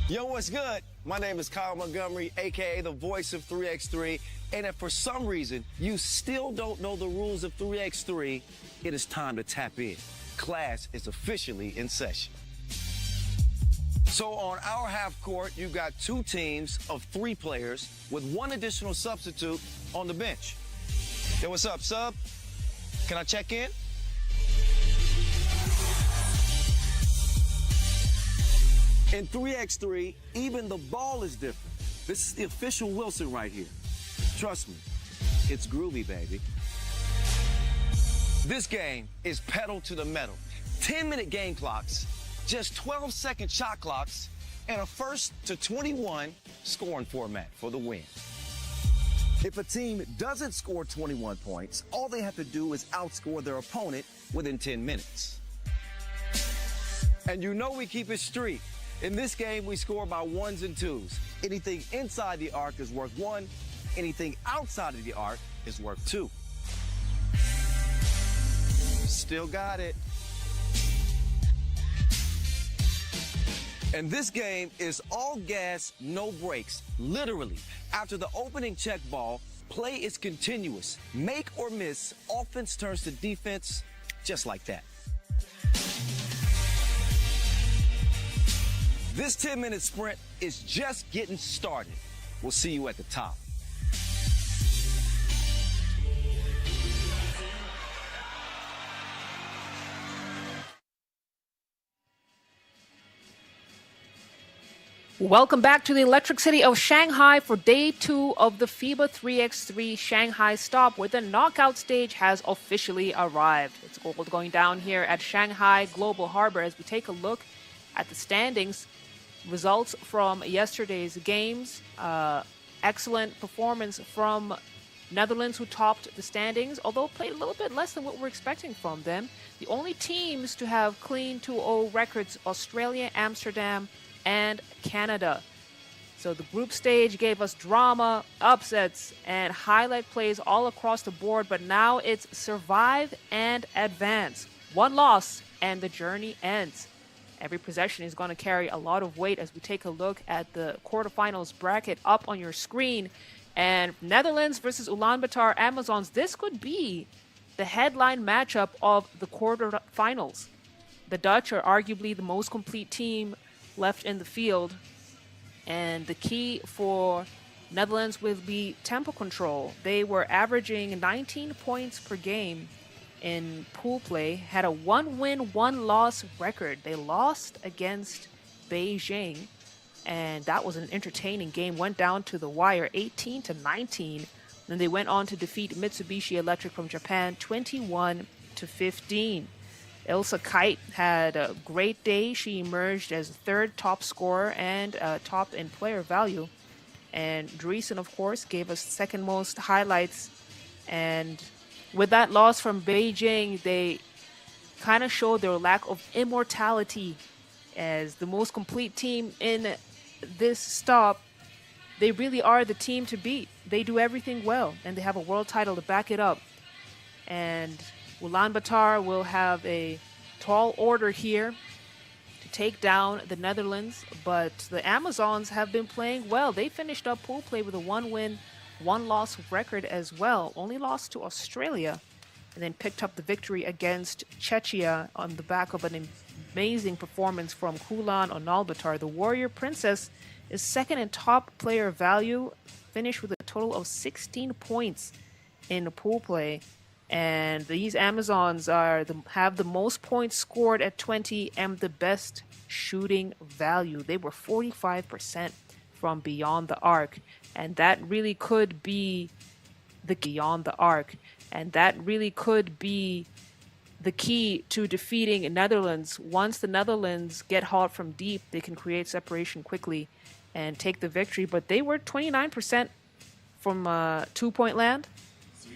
Yo, what's good? My name is Kyle Montgomery, aka the voice of 3x3. And if for some reason you still don't know the rules of 3x3, it is time to tap in. Class is officially in session. So on our half court, you've got two teams of 3 players with 1 additional substitute on the bench. Yo, what's up, sub? Can I check in? In 3x3, even the ball is different. This is the official Wilson right here. Trust me, it's groovy, baby. This game is pedal to the metal. 10-minute game clocks, just 12-second shot clocks, and a first to 21 scoring format for the win. If a team doesn't score 21 points, all they have to do is outscore their opponent within 10 minutes. And you know we keep it street. In this game, we score by 1s and 2s. Anything inside the arc is worth 1. Anything outside of the arc is worth 2. Still got it. And this game is all gas, no brakes. Literally, after the opening check ball, play is continuous. Make or miss, offense turns to defense just like that. This 10-minute sprint is just getting started. We'll see you at the top. Welcome back to the electric city of Shanghai for day 2 of the FIBA 3x3 Shanghai stop, where the knockout stage has officially arrived. It's all going down here at Shanghai Global Harbor as we take a look at the standings. Results from yesterday's games. Excellent performance from Netherlands, who topped the standings, although played a little bit less than what we're expecting from them. The only teams to have clean 2-0 records: Australia, Amsterdam, and Canada. So the group stage gave us drama, upsets, and highlight plays all across the board, but now it's survive and advance. 1 loss and the journey ends. Every possession is going to carry a lot of weight as we take a look at the quarterfinals bracket up on your screen. And Netherlands versus Ulaanbaatar Amazons, this could be the headline matchup of the quarterfinals. The Dutch are arguably the most complete team left in the field, and the key for Netherlands will be tempo control. They were averaging 19 points per game in pool play, had a 1-win, 1-loss record. They lost against Beijing, and that was an entertaining game. Went down to the wire, 18-19. Then they went on to defeat Mitsubishi Electric from Japan, 21-15. Ilse Kite had a great day. She emerged as the 3rd top scorer and top in player value. And Dreesen, of course, gave us 2nd most highlights. And with that loss from Beijing, they kind of showed their lack of immortality as the most complete team in this stop. They really are the team to beat. They do everything well, and they have a world title to back it up. And Ulaanbaatar will have a tall order here to take down the Netherlands, but the Amazons have been playing well. They finished up pool play with a 1-win, 1-loss record as well. Only lost to Australia, and then picked up the victory against Czechia on the back of an amazing performance from Ulaanbaatar. The Warrior Princess is 2nd in top player value, finished with a total of 16 points in the pool play. And these Amazons have the most points scored at 20 and the best shooting value. They were 45% from beyond the arc, and that really could be the key to defeating Netherlands. Once the Netherlands get hot from deep, they can create separation quickly and take the victory. But they were 29% from 2-point land,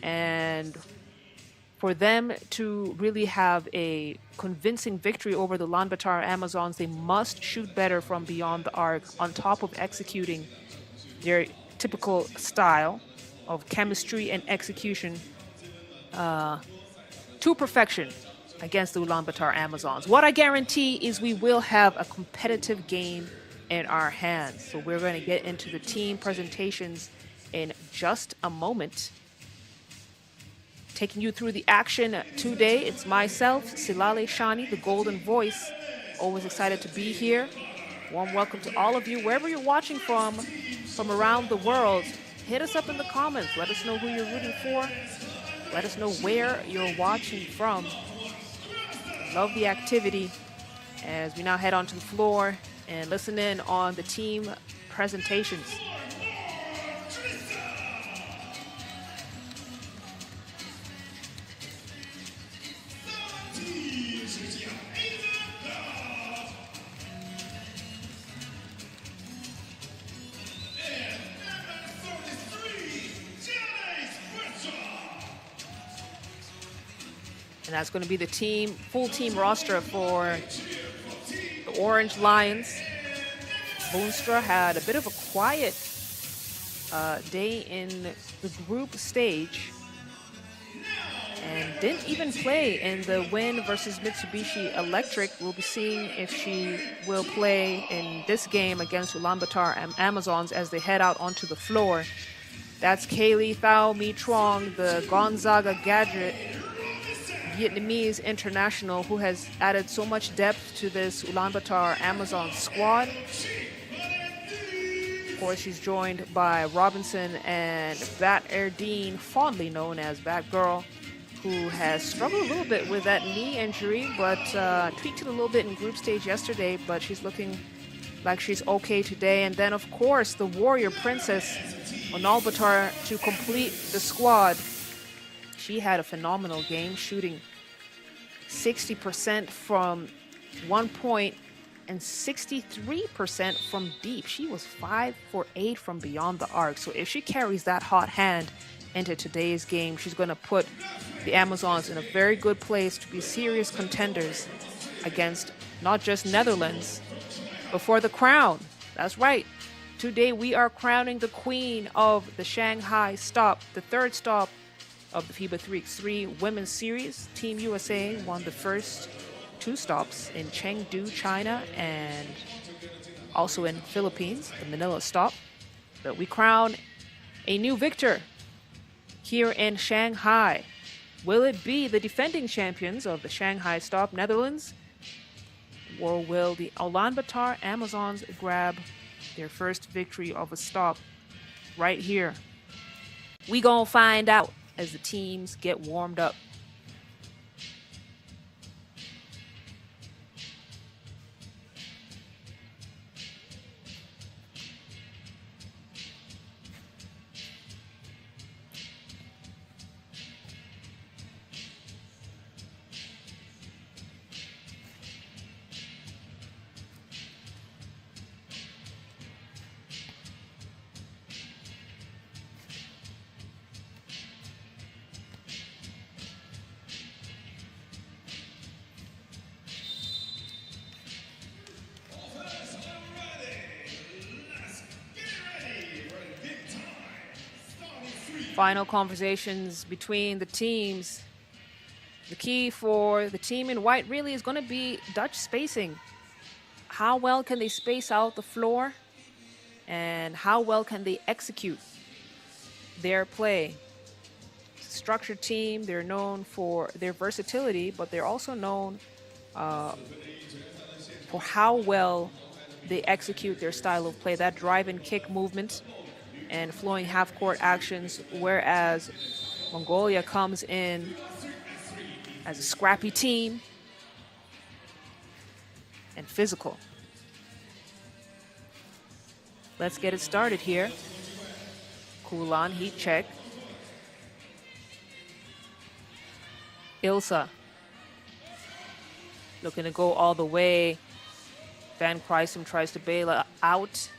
and for them to really have a convincing victory over the Ulaanbaatar Amazons, they must shoot better from beyond the arc, on top of executing their typical style of chemistry and execution to perfection against the Ulaanbaatar Amazons. What I guarantee is we will have a competitive game in our hands. So we're going to get into the team presentations in just a moment. Taking you through the action today, it's myself, Silale Shani, the Golden Voice. Always excited to be here. Warm welcome to all of you, wherever you're watching from around the world. Hit us up in the comments. Let us know who you're rooting for. Let us know where you're watching from. Love the activity as we now head onto the floor and listen in on the team presentations. And that's going to be the full team roster for the Orange Lions. Boonstra had a bit of a quiet day in the group stage and didn't even play in the win versus Mitsubishi Electric. We'll be seeing if she will play in this game against Ulaanbaatar Amazons as they head out onto the floor. That's Kaylee Thao Mi Truong, the Gonzaga Gadget Vietnamese international who has added so much depth to this Ulaanbaatar Amazon squad. Of course, she's joined by Robinson and Bat Erdine, fondly known as Batgirl, who has struggled a little bit with that knee injury, but tweaked it a little bit in group stage yesterday, but she's looking like she's okay today. And then, of course, the Warrior Princess, Ulaanbaatar, to complete the squad. She had a phenomenal game, shooting 60% from 1 point and 63% from deep. She was 5 for 8 from beyond the arc. So if she carries that hot hand into today's game, she's going to put the Amazons in a very good place to be serious contenders against not just Netherlands, but for the crown. That's right. Today we are crowning the queen of the Shanghai stop, the third stop of the FIBA 3x3 Women's Series. Team USA won the first 2 stops in Chengdu, China, and also in Philippines, the Manila stop. But we crown a new victor here in Shanghai. Will it be the defending champions of the Shanghai stop, Netherlands, or will the Ulaanbaatar Amazons grab their first victory of a stop right here? We gonna find out as the teams get warmed up. Final conversations between the teams. The key for the team in white really is going to be Dutch spacing. How well can they space out the floor? And how well can they execute their play? Structured team, they're known for their versatility, but they're also known for how well they execute their style of play, that drive and kick movement and flowing half-court actions, whereas Mongolia comes in as a scrappy team and physical. Let's get it started here. Kulan, heat check. Ilsa looking to go all the way. Van Kruijsen tries to bail out.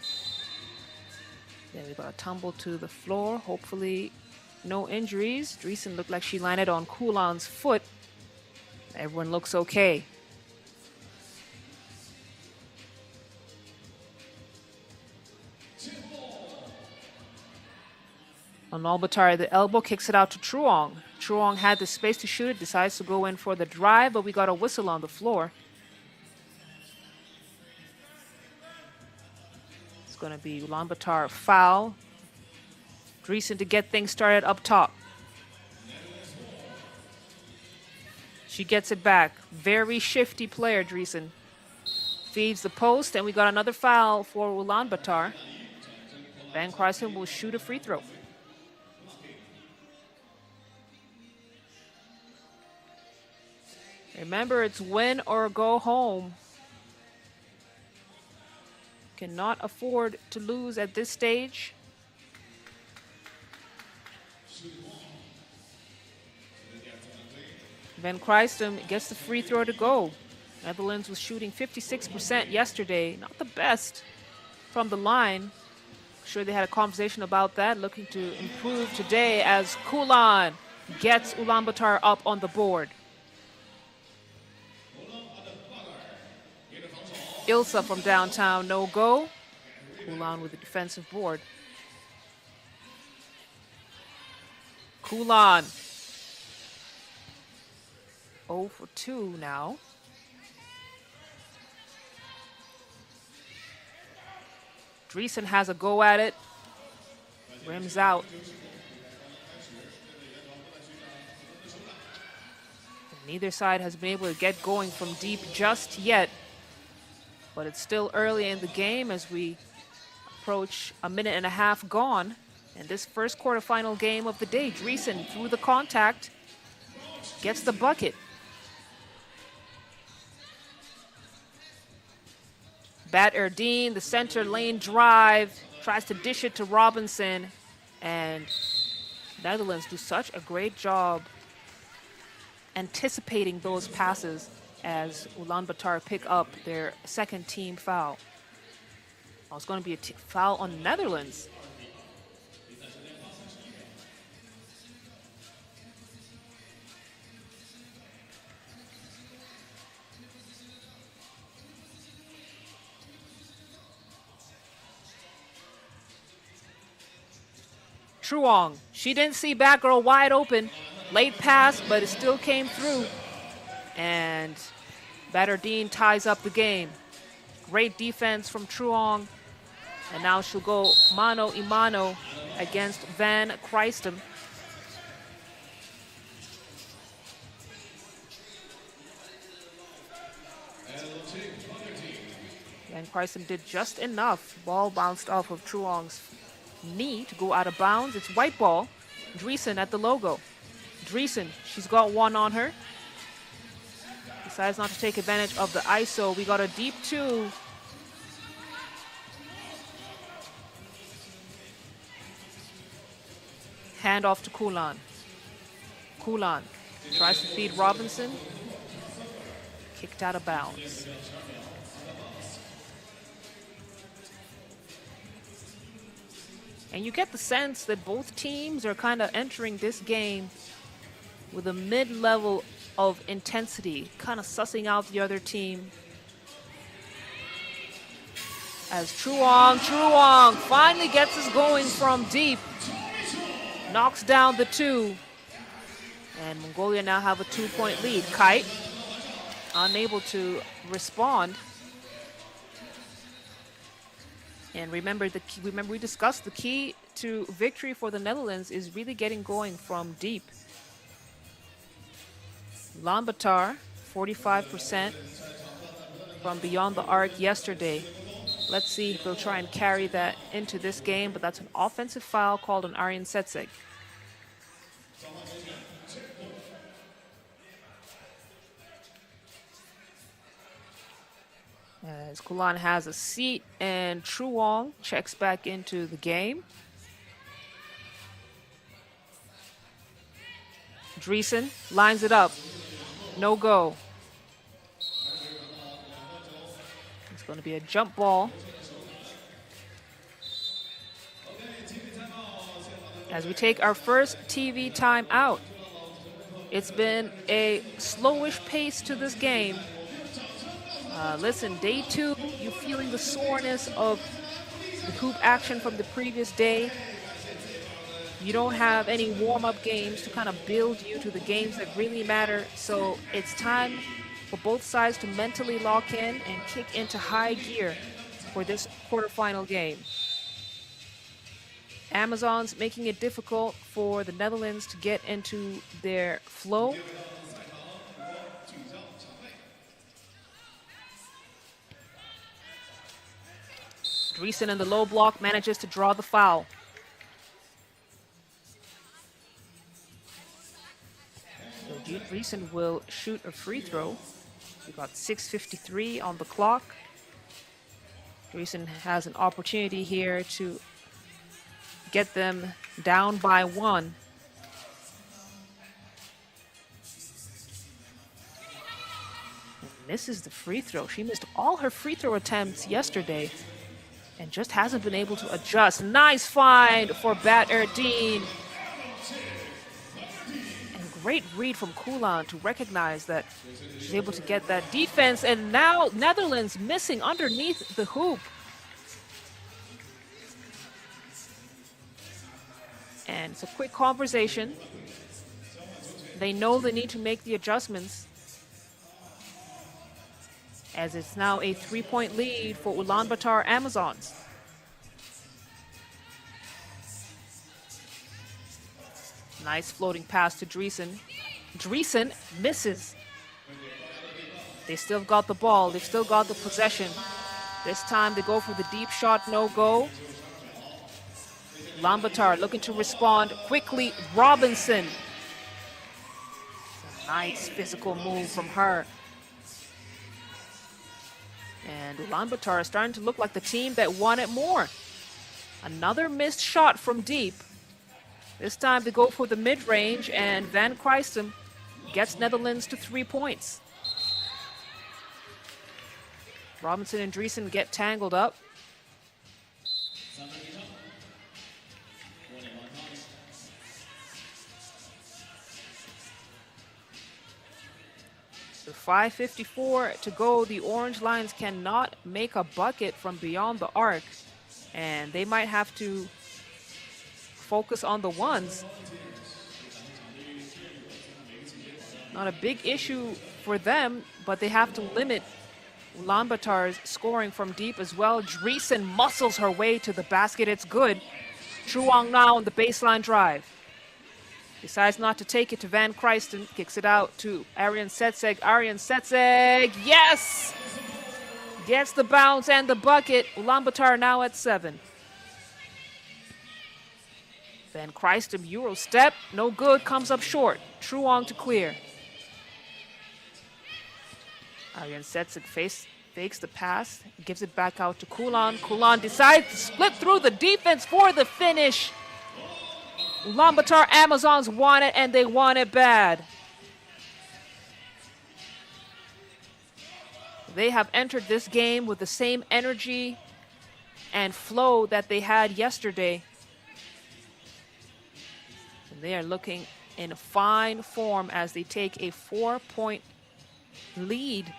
Then we got a tumble to the floor. Hopefully no injuries. Dreesen looked like she landed on Kulan's foot. Everyone looks okay. Ulaanbaatar, the elbow, kicks it out to Truong. Truong had the space to shoot it, decides to go in for the drive, but we got a whistle on the floor. going to be Ulaanbaatar foul. Driesen to get things started up top. She gets it back. Very shifty player, Driesen. Feeds the post, and we got another foul for Ulaanbaatar. Van Kruijsen will shoot a free throw. Remember, it's win or go home. Cannot afford to lose at this stage. Van Kruijsen gets the free throw to go. Netherlands was shooting 56% yesterday. Not the best from the line. Sure they had a conversation about that, looking to improve today as Kulan gets Ulaanbaatar up on the board. Ilsa from downtown, no go. Kulan with the defensive board. Kulan. 0 for 2 now. Driesen has a go at it. Rims out. Neither side has been able to get going from deep just yet. But it's still early in the game as we approach a minute and a half gone. And this first quarterfinal game of the day, Driesen through the contact gets the bucket. Bad Erdeen, the center lane drive, tries to dish it to Robinson, and Netherlands do such a great job anticipating those passes as Ulaanbaatar pick up their second team foul. Oh, it's going to be a foul on Netherlands. Truong, she didn't see Batgirl wide open. Late pass, but it still came through. And Batterdeen ties up the game. Great defense from Truong. And now she'll go mano a mano against Van Kruijsen. Van Kruijsen did just enough. Ball bounced off of Truong's knee to go out of bounds. It's white ball. Driesen at the logo. Driesen, she's got one on her. Decides not to take advantage of the ISO. We got a deep two. Hand off to Kulan. Kulan tries to feed Robinson. Kicked out of bounds. And you get the sense that both teams are kind of entering this game with a mid-level of intensity, kind of sussing out the other team. As Truong finally gets us going from deep. Knocks down the two. And Mongolia now have a 2-point lead. Kite, unable to respond. And remember, we discussed the key to victory for the Netherlands is really getting going from deep. Ulaanbaatar, 45% from beyond the arc yesterday. Let's see if they'll try and carry that into this game, but that's an offensive foul called on Arjen Setsek. As Kulan has a seat and Truong checks back into the game. Driesen lines it up. No go. It's going to be a jump ball. As we take our first TV time out. It's been a slowish pace to this game. Listen, day two, you're feeling the soreness of the hoop action from the previous day. You don't have any warm-up games to kind of build you to the games that really matter. So it's time for both sides to mentally lock in and kick into high gear for this quarterfinal game. Amazons making it difficult for the Netherlands to get into their flow. Dreesen in the low block manages to draw the foul. So Dreesen will shoot a free throw. We got 6:53 on the clock. Dreesen has an opportunity here to get them down by 1. And misses the free throw. She missed all her free throw attempts yesterday and just hasn't been able to adjust. Nice find for Bat Erdeen. And great read from Kulan to recognize that she's able to get that defense. And now Netherlands missing underneath the hoop. And it's a quick conversation. They know they need to make the adjustments, as it's now a 3-point lead for Ulaanbaatar Amazons. Nice floating pass to Dreesen. Dreesen misses. They still got the ball. They've still got the possession. This time they go for the deep shot, no go. Ulaanbaatar looking to respond quickly. Robinson. Nice physical move from her. And Ulaanbaatar is starting to look like the team that wanted more. Another missed shot from deep. This time they go for the mid-range, and Van Kruistum gets Netherlands to 3 points. Robinson and Dreesen get tangled up. So 5:54 to go. The Orange Lions cannot make a bucket from beyond the arc, and they might have to focus on the ones. Not a big issue for them, but they have to limit Ulaanbaatar's scoring from deep as well. Dreesen muscles her way to the basket. It's good. Truong now on the baseline drive. Decides not to take it to Van Kruistum. Kicks it out to Aryan Setseg. Aryan Setseg, yes! Gets the bounce and the bucket. Ulaanbaatar now at 7. Van Kruistum, Euro step, no good, comes up short. Truong to clear. Aryan Setseg fakes the pass, gives it back out to Kulan. Kulan decides to split through the defense for the finish. Ulaanbaatar Amazons want it, and they want it bad. They have entered this game with the same energy and flow that they had yesterday. And they are looking in fine form as they take a 4-point lead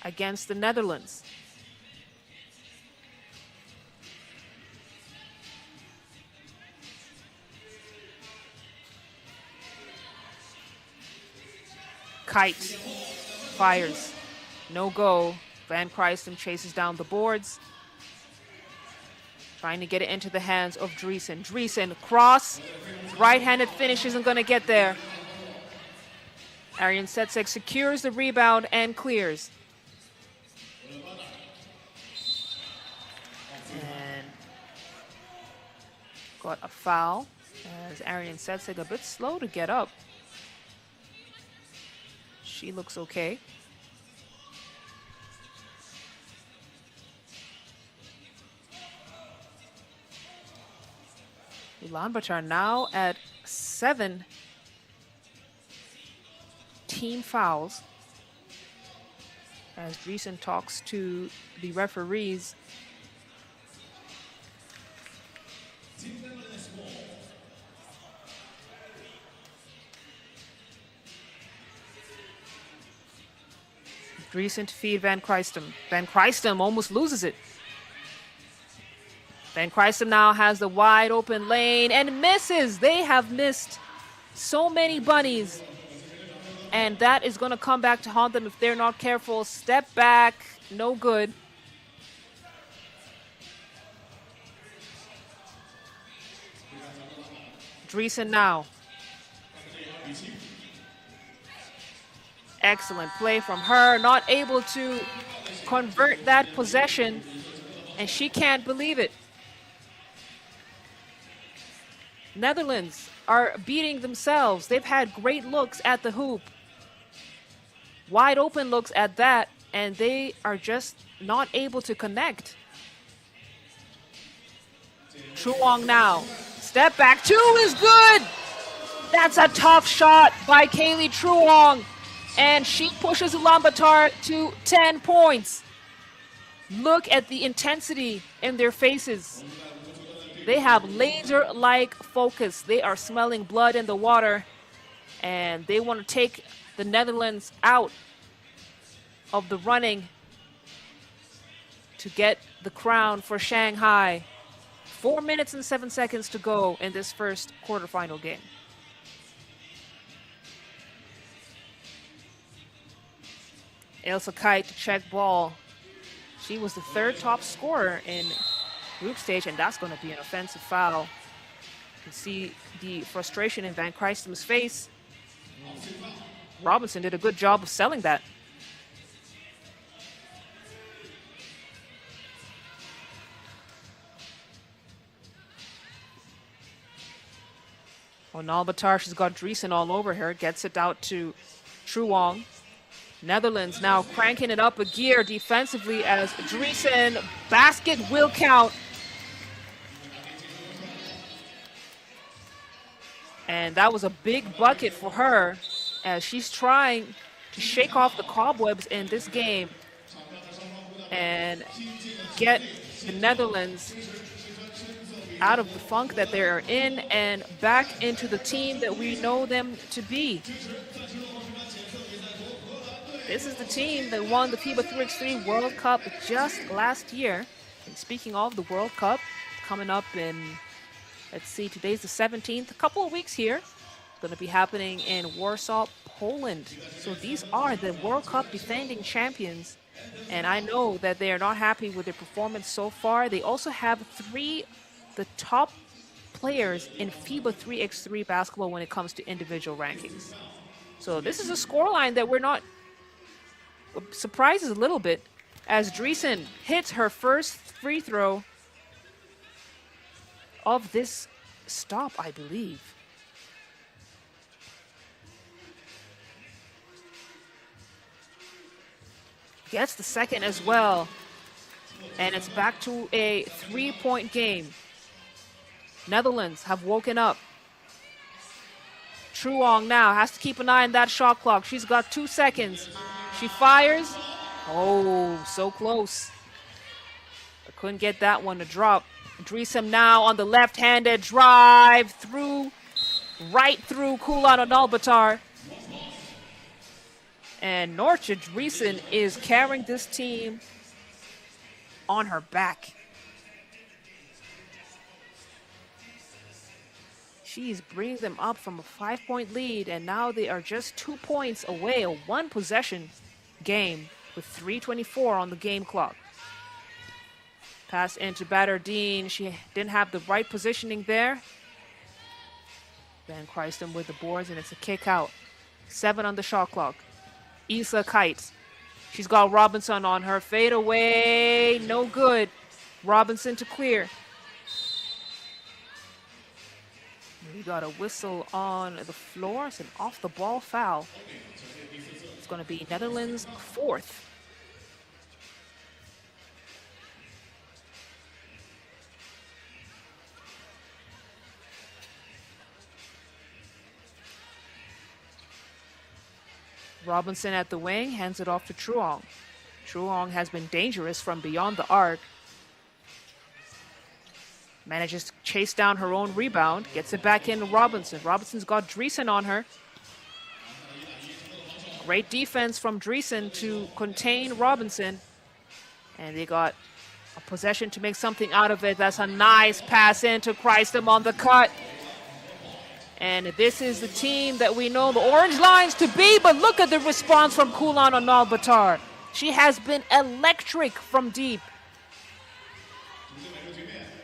against the Netherlands. Kite fires, no go. Van Kruistum chases down the boards, trying to get it into the hands of Dreesen. Dreesen cross, right-handed finish isn't going to get there. Aryan Setseg secures the rebound and clears. And got a foul as Aryan Setseg a bit slow to get up. She looks okay. Ulaanbaatar now at 7 team fouls as Dreesen talks to the referees. Dreesen to feed Van Kruistum. Van Kruistum almost loses it. Van Kruistum now has the wide open lane and misses. They have missed so many bunnies. And that is going to come back to haunt them if they're not careful. Step back, no good. Dreesen now. Excellent play from her, not able to convert that possession, and she can't believe it. Netherlands are beating themselves. They've had great looks at the hoop, wide open looks at that, and they are just not able to connect. Truong now. Step back two is good. That's a tough shot by Kaylee Truong. And she pushes Ulaanbaatar to 10 points. Look at the intensity in their faces. They have laser-like focus. They are smelling blood in the water. And they want to take the Netherlands out of the running to get the crown for Shanghai. 4 minutes and 7 seconds to go in this first quarterfinal game. Ilse Kite to check ball. She was the third top scorer in group stage, and that's going to be an offensive foul. You can see the frustration in Van Krijstem's face. Robinson did a good job of selling that. Ulaanbaatar, she's got Dreesen all over her, gets it out to Truong. Netherlands now cranking it up a gear defensively as Dreesen, basket will count. And that was a big bucket for her as she's trying to shake off the cobwebs in this game and get the Netherlands out of the funk that they're in and back into the team that we know them to be. This is the team that won the FIBA 3x3 World Cup just last year. And speaking of the World Cup, coming up in, let's see, today's the 17th, a couple of weeks here. It's going to be happening in Warsaw, Poland. So these are the World Cup defending champions. And I know that they are not happy with their performance so far. They also have the top players in FIBA 3x3 basketball when it comes to individual rankings. So this is a scoreline that we're not surprises a little bit as Dreesen hits her first free throw of this stop, I believe. Gets the second as well. And it's back to a 3-point game. Netherlands have woken up. Truong now has to keep an eye on that shot clock. She's got 2 seconds. She fires. Oh, so close. I couldn't get that one to drop. Dreesen now on the left-handed drive through, right through Ulaanbaatar. And Noortje Dreesen is carrying this team on her back. She's bringing them up from a 5-point lead, and now they are just 2 points away, a one-possession game with 3:24 on the game clock. Pass into Batterdine. She didn't have the right positioning there. Van Krijstem with the boards, and it's a kick out. 7 on the shot clock. Ilse Kite. She's got Robinson on her. Fade away. No good. Robinson to clear. We got a whistle on the floor. It's an off-the-ball foul. It's going to be Netherlands' 4th. Robinson at the wing, hands it off to Truong. Truong has been dangerous from beyond the arc. Manages to chase down her own rebound, gets it back into Robinson. Robinson's got Dreesen on her. Great defense from Dreesen to contain Robinson. And they got a possession to make something out of it. That's a nice pass into Krijstem on the cut. And this is the team that we know the Orange Lions to be, but look at the response from Ulaanbaatar. She has been electric from deep.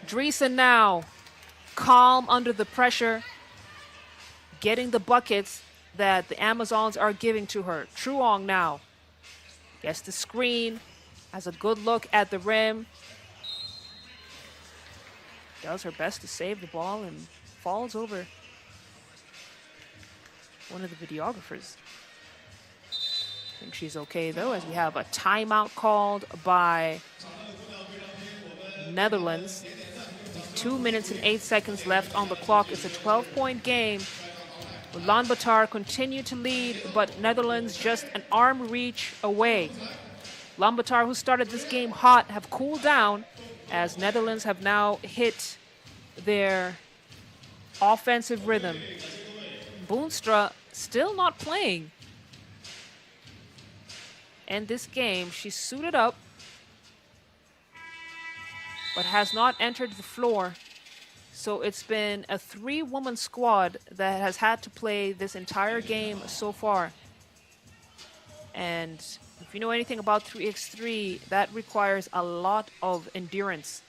Dreesen now, calm under the pressure. getting the buckets that the Amazons are giving to her. Truong now gets the screen, has a good look at the rim, does her best to save the ball and falls over one of the videographers. I think she's okay though, as we have a timeout called by Netherlands. 2 minutes and 8 seconds left on the clock. It's a 12-point game. Ulaanbaatar continue to lead, but Netherlands just an arm reach away. Ulaanbaatar, who started this game hot, have cooled down as Netherlands have now hit their offensive rhythm. Boonstra still not playing. In this game, she's suited up, but has not entered the floor. So it's been a 3-woman squad that has had to play this entire game so far. And if you know anything about 3x3, that requires a lot of endurance.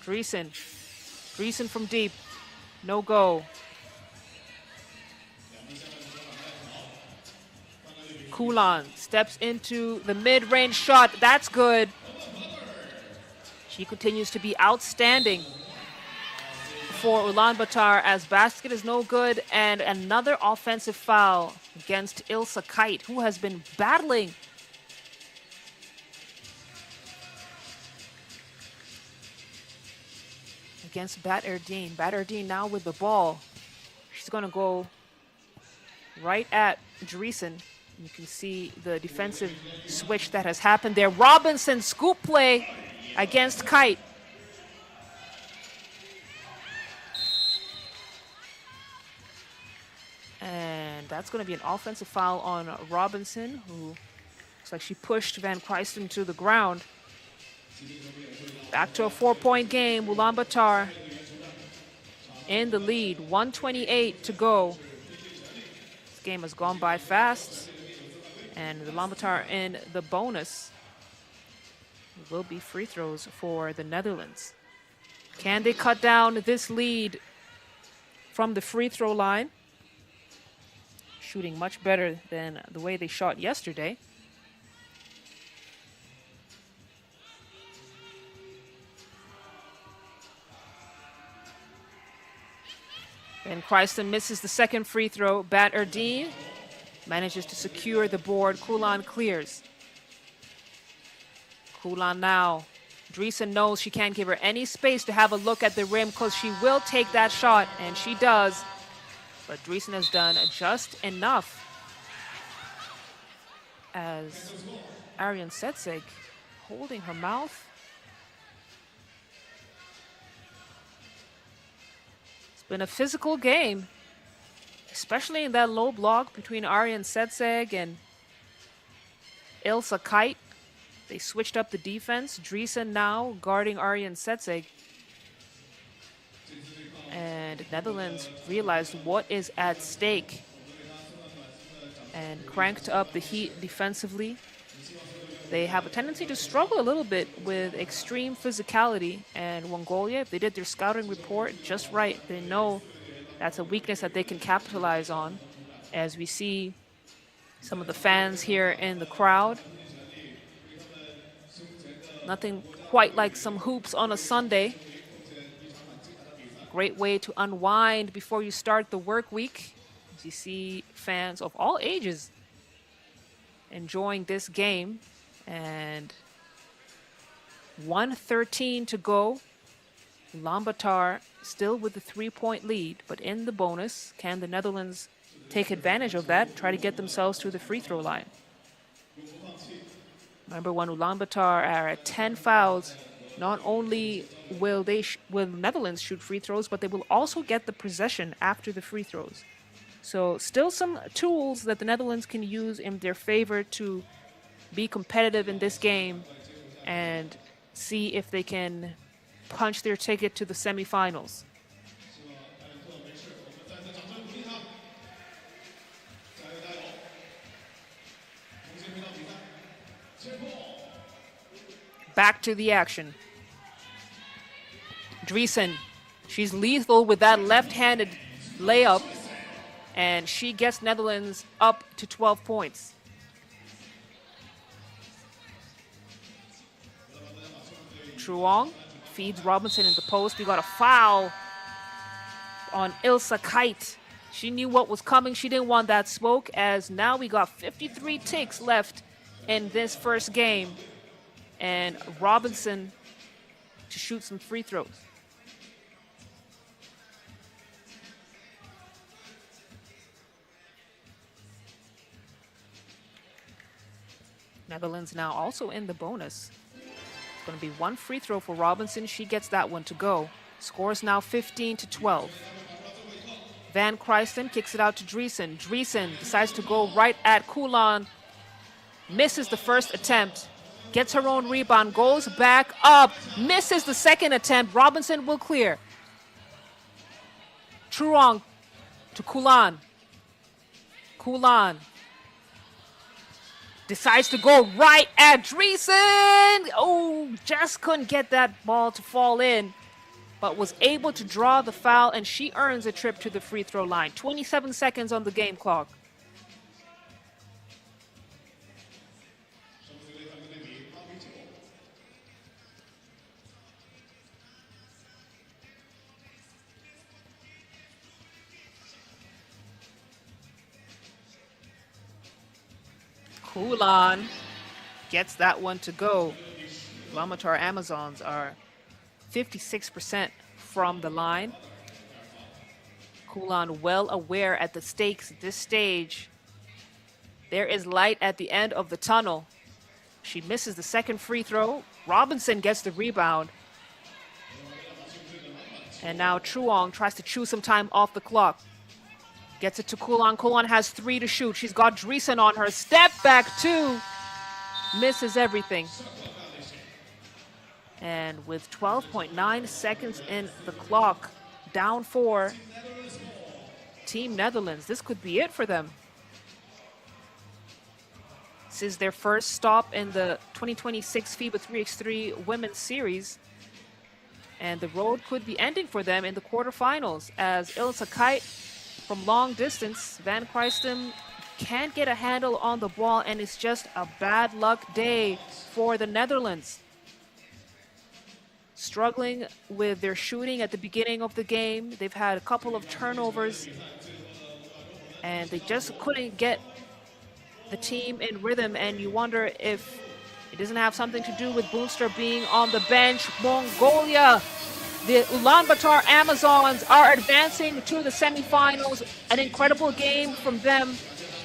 Dreesen from deep, no go. Kulan steps into the mid-range shot. That's good. She continues to be outstanding for Ulaanbaatar as basket is no good, and another offensive foul against Ilse Kite, who has been battling against Bat Erdeen. Bat Erdeen now with the ball. She's going to go right at Dreesen. You can see the defensive switch that has happened there. Robinson scoop play against Kite. And that's going to be an offensive foul on Robinson, who looks like she pushed Van Kruisten to the ground. Back to a 4-point game. Ulaanbaatar in the lead. 1:28 to go. This game has gone by fast. And Ulaanbaatar in the bonus. It will be free throws for the Netherlands. Can they cut down this lead from the free throw line? Shooting much better than the way they shot yesterday. Van Kruisten misses the second free throw. Bat Erdeen manages to secure the board. Kulan clears. Kulan now. Dreesen knows she can't give her any space to have a look at the rim because she will take that shot, and she does. But Dreesen has done just enough as Ariane Setseg holding her mouth. It's been a physical game, especially in that low block between Ariane Setseg and Ilse Kite. They switched up the defense. Dreesen now guarding Ariane Setseg. And Netherlands realized what is at stake and cranked up the heat defensively. They have a tendency to struggle a little bit with extreme physicality, and Mongolia, if they did their scouting report just right, they know that's a weakness that they can capitalize on. As we see some of the fans here in the crowd. Nothing quite like some hoops on a Sunday. Great way to unwind before you start the work week. As you see fans of all ages enjoying this game. And 1:13 to go. Ulaanbaatar still with the 3-point lead, but in the bonus. Can the Netherlands take advantage of that, try to get themselves to the free throw line? Remember, when Ulaanbaatar are at 10 fouls, not only will Netherlands shoot free throws, but they will also get the possession after the free throws. So still some tools that the Netherlands can use in their favor to be competitive in this game and see if they can punch their ticket to the semifinals. Back to the action. Driesen, she's lethal with that left-handed layup, and she gets Netherlands up to 12 points. Truong feeds Robinson in the post. We got a foul on Ilse Kite. She knew what was coming. She didn't want that smoke, as now we got 53 ticks left in this first game. And Robinson to shoot some free throws. Netherlands now also in the bonus. It's going to be one free throw for Robinson. She gets that one to go. Scores now 15-12. Van Kruisten kicks it out to Driesen. Driesen decides to go right at Kulan. Misses the first attempt. Gets her own rebound. Goes back up. Misses the second attempt. Robinson will clear. Truong to Kulan. Kulan decides to go right at Driesen. Oh, just couldn't get that ball to fall in, but was able to draw the foul, and she earns a trip to the free throw line. 27 seconds on the game clock. Ulaanbaatar gets that one to go. Ulaanbaatar Amazons are 56% from the line. Kulan well aware at the stakes at this stage. There is light at the end of the tunnel. She misses the second free throw. Robinson gets the rebound. And now Truong tries to chew some time off the clock. Gets it to Kulan. Kulan has 3 to shoot. She's got Driesen on her. Step back 2. Misses everything. And with 12.9 seconds in the clock, down 4, Team Netherlands, this could be it for them. This is their first stop in the 2026 FIBA 3x3 Women's Series. And the road could be ending for them in the quarterfinals, as Ilse Kite from long distance, Van Kruisten can't get a handle on the ball, and it's just a bad luck day for the Netherlands. Struggling with their shooting at the beginning of the game. They've had a couple of turnovers, and they just couldn't get the team in rhythm, and you wonder if it doesn't have something to do with Boonster being on the bench. Mongolia, the Ulaanbaatar Amazons are advancing to the semifinals. An incredible game from them.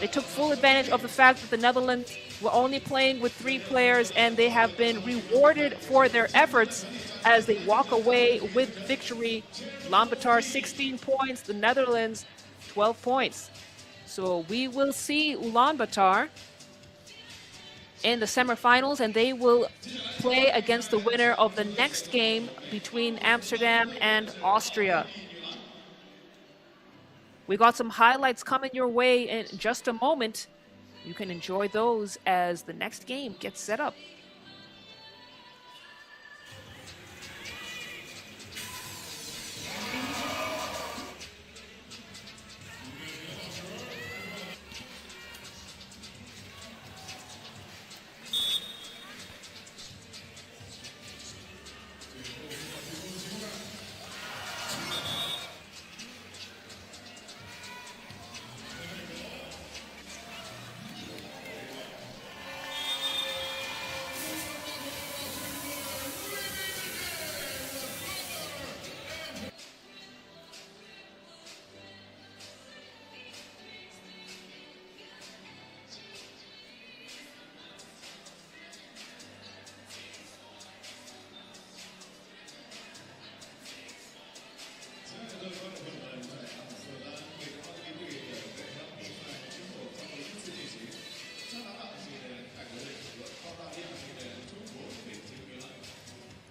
They took full advantage of the fact that the Netherlands were only playing with 3 players, and they have been rewarded for their efforts as they walk away with victory. Ulaanbaatar 16 points, the Netherlands 12 points. So we will see Ulaanbaatar in the semifinals, and they will play against the winner of the next game between Amsterdam and Austria. We got some highlights coming your way in just a moment. You can enjoy those as the next game gets set up.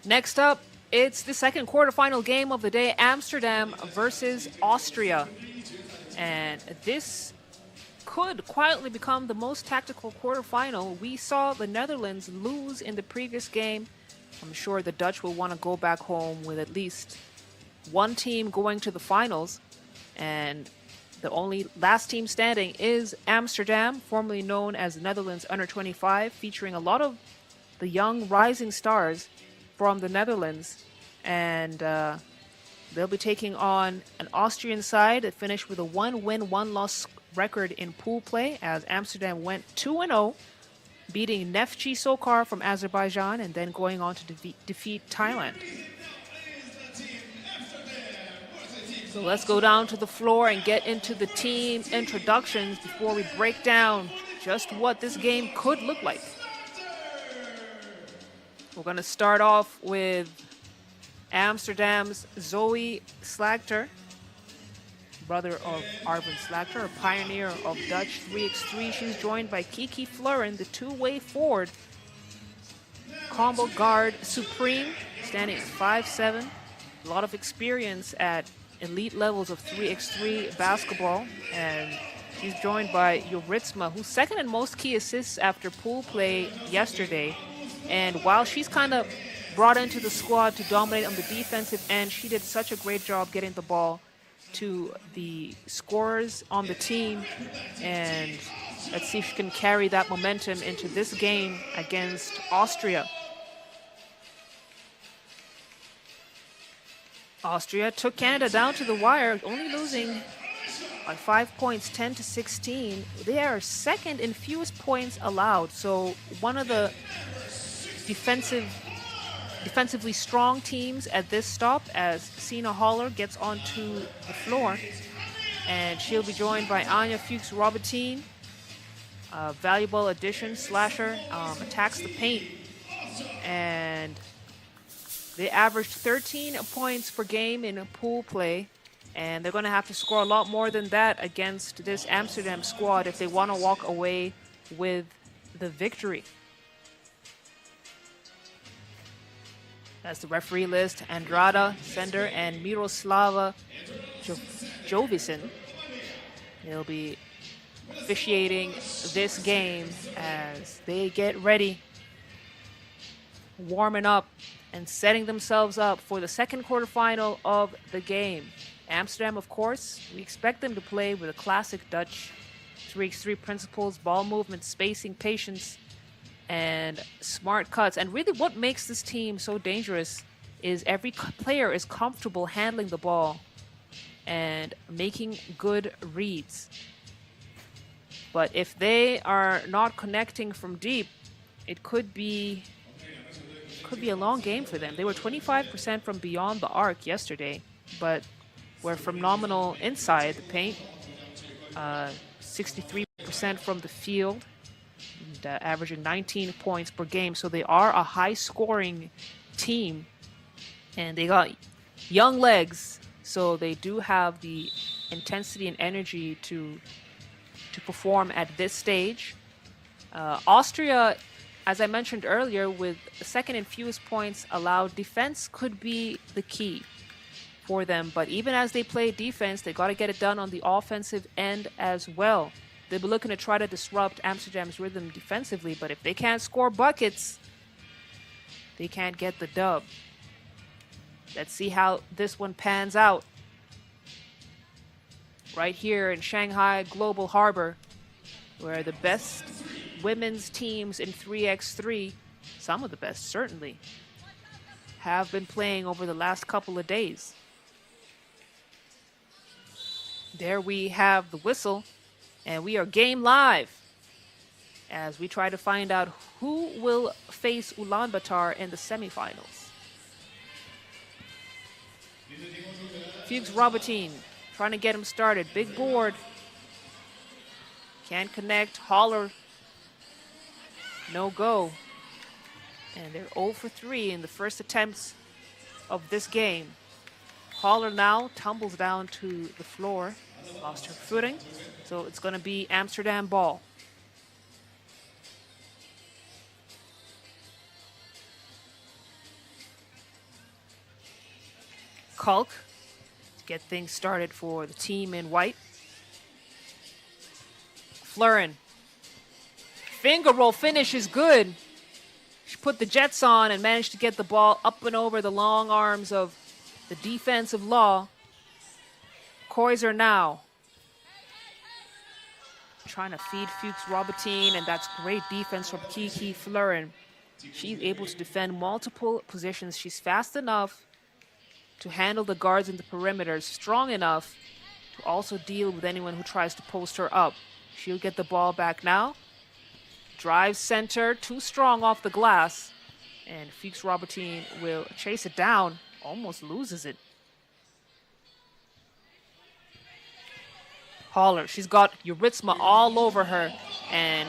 Next up, it's the second quarterfinal game of the day, Amsterdam versus Austria. And this could quietly become the most tactical quarterfinal. We saw the Netherlands lose in the previous game I'm sure the Dutch will want to go back home with at least one team going to the finals. And the only last team standing is Amsterdam, formerly known as the Netherlands Under-25, featuring a lot of the young rising stars from the Netherlands. And they'll be taking on an Austrian side that finished with a 1-win, 1-loss record in pool play, as Amsterdam went 2-0, beating Neftchi Sokar from Azerbaijan and then going on to defeat Thailand. So let's go down to the floor and get into the team introductions before we break down just what this game could look like. We're going to start off with Amsterdam's Zoe Slagter, brother of Arvin Slagter, a pioneer of Dutch 3x3. She's joined by Kiki Fluren, the two-way forward, combo guard supreme, standing at 5'7", a lot of experience at elite levels of 3x3 basketball. And she's joined by Joritsma, who's second in most key assists after pool play yesterday. And while she's kind of brought into the squad to dominate on the defensive end, she did such a great job getting the ball to the scorers on the team. And let's see if she can carry that momentum into this game against Austria. Austria took Canada down to the wire, only losing by 5 points, 10-16. They are second in fewest points allowed. So one of the defensively strong teams at this stop, as Sina Haller gets onto the floor. And she'll be joined by Anya Fuchs-Robertine, a valuable addition, slasher, attacks the paint. And they averaged 13 points per game in pool play, and they're going to have to score a lot more than that against this Amsterdam squad if they want to walk away with the victory. That's the referee list: Andrada Sender and Miroslava Jovicin. They'll be officiating this game as they get ready, warming up and setting themselves up for the second quarterfinal of the game. Amsterdam, of course, we expect them to play with a classic Dutch 3x3 principles: ball movement, spacing, patience, and smart cuts. And really what makes this team so dangerous is every player is comfortable handling the ball and making good reads. But if they are not connecting from deep, it could be a long game for them. They were 25% from beyond the arc yesterday, but were phenomenal inside the paint. 63% from the field, and, averaging 19 points per game. So they are a high-scoring team, and they got young legs, so they do have the intensity and energy to perform at this stage. Austria, as I mentioned earlier, with second and fewest points allowed, defense could be the key for them. But even as they play defense, they got to get it done on the offensive end as well. They'll be looking to try to disrupt Amsterdam's rhythm defensively, but if they can't score buckets, they can't get the dub. Let's see how this one pans out. Right here in Shanghai Global Harbor, where the best women's teams in 3x3, some of the best certainly, have been playing over the last couple of days. There we have the whistle, and we are game live as we try to find out who will face Ulaanbaatar in the semifinals. Fuchs-Robertine trying to get him started. Big board. Can't connect. Haller, no go. And they're 0 for 3 in the first attempts of this game. Haller now tumbles down to the floor. Lost her footing. So it's going to be Amsterdam ball. Kalk to get things started for the team in white. Fluren. Finger roll finish is good. She put the jets on and managed to get the ball up and over the long arms of the defensive Law. Koiser now trying to feed Fuchs Robertine, and that's great defense from Kiki Fluren. She's able to defend multiple positions. She's fast enough to handle the guards in the perimeters, strong enough to also deal with anyone who tries to post her up. She'll get the ball back now. Drive center, too strong off the glass. And Fuchs Robertine will chase it down, almost loses it. Haller, she's got Eurythma all over her, and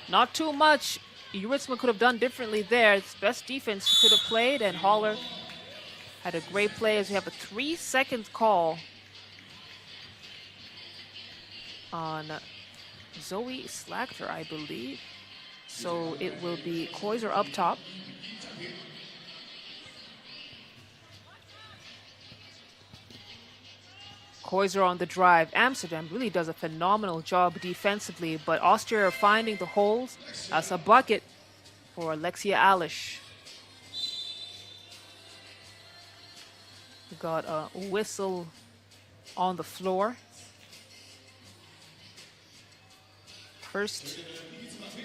not too much Eurythma could have done differently there. It's best defense she could have played, and Haller had a great play as we have a 3-second call on Zoe Slagter, I believe. So it will be Koiser up top. Koiser on the drive. Amsterdam really does a phenomenal job defensively, but Austria are finding the holes. That's a bucket for Alexia Alish. We got a whistle on the floor. First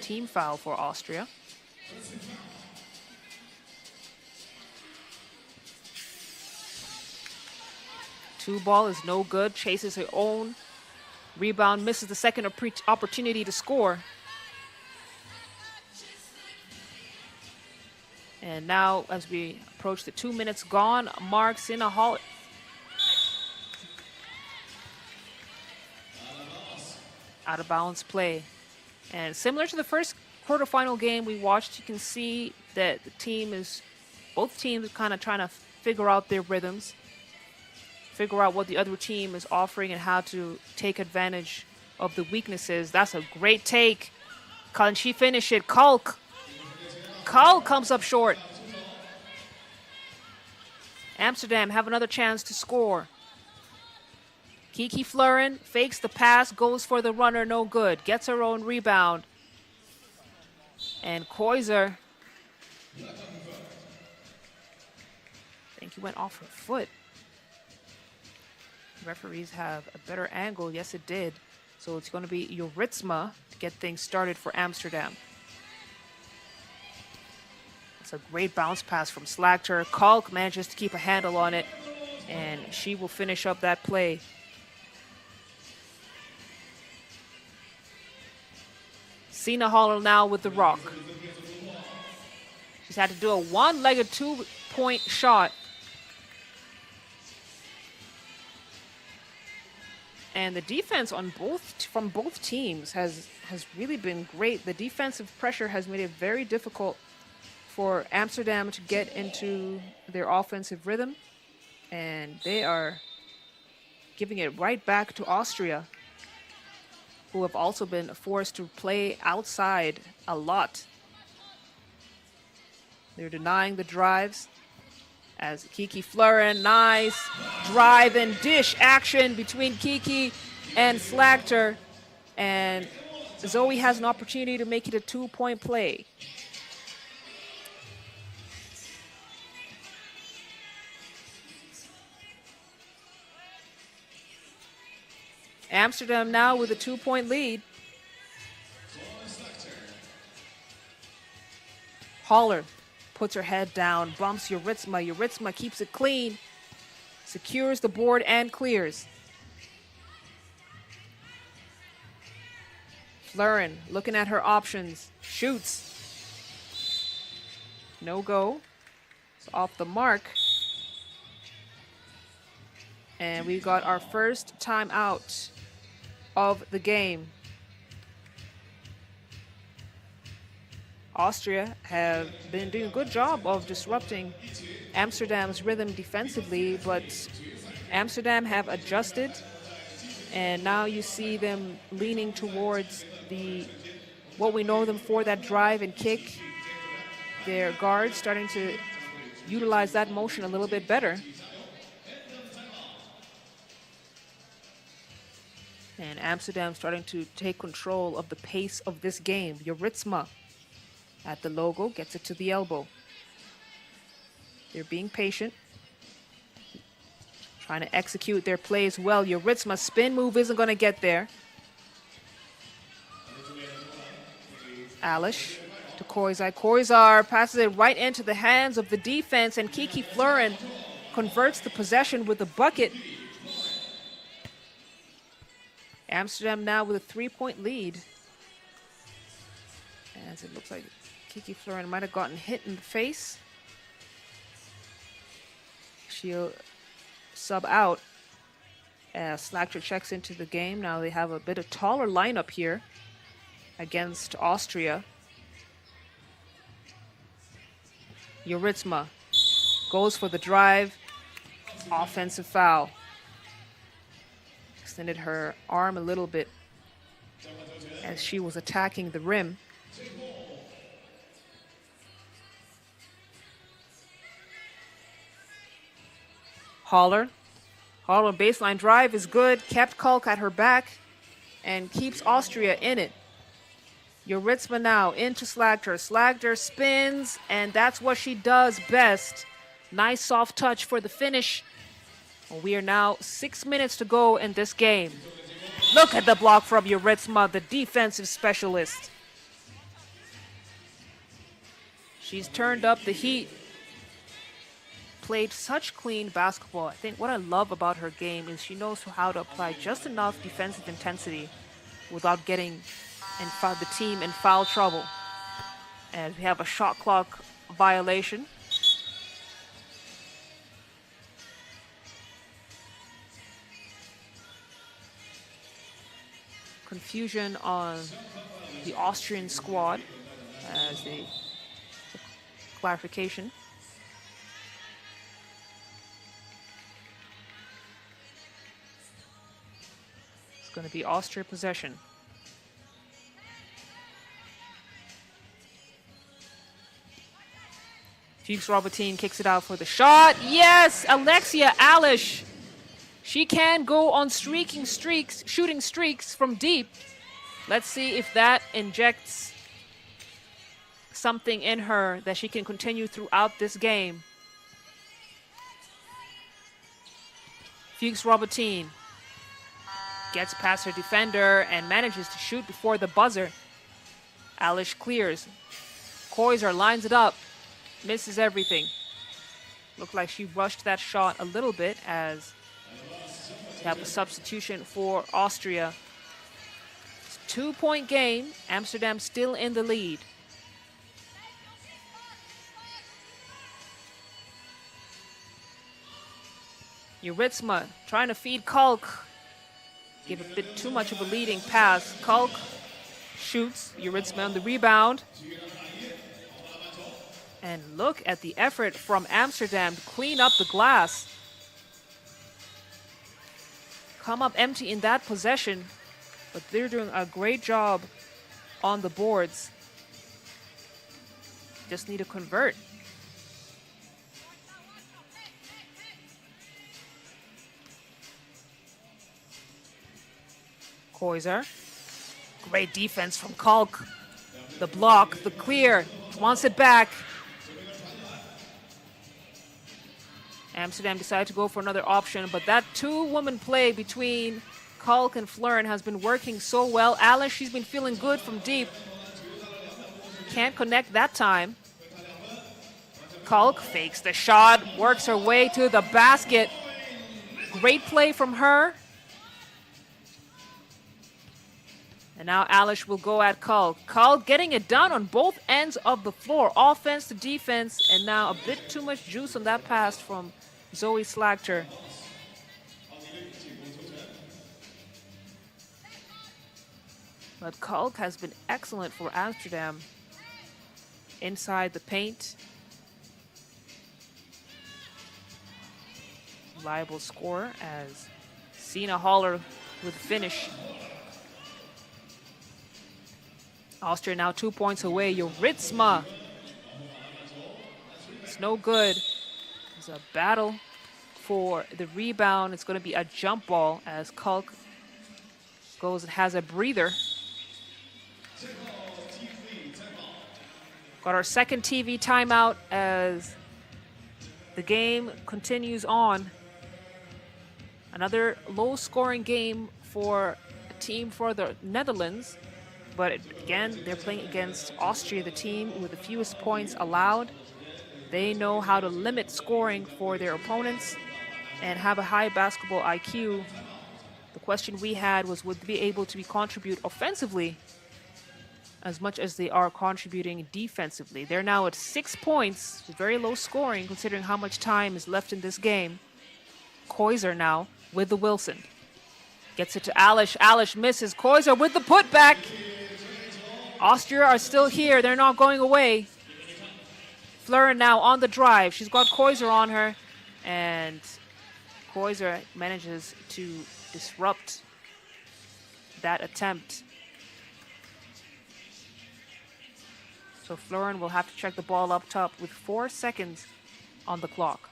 team foul for Austria. Two ball is no good, chases her own. Rebound, misses the second opportunity to score. And now, as we approach the 2 minutes gone, mark, Sina Hall. Out of bounds play. And similar to the first quarterfinal game we watched, you can see that both teams are kind of trying to figure out their rhythms, figure out what the other team is offering and how to take advantage of the weaknesses. That's a great take. Can she finish it? Kalk comes up short. Amsterdam have another chance to score. Kiki Fluren fakes the pass, goes for the runner, no good. Gets her own rebound. And Koiser, I think he went off her foot. Referees have a better angle. Yes, it did. So it's going to be Eurythma to get things started for Amsterdam. It's a great bounce pass from Slagter. Kalk manages to keep a handle on it, and she will finish up that play. Sina Haller now with the rock. She's had to do a one-legged two-point shot. And the defense from both teams has really been great. The defensive pressure has made it very difficult for Amsterdam to get into their offensive rhythm. And they are giving it right back to Austria, who have also been forced to play outside a lot. They're denying the drives as Kiki Fluren, nice drive and dish action between Kiki and Slagter. And Zoe has an opportunity to make it a two-point play. Amsterdam now with a two-point lead. Haller puts her head down, bumps Eurythma. Eurythma keeps it clean, secures the board and clears. Fluren looking at her options, shoots. No go. It's off the mark. And we got our first timeout of the game. Austria have been doing a good job of disrupting Amsterdam's rhythm defensively, but Amsterdam have adjusted, and now you see them leaning towards what we know them for, that drive and kick. Their guards starting to utilize that motion a little bit better. And Amsterdam starting to take control of the pace of this game. Eurythma at the logo, gets it to the elbow. They're being patient, trying to execute their plays well. Yuritsuma's spin move isn't going to get there. Alish to Koizai. Koizai passes it right into the hands of the defense, and Kiki Fluren converts the possession with a bucket. Amsterdam now with a 3-point lead. As it looks like Kiki Fluren might have gotten hit in the face. She'll sub out as Slagter checks into the game. Now they have a bit of taller lineup here against Austria. Yuritsuma goes for the drive. Offensive foul. Extended her arm a little bit as she was attacking the rim. Holler baseline drive is good. Kept Kalk at her back and keeps Austria in it. Yuritsuma now into Slagter. Slagter spins, and that's what she does best. Nice soft touch for the finish. We are now 6 minutes to go in this game. Look at the block from Yuritsuma, the defensive specialist. She's turned up the heat. Played such clean basketball. I think what I love about her game is she knows how to apply just enough defensive intensity without getting the team in foul trouble. And we have a shot clock violation. Confusion on the Austrian squad as they took clarification. It's going to be Austria possession. Fuchs Robertine kicks it out for the shot. Yes, Alexia Alish. She can go on shooting streaks from deep. Let's see if that injects something in her that she can continue throughout this game. Fuchs Robertine gets past her defender and manages to shoot before the buzzer. Alish clears. Koizer lines it up. Misses everything. Looked like she rushed that shot a little bit as we have a substitution for Austria. It's a 2-point game. Amsterdam still in the lead. Yuritsuma trying to feed Kalk. Give a bit too much of a leading pass. Kalk shoots. Yuritsuma on the rebound. And look at the effort from Amsterdam to clean up the glass. Come up empty in that possession, but they're doing a great job on the boards. Just need to convert. Koizer. Great defense from Kalk. The block, the clear, wants it back. Amsterdam decided to go for another option, but that two-woman play between Kalk and Fluren has been working so well. Alice, she's been feeling good from deep. Can't connect that time. Kalk fakes the shot, works her way to the basket. Great play from her. And now Alish will go at Kalk. Kalk getting it done on both ends of the floor. Offense to defense, and now a bit too much juice on that pass from Zoe Slagter. But Kalk has been excellent for Amsterdam. Inside the paint. Reliable scorer as Sina Holler with the finish. Austria now 2 points away. Yuritsuma. It's no good. It's a battle for the rebound. It's going to be a jump ball as Kalk goes and has a breather. Got our second TV timeout as the game continues on. Another low-scoring game for a team for the Netherlands. But again, they're playing against Austria, the team with the fewest points allowed. They know how to limit scoring for their opponents and have a high basketball IQ. The question we had was, would they be able to contribute offensively as much as they are contributing defensively? They're now at 6 points, very low scoring considering how much time is left in this game. Koiser now with the Wilson. Gets it to Alish. Alish misses. Koiser with the putback. Austria are still here. They're not going away. Fluren now on the drive. She's got Koiser on her. And Koiser manages to disrupt that attempt. So Fluren will have to check the ball up top with 4 seconds on the clock.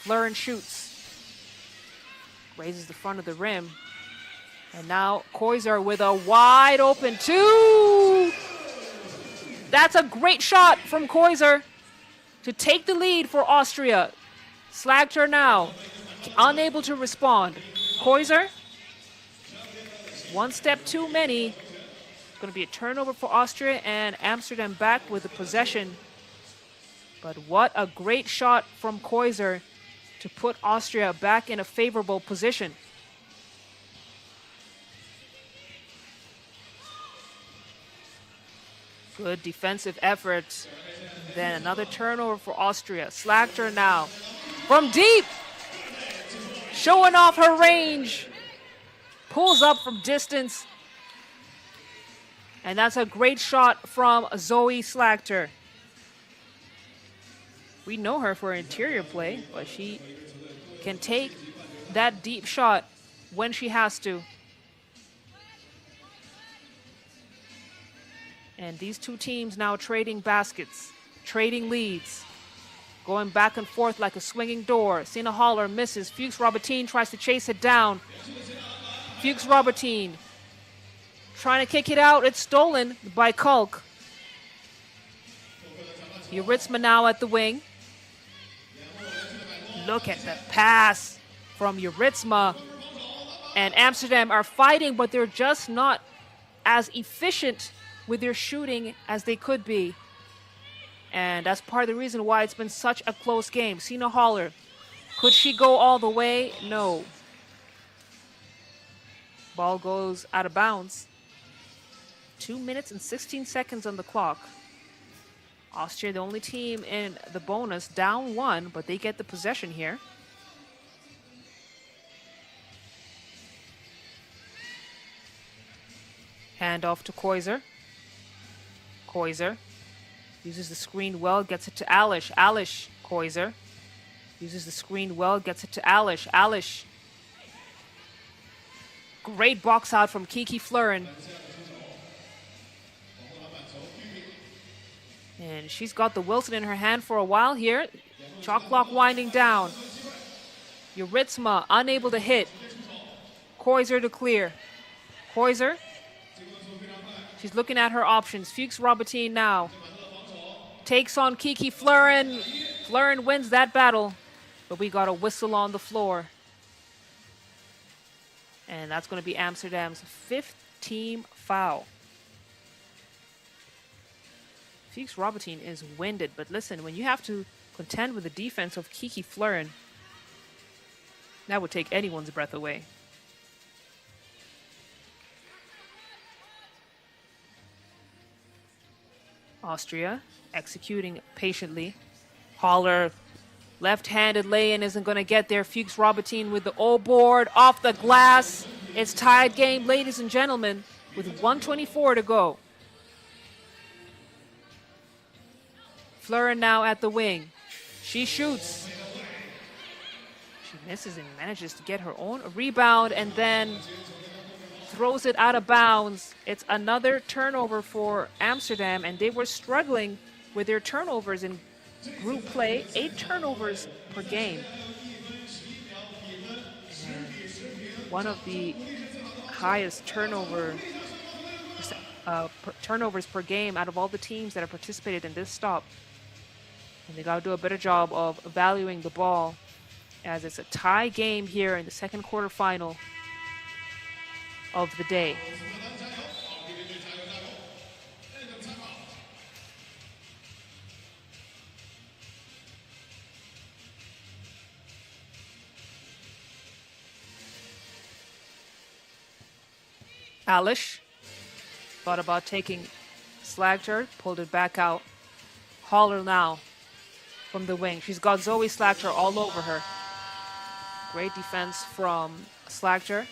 Fluren shoots. Raises the front of the rim. And now Koiser with a wide open 2. That's a great shot from Koiser to take the lead for Austria. Slagter now, unable to respond. Koiser, one step too many. It's going to be a turnover for Austria and Amsterdam back with the possession. But what a great shot from Koiser to put Austria back in a favorable position. Good defensive effort. Then another turnover for Austria. Slagter now from deep. Showing off her range. Pulls up from distance. And that's a great shot from Zoe Slagter. We know her for interior play, but she can take that deep shot when she has to. And these two teams now trading baskets, trading leads, going back and forth like a swinging door. Sina Holler misses. Fuchs Robertine tries to chase it down. Fuchs Robertine trying to kick it out. It's stolen by Kulk. Uritzma now at the wing. Look at the pass from Uritzma. And Amsterdam are fighting, but they're just not as efficient with their shooting as they could be. And that's part of the reason why it's been such a close game. Sina Holler, could she go all the way? No. Ball goes out of bounds. 2 minutes and 16 seconds on the clock. Austria, the only team in the bonus, down 1, but they get the possession here. Hand off to Koiser. Koiser uses the screen well, gets it to Alish. Alish, Koiser uses the screen well, gets it to Alish. Alish. Great box out from Kiki Fluren. And she's got the Wilson in her hand for a while here. Shot clock winding down. Uritzma unable to hit. Koiser to clear. Koiser. She's looking at her options. Fuchs Robertine now takes on Kiki Fluren. Fluren wins that battle, but we got a whistle on the floor. And that's going to be Amsterdam's 5th team foul. Fuchs Robertine is winded, but listen, when you have to contend with the defense of Kiki Fluren, that would take anyone's breath away. Austria executing patiently. Holler, left-handed lay-in isn't going to get there. Fuchs Robertine with the O-board off the glass. It's tied game, ladies and gentlemen, with 1:24 to go. Fluren now at the wing. She shoots. She misses and manages to get her own rebound and then throws it out of bounds. It's another turnover for Amsterdam, and they were struggling with their turnovers in group play. 8 turnovers per game. And one of the highest turnover turnovers per game out of all the teams that have participated in this stop. And they got to do a better job of valuing the ball, as it's a tie game here in the second quarterfinal of the day. Alish thought about taking Slagter, pulled it back out. Haller now from the wing. She's got Zoe Slagter all over her. Great defense from Slagter.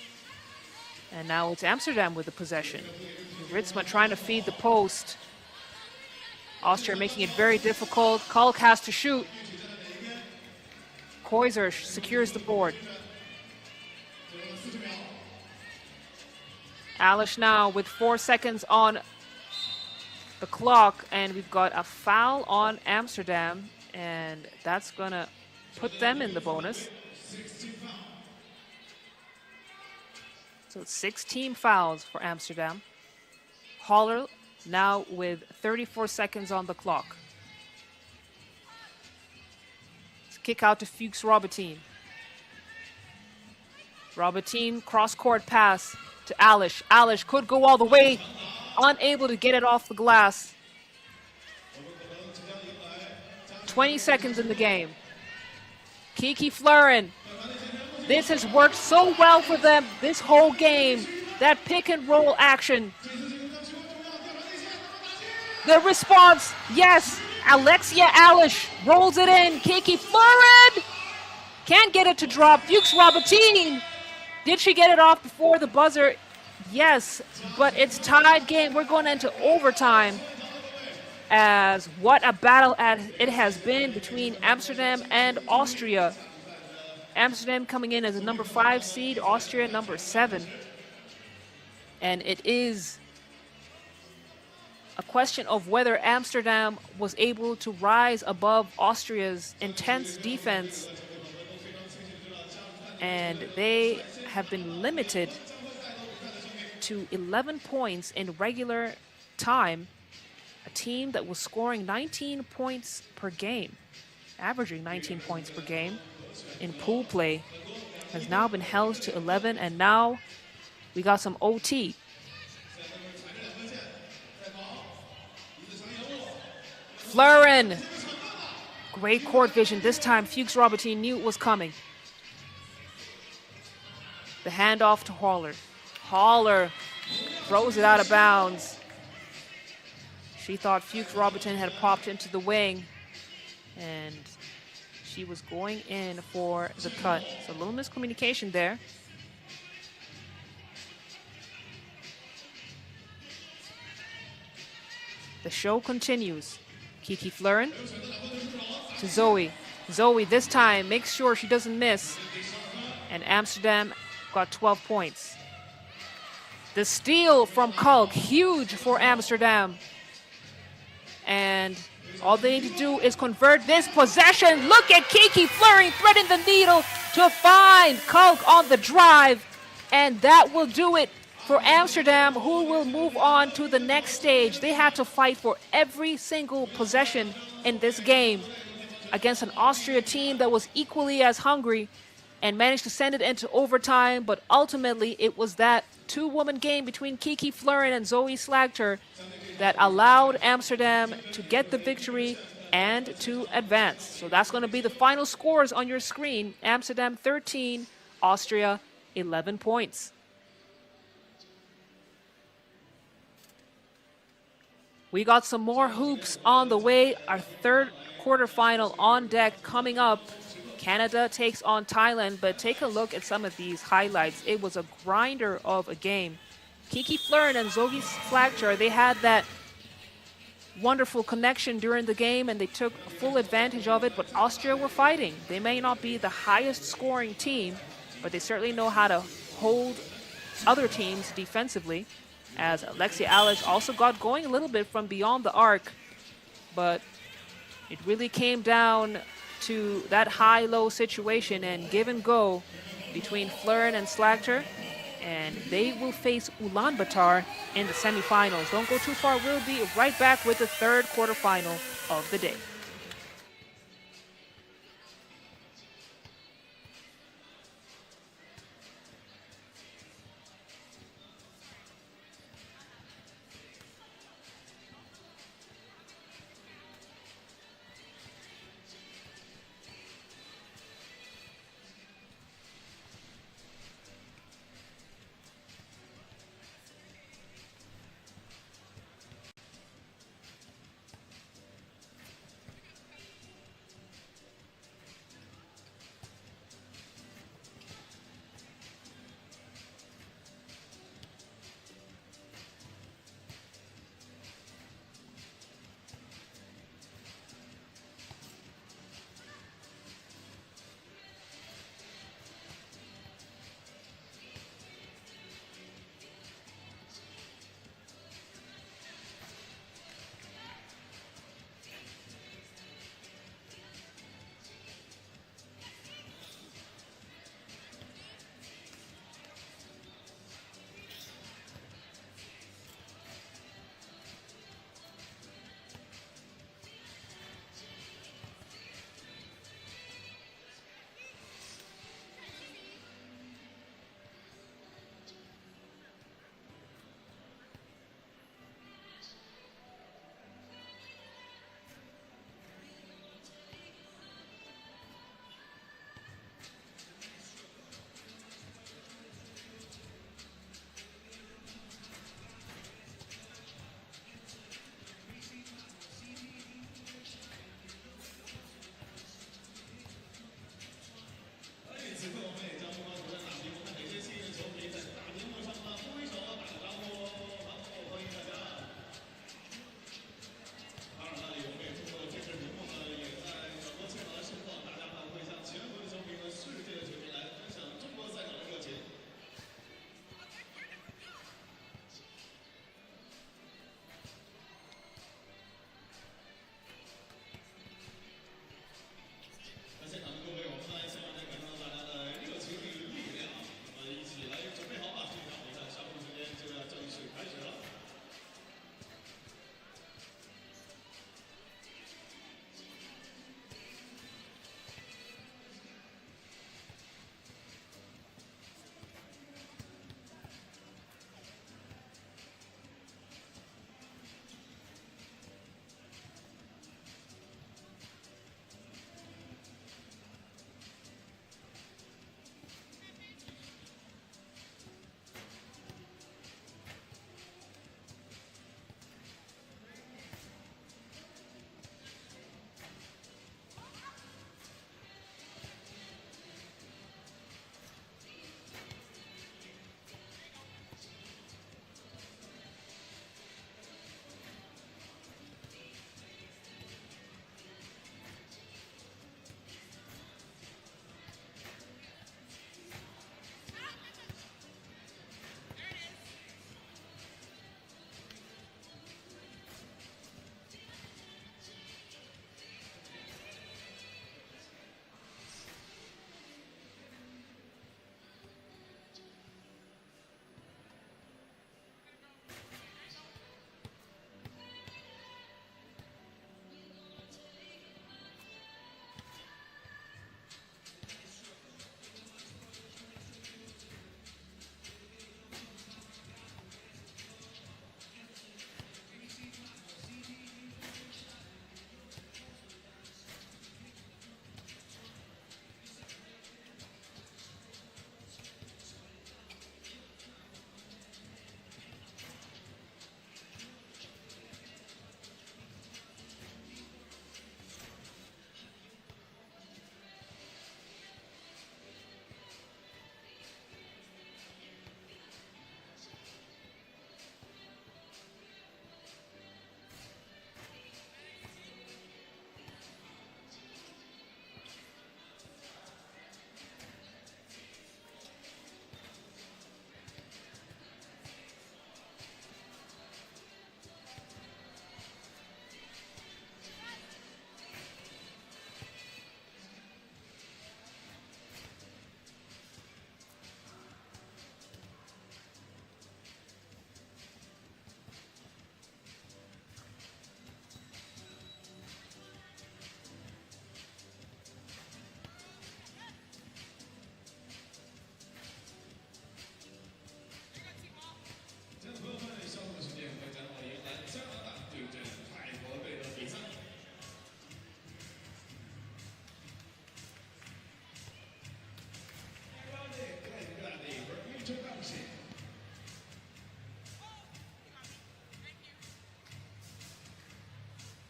And now it's Amsterdam with the possession. Ritzma trying to feed the post. Austria making it very difficult. Kalk has to shoot. Koiser secures the board. Alish now with 4 seconds on the clock, and we've got a foul on Amsterdam, and that's gonna put them in the bonus. So it's 6 team fouls for Amsterdam. Haller now with 34 seconds on the clock. Let's kick out to Fuchs Robertine. Robertine cross-court pass to Alish. Alish could go all the way, unable to get it off the glass. 20 seconds in the game. Kiki Fluren. This has worked so well for them this whole game. That pick and roll action. The response, yes. Alexia Alish rolls it in. Kiki Fluren can't get it to drop. Fuchs Robertine. Did she get it off before the buzzer? Yes, but it's tied game. We're going into overtime. As what a battle it has been between Amsterdam and Austria. Amsterdam coming in as a number 5 seed, Austria number 7. And it is a question of whether Amsterdam was able to rise above Austria's intense defense. And they have been limited to 11 points in regular time. A team that was scoring 19 points per game, averaging 19 points per game in pool play, has now been held to 11, and now we got some OT. Fluren. Great court vision. This time, Fuchs Robertine knew it was coming. The handoff to Haller. Haller throws it out of bounds. She thought Fuchs Robertine had popped into the wing, and she was going in for the cut. So a little miscommunication there. The show continues. Kiki Fluren to Zoe. Zoe this time makes sure she doesn't miss. And Amsterdam got 12 points. The steal from Kalk, huge for Amsterdam. And all they need to do is convert this possession. Look at Kiki Fluren threading the needle to find Kalk on the drive. And that will do it for Amsterdam, who will move on to the next stage. They had to fight for every single possession in this game against an Austria team that was equally as hungry and managed to send it into overtime. But ultimately, it was that two-woman game between Kiki Fluren and Zoe Slagter that allowed Amsterdam to get the victory and to advance. So that's going to be the final scores on your screen. Amsterdam 13, Austria 11 points. We got some more hoops on the way. Our third quarterfinal on deck coming up. Canada takes on Thailand, but take a look at some of these highlights. It was a grinder of a game. Kiki Fluren and Zoe Slagter, they had that wonderful connection during the game, and they took full advantage of it, but Austria were fighting. They may not be the highest scoring team, but they certainly know how to hold other teams defensively, as Alexia Alish also got going a little bit from beyond the arc, but it really came down to that high-low situation and give and go between Fluren and Slagter. and they will face Ulaanbaatar in the semifinals. Don't go too far. We'll be right back with the third quarterfinal of the day.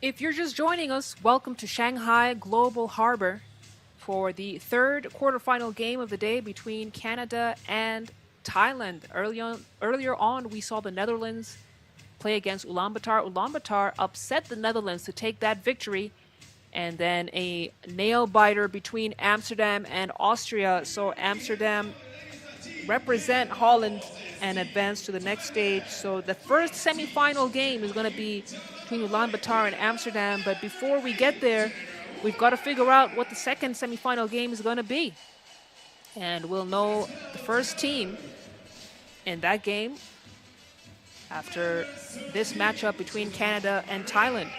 If you're just joining us, welcome to Shanghai Global Harbor for the third quarterfinal game of the day between Canada and Thailand. Earlier on, we saw the Netherlands play against Ulaanbaatar. Ulaanbaatar upset the Netherlands to take that victory, and then a nail-biter between Amsterdam and Austria. So Amsterdam represent Holland and advance to the next stage. So the first semi-final game is going to be between Ulaanbaatar and Amsterdam. But before we get there, we've got to figure out what the second semi-final game is going to be. And we'll know the first team in that game after this matchup between Canada and Thailand.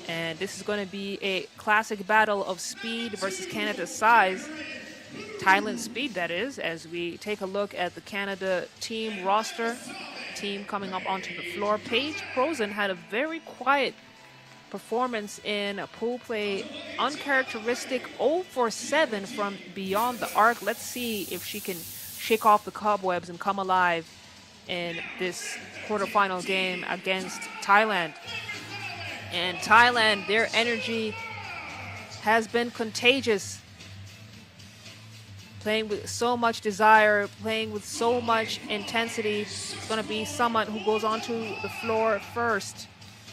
And this is going to be a classic battle of speed versus Canada's size. Thailand's speed, that is, as we take a look at the Canada team roster. Team coming up onto the floor. Paige Crozen had a very quiet performance in a pool play. Uncharacteristic 0 for 7 from beyond the arc. Let's see if she can shake off the cobwebs and come alive in this quarterfinal game against Thailand. And Thailand, their energy has been contagious. Playing with so much desire, playing with so much intensity. It's going to be someone who goes onto the floor first.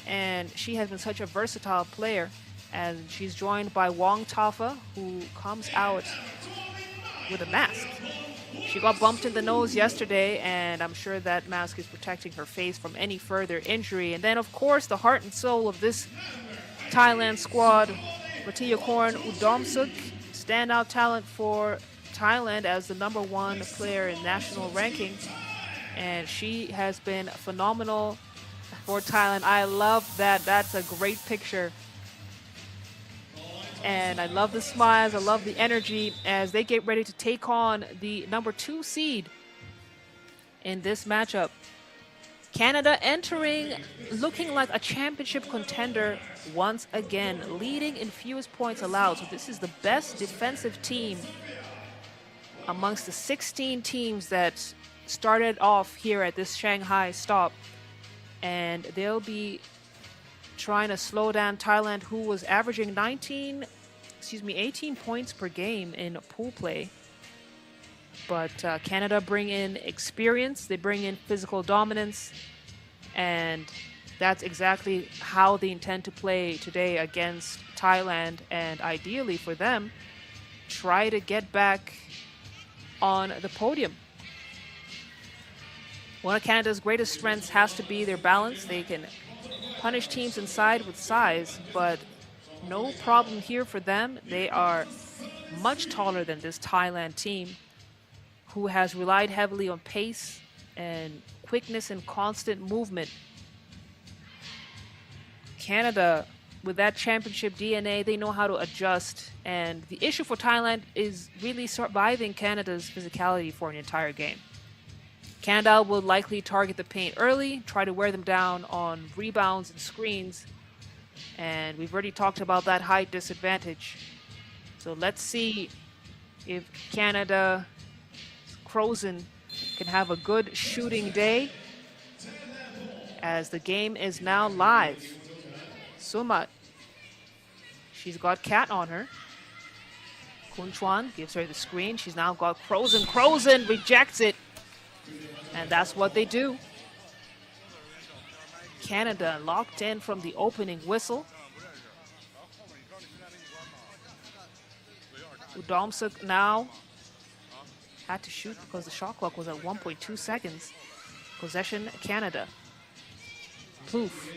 And she has been such a versatile player. And she's joined by Wong Tafa, who comes out with a mask. She got bumped in the nose yesterday, and I'm sure that mask is protecting her face from any further injury. And then, of course, the heart and soul of this Thailand squad, Rattiyakorn Udomsuk, standout talent for Thailand as the #1 player in national ranking. And she has been phenomenal for Thailand. I love that. That's a great picture. And I love the smiles. I love the energy as they get ready to take on the #2 seed in this matchup. Canada entering, looking like a championship contender once again, leading in fewest points allowed. So this is the best defensive team amongst the 16 teams that started off here at this Shanghai stop. And they'll be trying to slow down Thailand, who was averaging 18 points per game in pool play. But Canada bring in experience, they bring in physical dominance, and that's exactly how they intend to play today against Thailand. And ideally for them, try to get back on the podium. One of Canada's greatest strengths has to be their balance. They can punish teams inside with size, but no problem here for them. They are much taller than this Thailand team, who has relied heavily on pace and quickness and constant movement. Canada, with that championship DNA, they know how to adjust. And the issue for Thailand is really surviving Canada's physicality for an entire game. Canada will likely target the paint early, try to wear them down on rebounds and screens. And we've already talked about that height disadvantage. So let's see if Canada Crozen can have a good shooting day, as the game is now live. Sumat, she's got Kat on her. Kun Chuan gives her the screen. She's now got Crozen. Crozen rejects it. And that's what they do. Canada locked in from the opening whistle. Udomsuk now had to shoot because the shot clock was at 1.2 seconds. Possession, Canada. Plouffe.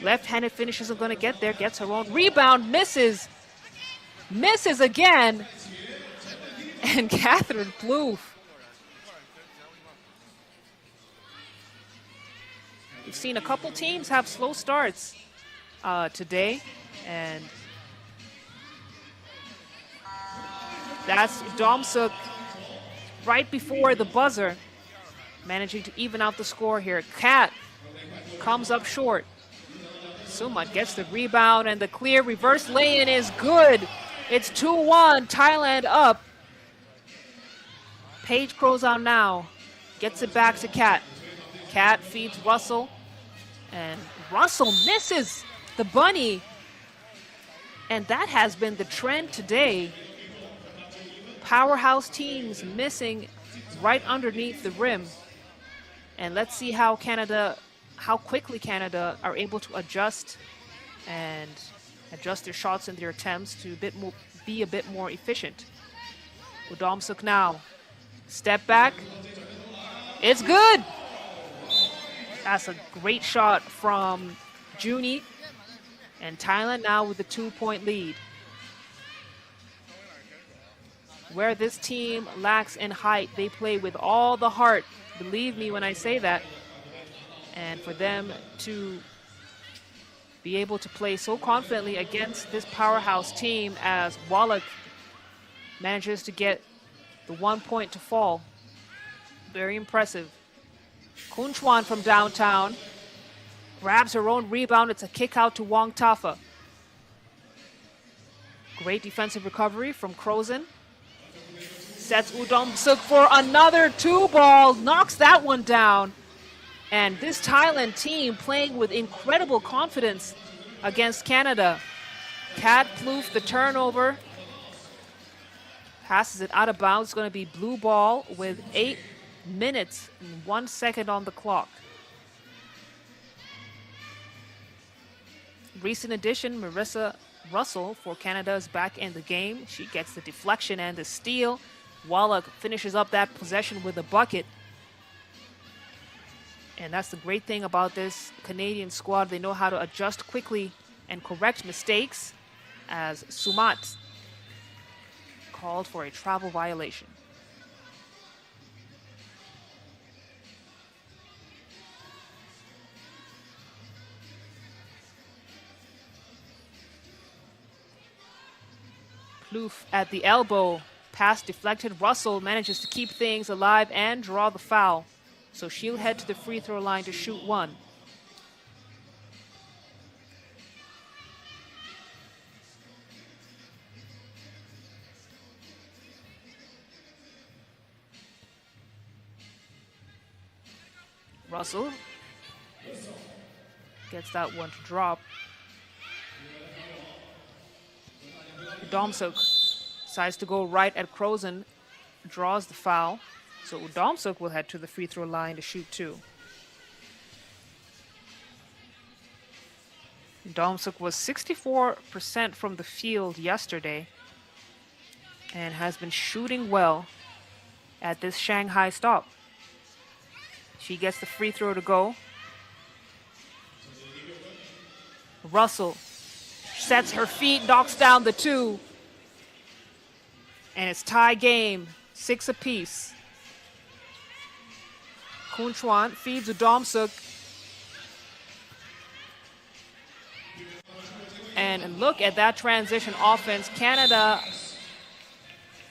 Left-handed finish isn't going to get there. Gets her own rebound. Misses. Misses again. And Catherine Plouffe. We've seen a couple teams have slow starts today. And that's Udomsuk right before the buzzer, managing to even out the score here. Kat comes up short. Sumat gets the rebound, and the clear reverse lay-in is good. It's 2-1, Thailand up. Paige Crozen now gets it back to Kat. Kat feeds Russell, and Russell misses the bunny. And that has been the trend today. Powerhouse teams missing right underneath the rim. And let's see how quickly Canada are able to adjust their shots and their attempts to be a bit more efficient. Udomsuk now, step back, it's good. That's a great shot from Juni, and Thailand now with the 2-point lead. Where this team lacks in height, they play with all the heart. Believe me when I say that. And for them to be able to play so confidently against this powerhouse team as Wallach manages to get the 1 point to fall. Very impressive. Kun Chuan from downtown grabs her own rebound. It's a kick out to Wong Tafa. Great defensive recovery from Krozen. Sets Udomsuk for another 2-ball, knocks that one down. And this Thailand team playing with incredible confidence against Canada. Kat Plouffe, the turnover. Passes it out of bounds. It's going to be blue ball with 8 minutes and 1 second on the clock. Recent addition, Marissa Russell for Canada is back in the game. She gets the deflection and the steal. Wallach finishes up that possession with a bucket. And that's the great thing about this Canadian squad. They know how to adjust quickly and correct mistakes, as Sumat called for a travel violation. Plouffe at the elbow. Pass deflected. Russell manages to keep things alive and draw the foul. So she'll head to the free throw line to shoot one. Russell gets that one to drop. Udomsuk decides to go right at Krozen, draws the foul. So Udomsuk will head to the free throw line to shoot two. Udomsuk was 64% from the field yesterday and has been shooting well at this Shanghai stop. She gets the free throw to go. Russell sets her feet, knocks down the two. And it's tie game, 6 apiece. Kun Chuan feeds Udomsuk. And look at that transition offense. Canada,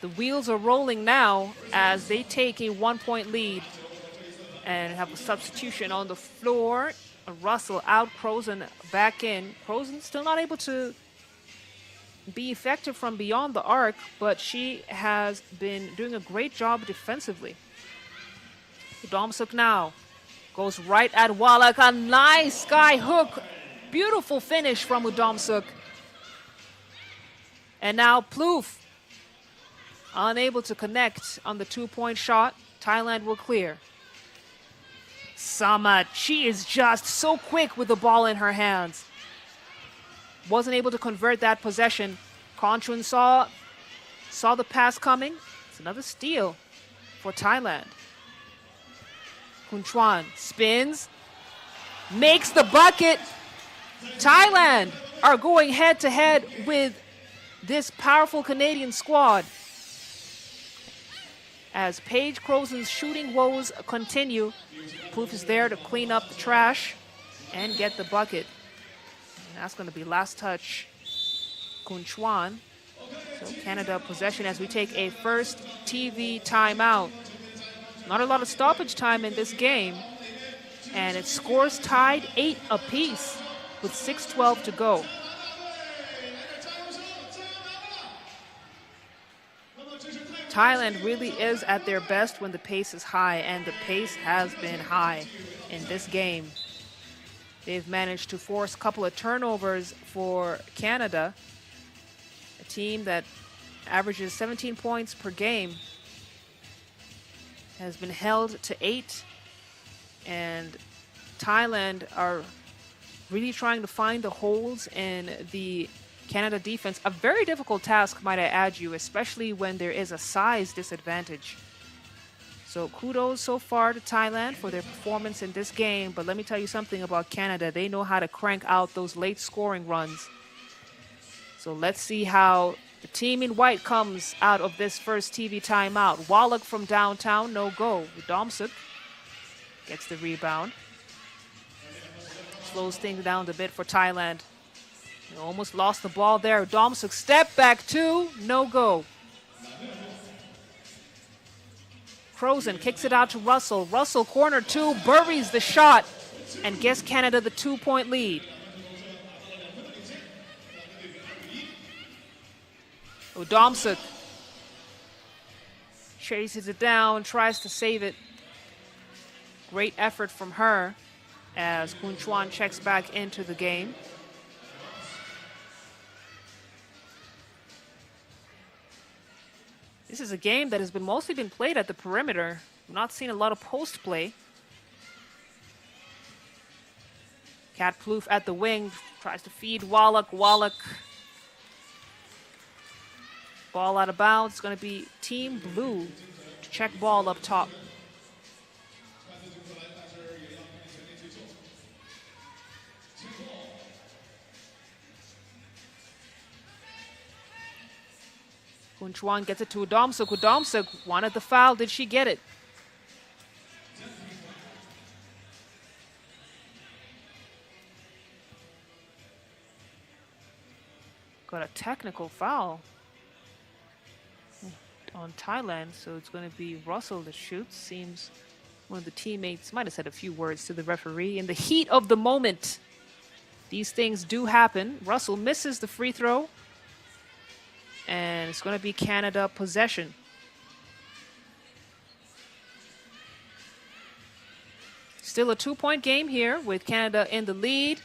the wheels are rolling now as they take a 1-point lead and have a substitution on the floor. Russell out, Krozen back in. Krozen still not able to be effective from beyond the arc, but she has been doing a great job defensively. Udomsuk now goes right at Wallach. A nice sky hook. Beautiful finish from Udomsuk. And now Plouffe unable to connect on the 2-point shot. Thailand will clear. Samat, she is just so quick with the ball in her hands. Wasn't able to convert that possession. Konchun saw the pass coming. It's another steal for Thailand. Kun Chuan spins, makes the bucket. Thailand are going head-to-head with this powerful Canadian squad. As Paige Krozen's shooting woes continue, Plouffe is there to clean up the trash and get the bucket. And that's going to be last touch, Kun Chuan. So Canada possession as we take a first TV timeout. Not a lot of stoppage time in this game. And it scores tied 8 apiece with 6:12 to go. Thailand really is at their best when the pace is high, and the pace has been high in this game. They've managed to force a couple of turnovers for Canada, a team that averages 17 points per game, has been held to 8, and Thailand are really trying to find the holes in the Canada defense. A very difficult task, might I add you, especially when there is a size disadvantage. So kudos so far to Thailand for their performance in this game, but let me tell you something about Canada. They know how to crank out those late scoring runs. So let's see how the team in white comes out of this first TV timeout. Wallach from downtown, no go. Udomsuk gets the rebound. Slows things down a bit for Thailand. They almost lost the ball there. Udomsuk step back two, no go. Crozen kicks it out to Russell. Russell corner two, buries the shot, and gets Canada the 2-point lead. Udomsuk chases it down, tries to save it. Great effort from her as Kun Chuan checks back into the game. This is a game that has been mostly been played at the perimeter. I've not seen a lot of post play. Kat Plouffe at the wing, tries to feed Wallach. Wallach, ball out of bounds. It's going to be Team Blue to check ball up top. Kun Chuan gets it to Udomsuk. Udomsuk wanted the foul. Did she get it? Got a technical foul on Thailand, so it's going to be Russell that shoots. Seems one of the teammates might have said a few words to the referee. In the heat of the moment, these things do happen. Russell misses the free throw, and it's going to be Canada possession. Still a 2-point game here with Canada in the lead.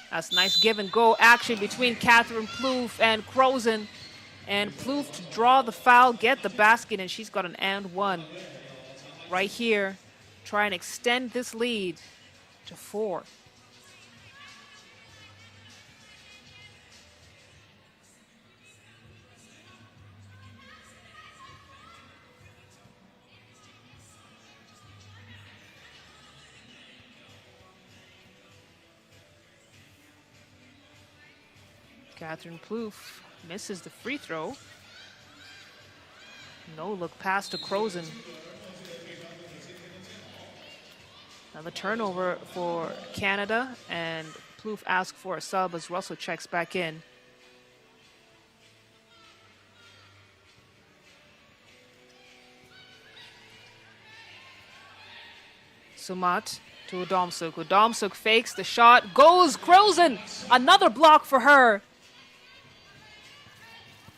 That's nice give and go action between Catherine Plouffe and Crozen. And Plouffe to draw the foul, get the basket, and she's got an and one right here. Try and extend this lead to 4. Catherine Plouffe misses the free throw. No look pass to Crozen. Another turnover for Canada, and Plouffe asks for a sub as Russell checks back in. Sumat to Udomsuk. Udomsuk fakes the shot, goes Crozen. Another block for her.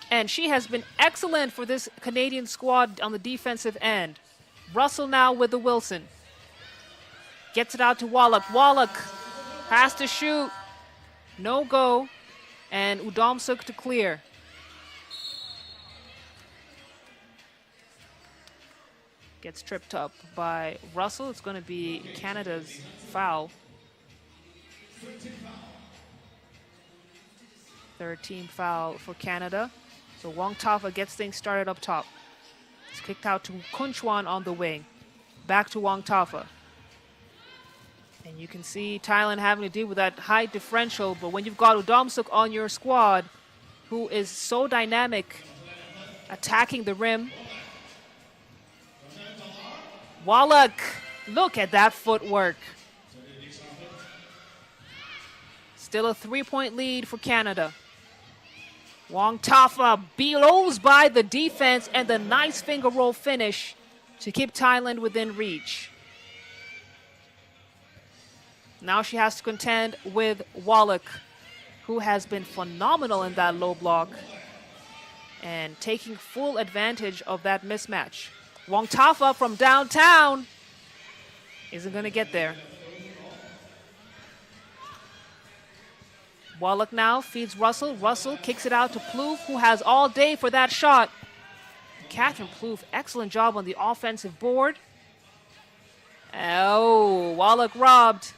And she has been excellent for this Canadian squad on the defensive end. Russell now with the Wilson. Gets it out to Wallach. Wallach has to shoot. No go. And Udomsuk to clear. Gets tripped up by Russell. It's going to be Canada's foul. Third team foul for Canada. So Wong Tafa gets things started up top. It's kicked out to Kun Chuan on the wing. Back to Wong Tafa. And you can see Thailand having to deal with that high differential, but when you've got Udomsuk on your squad, who is so dynamic, attacking the rim. Wallach, look at that footwork. Still a 3-point lead for Canada. Wong Tafa blows by the defense and the nice finger roll finish to keep Thailand within reach. Now she has to contend with Wallach, who has been phenomenal in that low block and taking full advantage of that mismatch. Wong Tafa from downtown isn't going to get there. Wallach now feeds Russell. Russell kicks it out to Plouffe, who has all day for that shot. Catherine Plouffe, excellent job on the offensive board. Oh, Wallach robbed.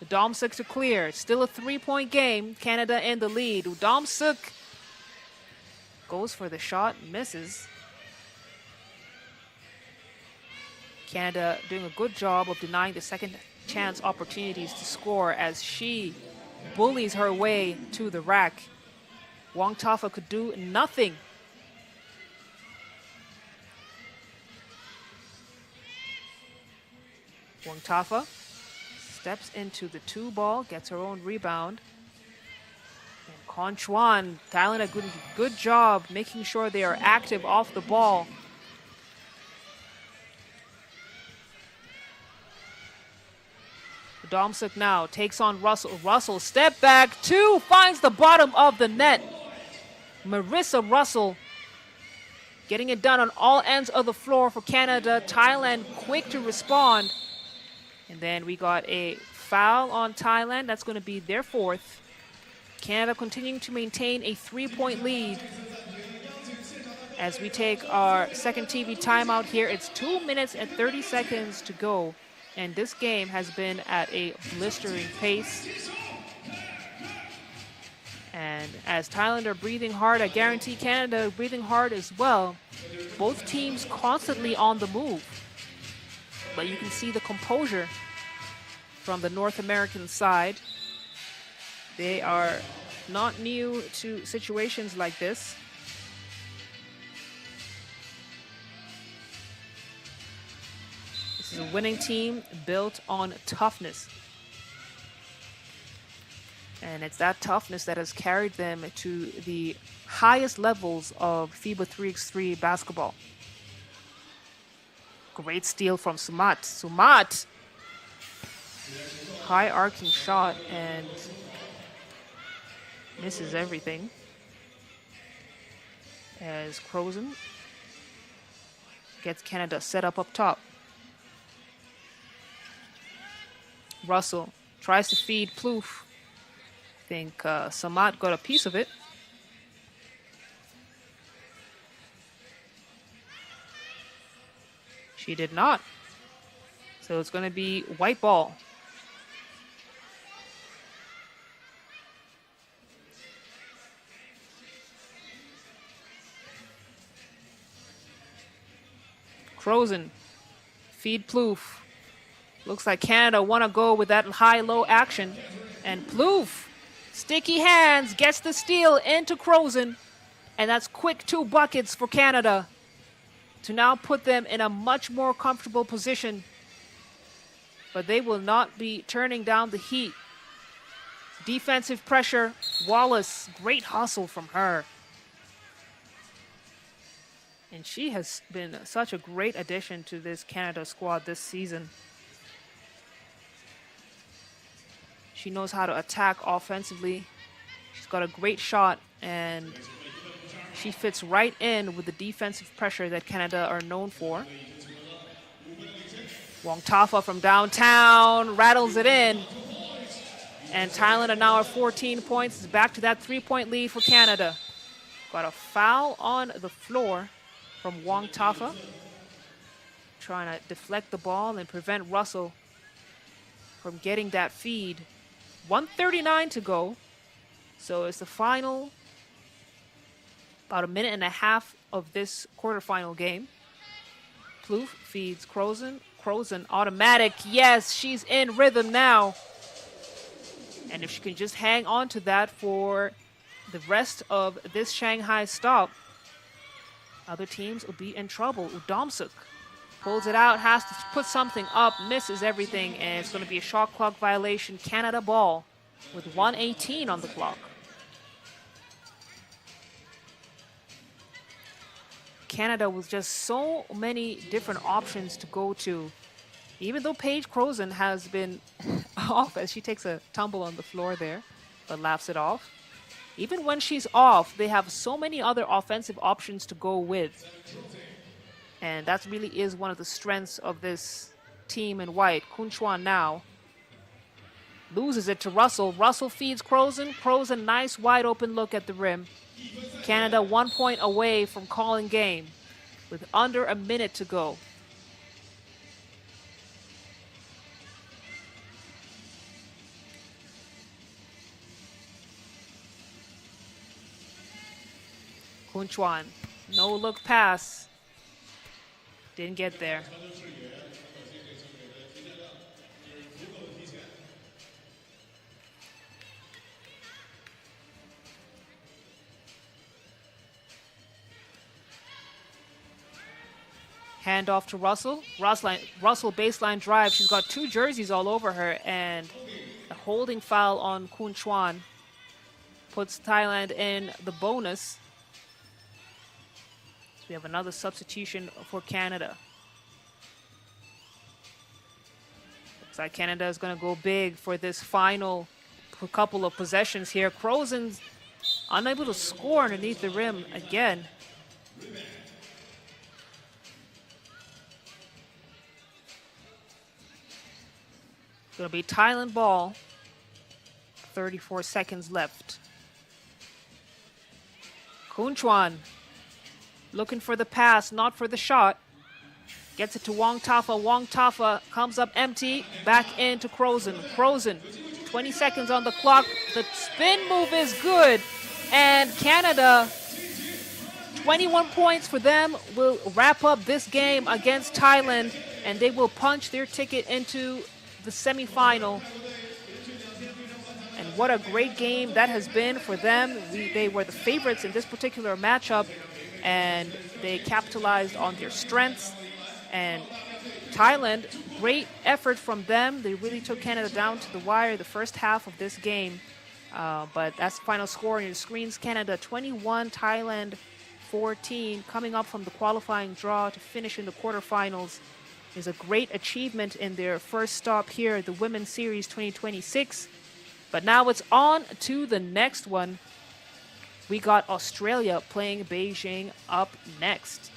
Udomsuk to clear. Still a 3-point game. Canada in the lead. Udomsuk goes for the shot, misses. Canada doing a good job of denying the second chance opportunities to score as she bullies her way to the rack. Wong Tafa could do nothing. Wong Tafa steps into the 2-ball, gets her own rebound. And Kon Chuan, Thailand, a good job making sure they are active off the ball. Udomsuk now takes on Russell. Russell, step back, 2, finds the bottom of the net. Marissa Russell getting it done on all ends of the floor for Canada. Thailand quick to respond. And then we got a foul on Thailand. That's going to be their 4th. Canada continuing to maintain a 3-point lead. As we take our second TV timeout here, it's 2 minutes and 30 seconds to go. And this game has been at a blistering pace. And as Thailand are breathing hard, I guarantee Canada are breathing hard as well. Both teams constantly on the move. But you can see the composure from the North American side. They are not new to situations like this. This is a winning team built on toughness. And it's that toughness that has carried them to the highest levels of FIBA 3x3 basketball. Great steal from Sumat. Sumat! High arcing shot and misses everything. As Crozen gets Canada set up top. Russell tries to feed Plouffe. I think Samat got a piece of it. She did not. So it's going to be white ball. Crozen, feed Plouffe. Looks like Canada want to go with that high-low action. And Plouffe, sticky hands, gets the steal into Crozen. And that's quick 2 buckets for Canada to now put them in a much more comfortable position. But they will not be turning down the heat. Defensive pressure. Wallace, great hustle from her. And she has been such a great addition to this Canada squad this season. She knows how to attack offensively. She's got a great shot, and she fits right in with the defensive pressure that Canada are known for. Wong Tafa from downtown rattles it in. And Thailand are now at 14 points. It's back to that 3-point lead for Canada. Got a foul on the floor from Wong Tafa. Trying to deflect the ball and prevent Russell from getting that feed. 1:39 to go. So it's the final, about a minute and a half of this quarterfinal game. Plouffe feeds Crozen. Crozen automatic. Yes, she's in rhythm now. And if she can just hang on to that for the rest of this Shanghai stop, other teams will be in trouble. Udomsuk pulls it out, has to put something up, misses everything, and it's going to be a shot clock violation. Canada ball with 1:18 on the clock. Canada with just so many different options to go to. Even though Paige Crozen has been off as she takes a tumble on the floor there, but laughs it off. Even when she's off, they have so many other offensive options to go with. And that really is one of the strengths of this team in white. Kun Chuan now loses it to Russell. Russell feeds Crozen. Crozen, nice wide open look at the rim. Canada 1 point away from calling game with under a minute to go. Kun Chuan, no look pass. Didn't get there. Hand off to Russell. Russell baseline drive. She's got 2 jerseys all over her, and a holding foul on Kun Chuan puts Thailand in the bonus. So we have another substitution for Canada. Looks like Canada is going to go big for this final couple of possessions here. Crozen's unable to score underneath the rim again. It's going to be Thailand ball. 34 seconds left. Kun Chuan looking for the pass, not for the shot. Gets it to Wong Tafa. Wong Tafa comes up empty. Back into Crozen. Crozen, 20 seconds on the clock. The spin move is good. And Canada, 21 points for them, will wrap up this game against Thailand. And they will punch their ticket into the semifinal. And what a great game that has been for them. They were the favorites in this particular matchup, and they capitalized on their strengths. And Thailand, great effort from them. They really took Canada down to the wire the first half of this game. But that's the final score on your screens. Canada 21, Thailand 14. Coming up from the qualifying draw to finish in the quarterfinals is a great achievement in their first stop here at the Women's Series 2026. But now it's on to the next one. We got Australia playing Beijing up next.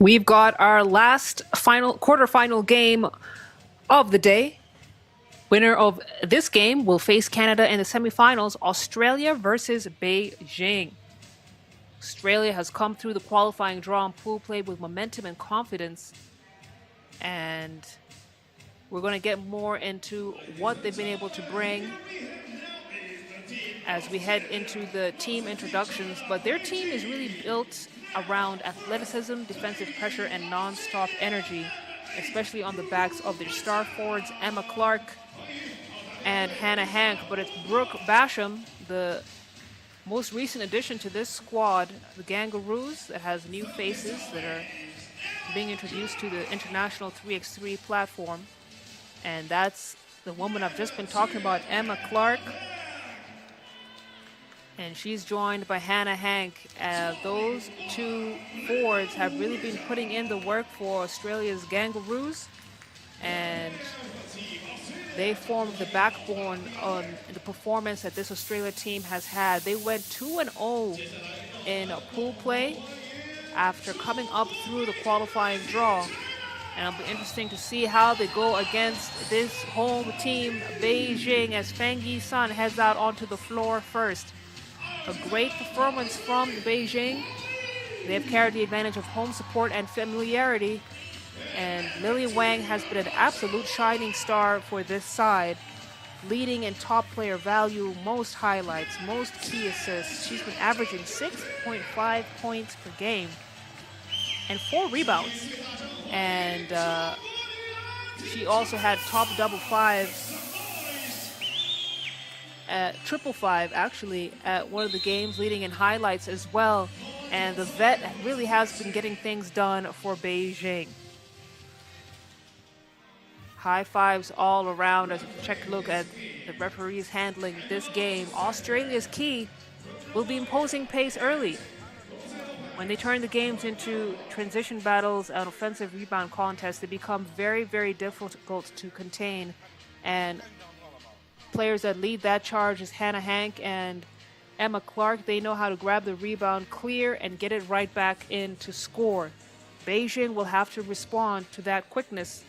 We've got our last quarterfinal game of the day. Winner of this game will face Canada in the semifinals, Australia versus Beijing. Australia has come through the qualifying draw and pool play with momentum and confidence. And we're going to get more into what they've been able to bring as we head into the team introductions. But their team is really built around athleticism, defensive pressure, and non-stop energy, especially on the backs of their star forwards, Emma Clark and Hannah Hank. But it's Brooke Basham, the most recent addition to this squad, the Gangaroos, that has new faces that are being introduced to the international 3x3 platform. And that's the woman I've just been talking about, Emma Clark. And she's joined by Hannah Hank. Those two forwards have really been putting in the work for Australia's Kangaroos. And they formed the backbone on the performance that this Australia team has had. They went 2-0 in pool play after coming up through the qualifying draw. And it'll be interesting to see how they go against this home team, Beijing, as Feng Yi-sun heads out onto the floor first. A great performance from Beijing. They've carried the advantage of home support and familiarity. And Lily Wang has been an absolute shining star for this side, leading in top player value, most highlights, most key assists. She's been averaging 6.5 points per game and 4 rebounds. And she also had top double fives, triple five actually, at one of the games, leading in highlights as well. And the vet really has been getting things done for Beijing. High fives all around as we check a look at the referees handling this game. Australia's key will be imposing pace early. When they turn the games into transition battles and offensive rebound contests, they become very, very difficult to contain. And players that lead that charge is Hannah Hank and Emma Clark. They know how to grab the rebound, clear, and get it right back in to score. Beijing will have to respond to that quickness.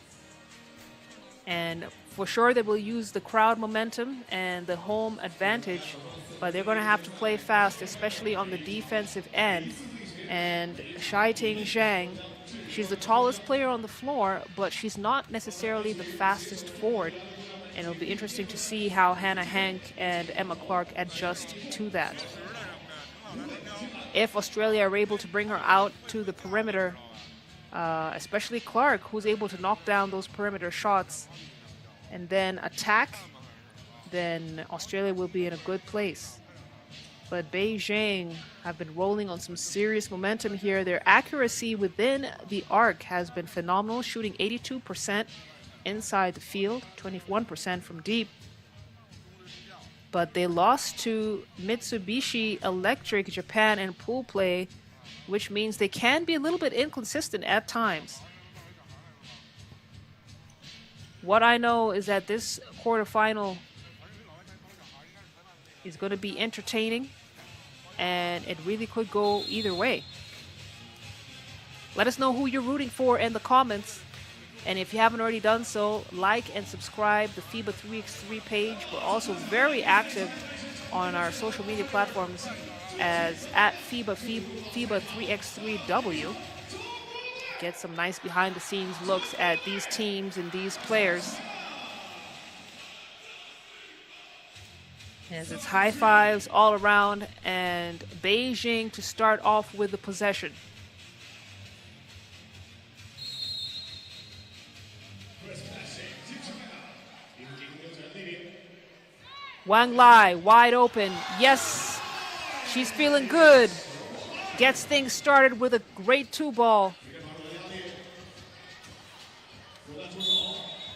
And for sure, they will use the crowd momentum and the home advantage, but they're going to have to play fast, especially on the defensive end. And Shaiting Zhang, she's the tallest player on the floor, but she's not necessarily the fastest forward. And it'll be interesting to see how Hannah Hank and Emma Clark adjust to that. If Australia are able to bring her out to the perimeter, especially Clark, who's able to knock down those perimeter shots and then attack, then Australia will be in a good place. But Beijing have been rolling on some serious momentum here. Their accuracy within the arc has been phenomenal, shooting 82% inside the field, 21% from deep. But they lost to Mitsubishi Electric Japan in pool play, which means they can be a little bit inconsistent at times. What I know is that this quarterfinal is going to be entertaining, and it really could go either way. Let us know who you're rooting for in the comments. And if you haven't already done so, like and subscribe the FIBA 3x3 page. We're also very active on our social media platforms as at FIBA 3x3W. Get some nice behind the scenes looks at these teams and these players. As it's high fives all around, and Beijing to start off with the possession. Wang Lai wide open. Yes, she's feeling good. Gets things started with a great 2-ball.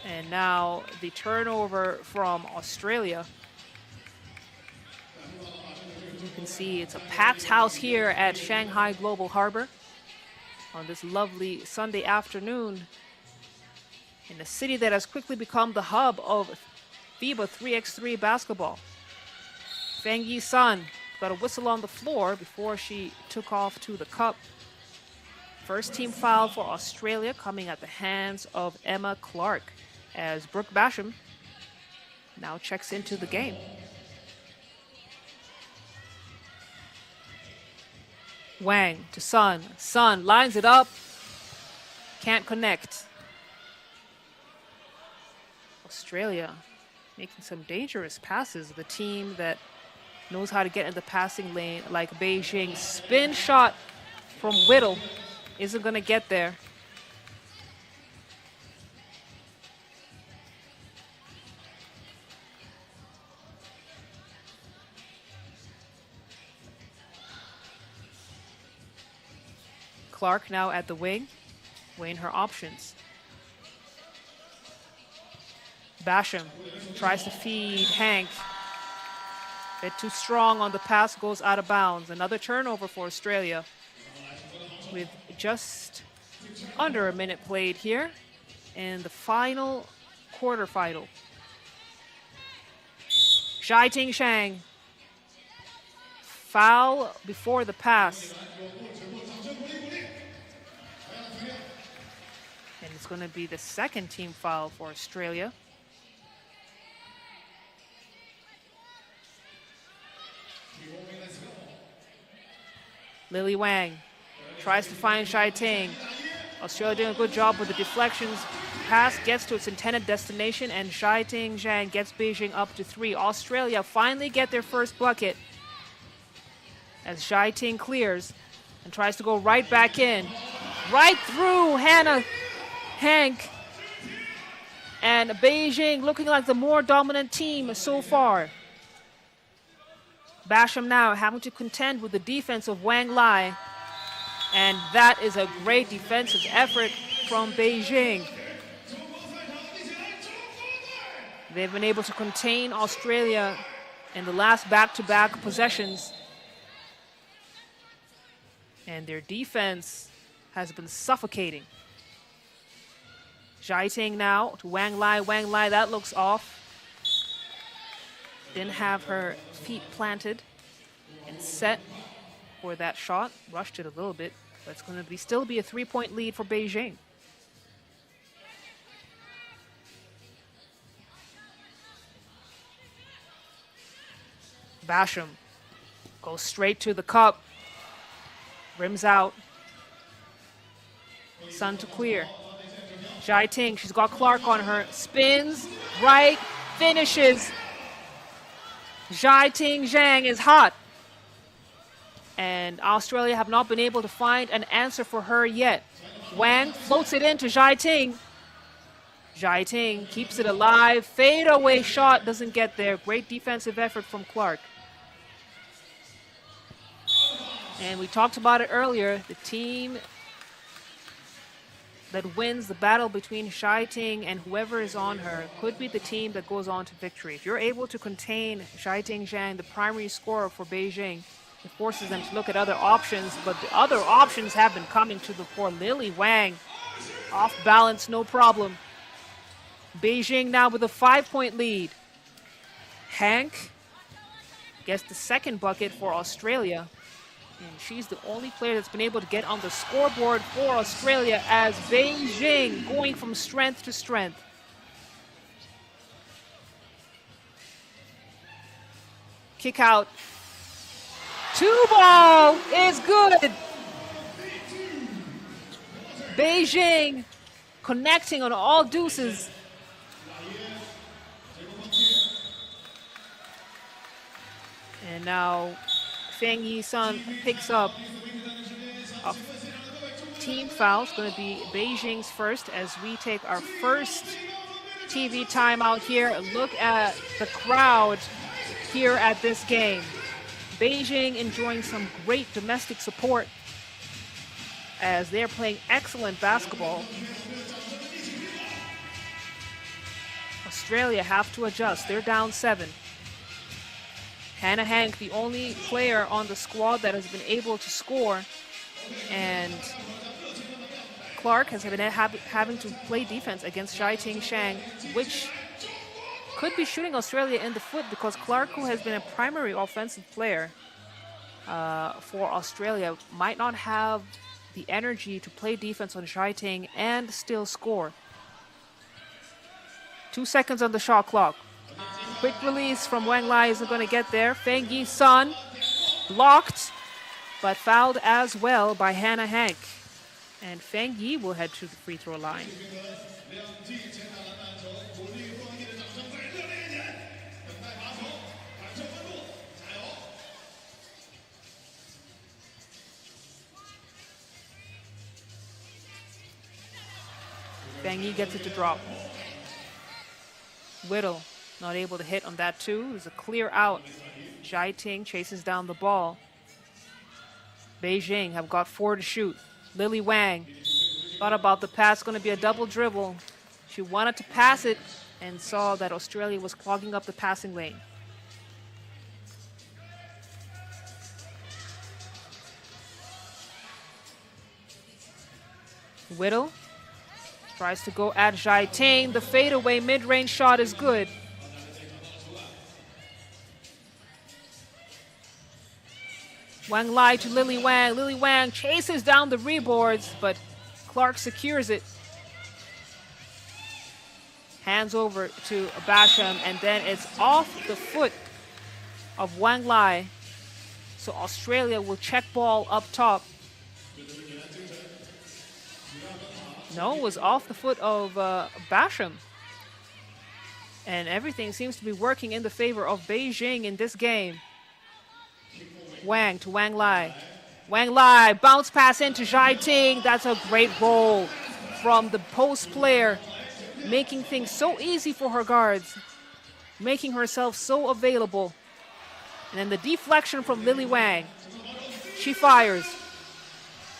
And now the turnover from Australia. As you can see, it's a packed house here at Shanghai Global Harbor on this lovely Sunday afternoon in a city that has quickly become the hub of FIBA 3x3 basketball. Feng Yi-sun got a whistle on the floor before she took off to the cup. First team foul for Australia coming at the hands of Emma Clark as Brooke Basham now checks into the game. Wang to Sun. Sun lines it up. Can't connect. Australia making some dangerous passes. The team that knows how to get in the passing lane like Beijing. Spin shot from Whittle isn't going to get there. Clark now at the wing, weighing her options. Basham tries to feed Hank. Bit too strong on the pass, goes out of bounds. Another turnover for Australia with just under a minute played here in the final quarterfinal. Zhaiting Shang. Foul before the pass. And it's going to be the second team foul for Australia. Lily Wang tries to find Zhaiting. Australia doing a good job with the deflections. Pass gets to its intended destination, and Zhaiting Zhang gets Beijing up to 3. Australia finally get their first bucket as Zhaiting clears and tries to go right back in. Right through Hannah Hank. And Beijing looking like the more dominant team so far. Basham now having to contend with the defense of Wang Lai. And that is a great defensive effort from Beijing. They've been able to contain Australia in the last back-to-back possessions. And their defense has been suffocating. Zhaiting now to Wang Lai. Wang Lai, that looks off. Didn't have her feet planted and set for that shot. Rushed it a little bit, but it's going to still be a 3-point lead for Beijing. Basham goes straight to the cup. Rims out. Sun to clear. Zhaiting, she's got Clark on her. Spins, right, finishes. Zhaiting Zhang is hot. And Australia have not been able to find an answer for her yet. Wang floats it into Zhaiting. Zhaiting keeps it alive. Fadeaway shot doesn't get there. Great defensive effort from Clark. And we talked about it earlier. The team that wins the battle between Zhaiting and whoever is on her could be the team that goes on to victory. If you're able to contain Zhaiting Zhang, the primary scorer for Beijing, it forces them to look at other options, but the other options have been coming to the fore. Lily Wang, off balance, no problem. Beijing now with a 5-point lead. Hank gets the second bucket for Australia. And she's the only player that's been able to get on the scoreboard for Australia as Beijing going from strength to strength. Kick out. 2-ball is good. Beijing connecting on all deuces. And now Feng Yi-sun picks up a team foul. It's going to be Beijing's first as we take our first TV timeout here. Look at the crowd here at this game. Beijing enjoying some great domestic support as they're playing excellent basketball. Australia have to adjust. They're down 7. Hannah Hank, the only player on the squad that has been able to score, and Clark has been having to play defense against Zhaiting Zhang, which could be shooting Australia in the foot because Clark, who has been a primary offensive player for Australia, might not have the energy to play defense on Zhaiting and still score. 2 seconds on the shot clock. Quick release from Wang Lai isn't going to get there. Feng Yi-sun blocked, but fouled as well by Hannah Hank. And Feng Yi will head to the free throw line. Feng Yi gets it to drop. Whittle not able to hit on that too. There's a clear out. Zhaiting chases down the ball. Beijing have got 4 to shoot. Lily Wang thought about the pass, going to be a double dribble. She wanted to pass it and saw that Australia was clogging up the passing lane. Whittle tries to go at Zhai Ting. The fadeaway mid-range shot is good. Wang Lai to Lily Wang. Lily Wang chases down the reboards, but Clark secures it. Hands over to Basham, and then it's off the foot of Wang Lai. So Australia will check ball up top. No, it was off the foot of Basham. And everything seems to be working in the favor of Beijing in this game. Wang to Wang Lai. Wang Lai, bounce pass into Zhai Ting. That's a great roll from the post player, making things so easy for her guards, making herself so available. And then the deflection from Lily Wang. She fires.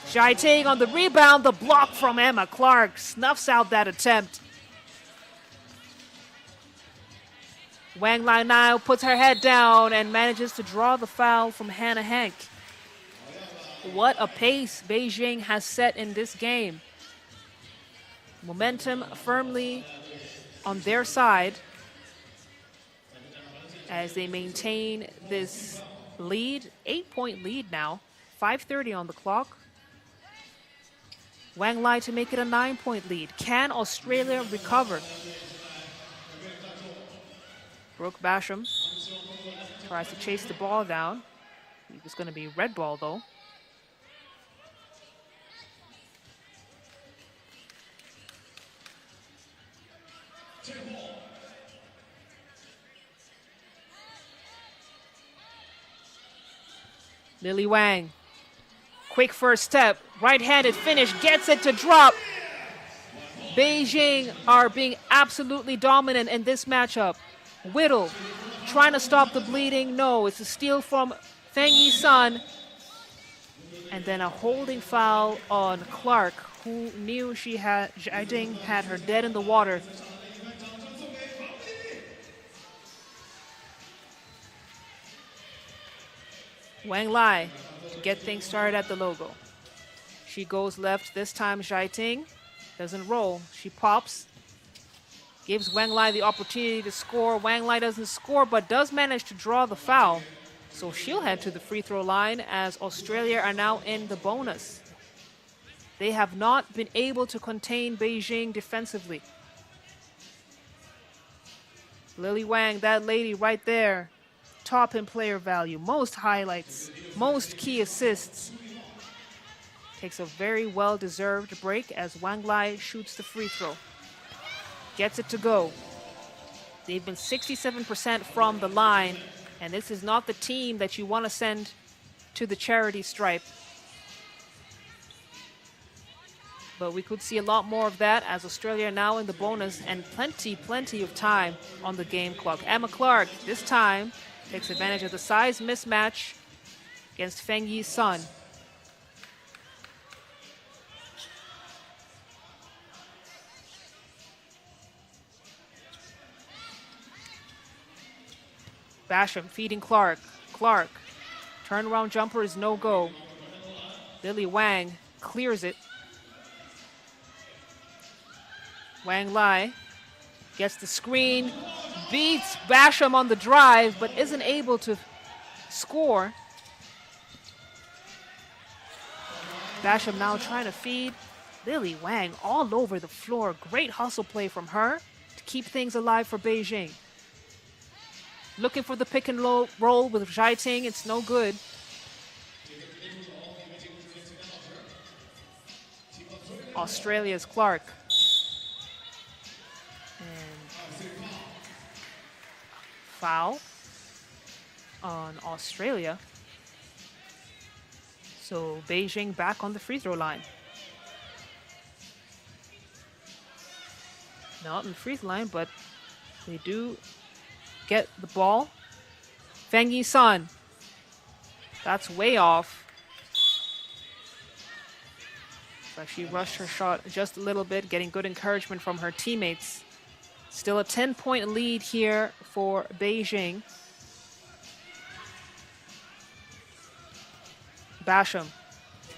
Zhai Ting on the rebound. The block from Emma Clark snuffs out that attempt. Wang Lai now puts her head down and manages to draw the foul from Hannah Hank. What a pace Beijing has set in this game. Momentum firmly on their side as they maintain this lead, 8-point lead now, 5:30 on the clock. Wang Lai to make it a 9-point lead. Can Australia recover? Brooke Basham tries to chase the ball down. It was going to be red ball though. Lily Wang, quick first step, right-handed finish, gets it to drop. Beijing are being absolutely dominant in this matchup. Whittle trying to stop the bleeding. No, it's a steal from Feng Yi-sun. And then a holding foul on Clark, who knew Zhai Ting had her dead in the water. Wang Lai to get things started at the logo. She goes left this time. Zhai Ting doesn't roll. She pops. Gives Wang Lai the opportunity to score. Wang Lai doesn't score, but does manage to draw the foul. So she'll head to the free throw line as Australia are now in the bonus. They have not been able to contain Beijing defensively. Lily Wang, that lady right there, top in player value, most highlights, most key assists. Takes a very well-deserved break as Wang Lai shoots the free throw. Gets it to go. They've been 67% from the line, and this is not the team that you want to send to the charity stripe. But we could see a lot more of that as Australia are now in the bonus and plenty of time on the game clock. Emma Clark, this time, takes advantage of the size mismatch against Feng Yi-sun. Basham feeding Clark. Clark, turnaround jumper is no go. Lily Wang clears it. Wang Lai gets the screen, beats Basham on the drive, but isn't able to score. Basham now trying to feed. Lily Wang all over the floor. Great hustle play from her to keep things alive for Beijing. Looking for the pick and roll with Zhai Ting. It's no good. Australia's Clark. And foul on Australia. So Beijing back on the free throw line. Not in the free throw line, but they do get the ball. Feng Yi-sun. That's way off. But she rushed her shot just a little bit, getting good encouragement from her teammates. Still a 10-point lead here for Beijing. Basham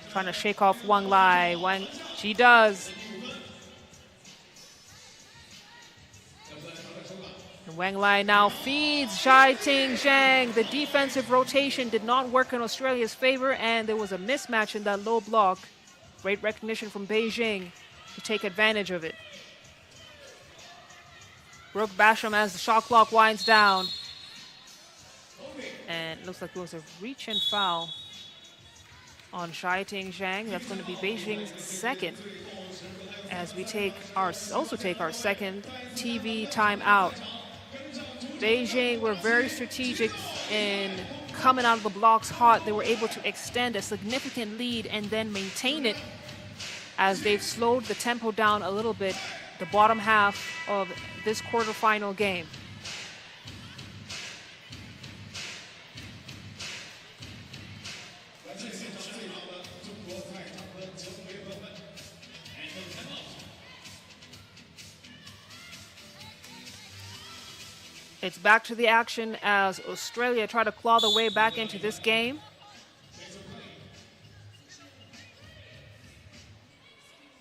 trying to shake off Wang Lai. She does. And Wang Lai now feeds Xiaoting Zhang. The defensive rotation did not work in Australia's favor, and there was a mismatch in that low block. Great recognition from Beijing to take advantage of it. Brooke Basham as the shot clock winds down. And it looks like there was a reach and foul on Xiaoting Zhang. That's going to be Beijing's second, as we also take our second TV timeout. Beijing were very strategic in coming out of the blocks hot. They were able to extend a significant lead and then maintain it as they've slowed the tempo down a little bit the bottom half of this quarterfinal game. It's back to the action as Australia try to claw their way back into this game.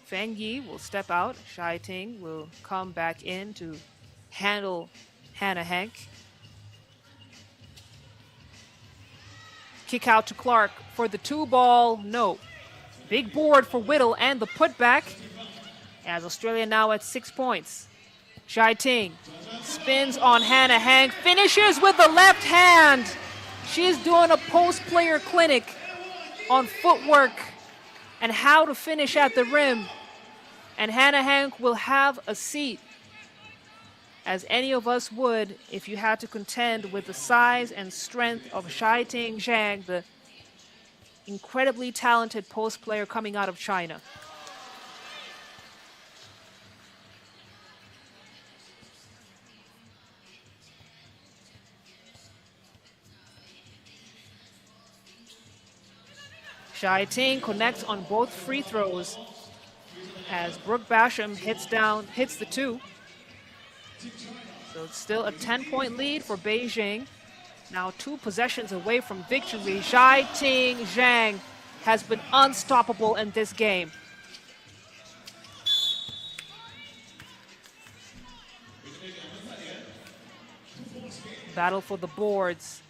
Feng Yi will step out. Xiaoting will come back in to handle Hannah Hank. Kick out to Clark for the 2-ball. No. Big board for Whittle and the putback, as Australia now at 6 points. Xiaoting spins on Hannah Hank, finishes with the left hand. She's doing a post-player clinic on footwork and how to finish at the rim. And Hannah Hank will have a seat, as any of us would if you had to contend with the size and strength of Xiaoting Zhang, the incredibly talented post player coming out of China. Xiaoting connects on both free throws as Brooke Basham hits the 2. So it's still a 10-point lead for Beijing. Now 2 possessions away from victory. Xiaoting Zhang has been unstoppable in this game. Battle for the boards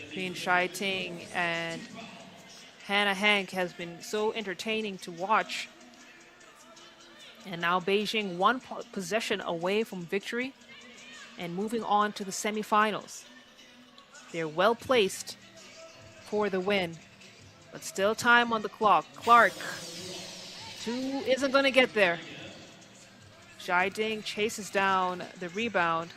between Xiaoting and Hannah Hank has been so entertaining to watch. And now Beijing 1 possession away from victory and moving on to the semifinals. They're well placed for the win, but still time on the clock. Clark, 2 isn't going to get there. Xiaoting chases down the rebound,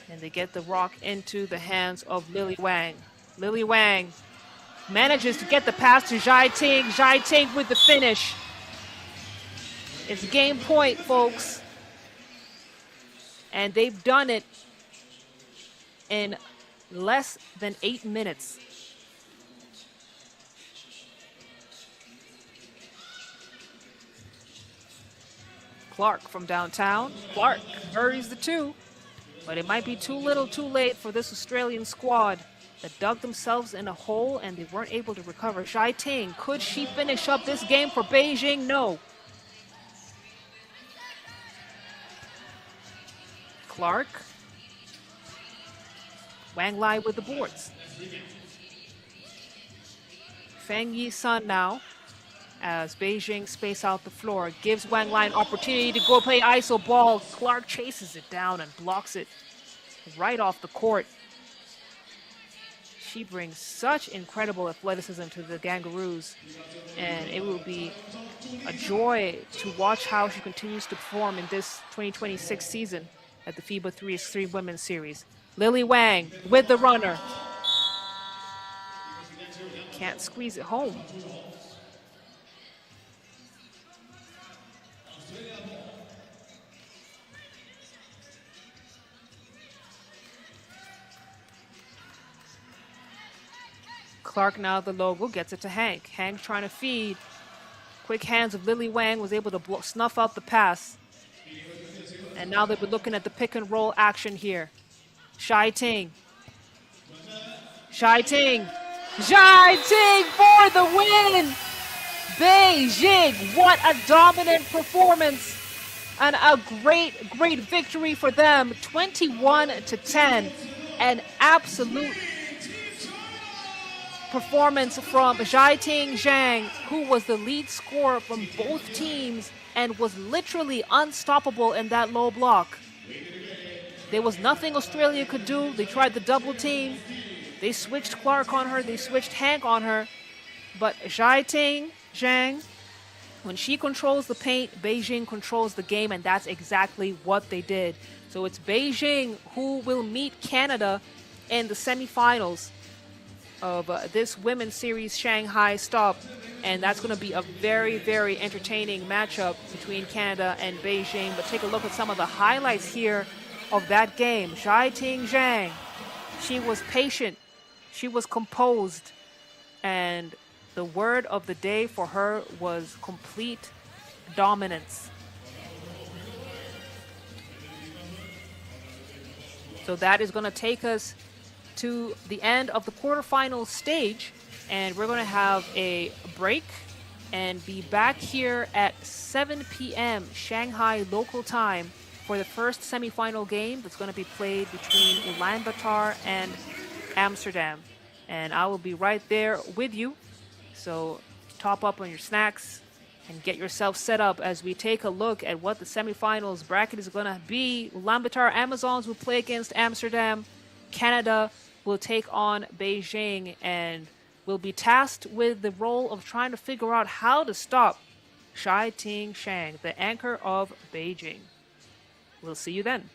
and they get the rock into the hands of Lily Wang. Lily Wang manages to get the pass to Xiaoting. Xiaoting with the finish. It's game point, folks. And they've done it in less than 8 minutes. Clark from downtown. Clark buries the 2, but it might be too little too late for this Australian squad that dug themselves in a hole and they weren't able to recover. Xiaoting, could she finish up this game for Beijing? No. Clark. Wang Lai with the boards. Feng Yi Sun now, as Beijing space out the floor, gives Wang Lai an opportunity to go play iso ball. Clark chases it down and blocks it right off the court. She brings such incredible athleticism to the Kangaroos, and it will be a joy to watch how she continues to perform in this 2026 season at the FIBA 3x3 Women's Series. Lily Wang with the runner. Can't squeeze it home. Clark now the logo, gets it to Hank. Hank trying to feed. Quick hands of Lily Wang was able to snuff out the pass. And now they'll be looking at the pick and roll action here. Shai Ting. Shai Ting. Shai Ting for the win! Beijing, what a dominant performance and a great victory for them. 21-10. An absolute performance from Jiating Zhang, who was the lead scorer from both teams and was literally unstoppable in that low block. There was nothing Australia could do. They tried the double team. They switched Clark on her. They switched Hank on her. But Jiating Zhang, when she controls the paint, Beijing controls the game, and that's exactly what they did. So it's Beijing who will meet Canada in the semifinals of this Women's Series Shanghai stop. And that's going to be a very, very entertaining matchup between Canada and Beijing. But take a look at some of the highlights here of that game. Jiating Zhang, she was patient, she was composed, and the word of the day for her was complete dominance. So that is going to take us to the end of the quarterfinal stage, and we're going to have a break and be back here at 7 p.m. Shanghai local time for the first semifinal game that's going to be played between Ulaanbaatar and Amsterdam. And I will be right there with you. So top up on your snacks and get yourself set up as we take a look at what the semifinals bracket is going to be. Ulaanbaatar Amazons will play against Amsterdam. Canada will take on Beijing and will be tasked with the role of trying to figure out how to stop Jiating Zhang, the anchor of Beijing. We'll see you then.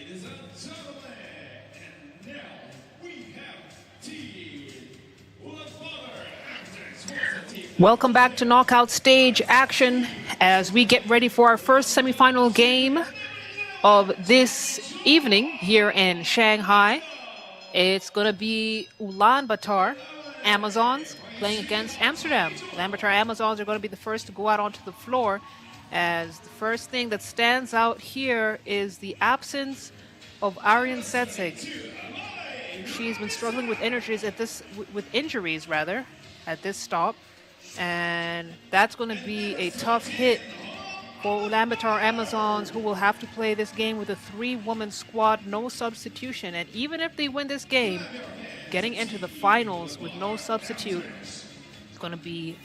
Ladies and gentlemen, and now we have Team Ulaanbaatar acting. Welcome back to knockout stage action as we get ready for our first semifinal game of this evening here in Shanghai. It's going to be Ulaanbaatar Amazons playing against Amsterdam. Ulaanbaatar Amazons are going to be the first to go out onto the floor, as the first thing that stands out here is the absence of Aryan Setsig. She's been struggling with injuries at this stop, and that's going to be a tough hit for Ulaanbaatar Amazons, who will have to play this game with a 3-woman squad, no substitution. And even if they win this game, getting into the finals with no substitute is going to be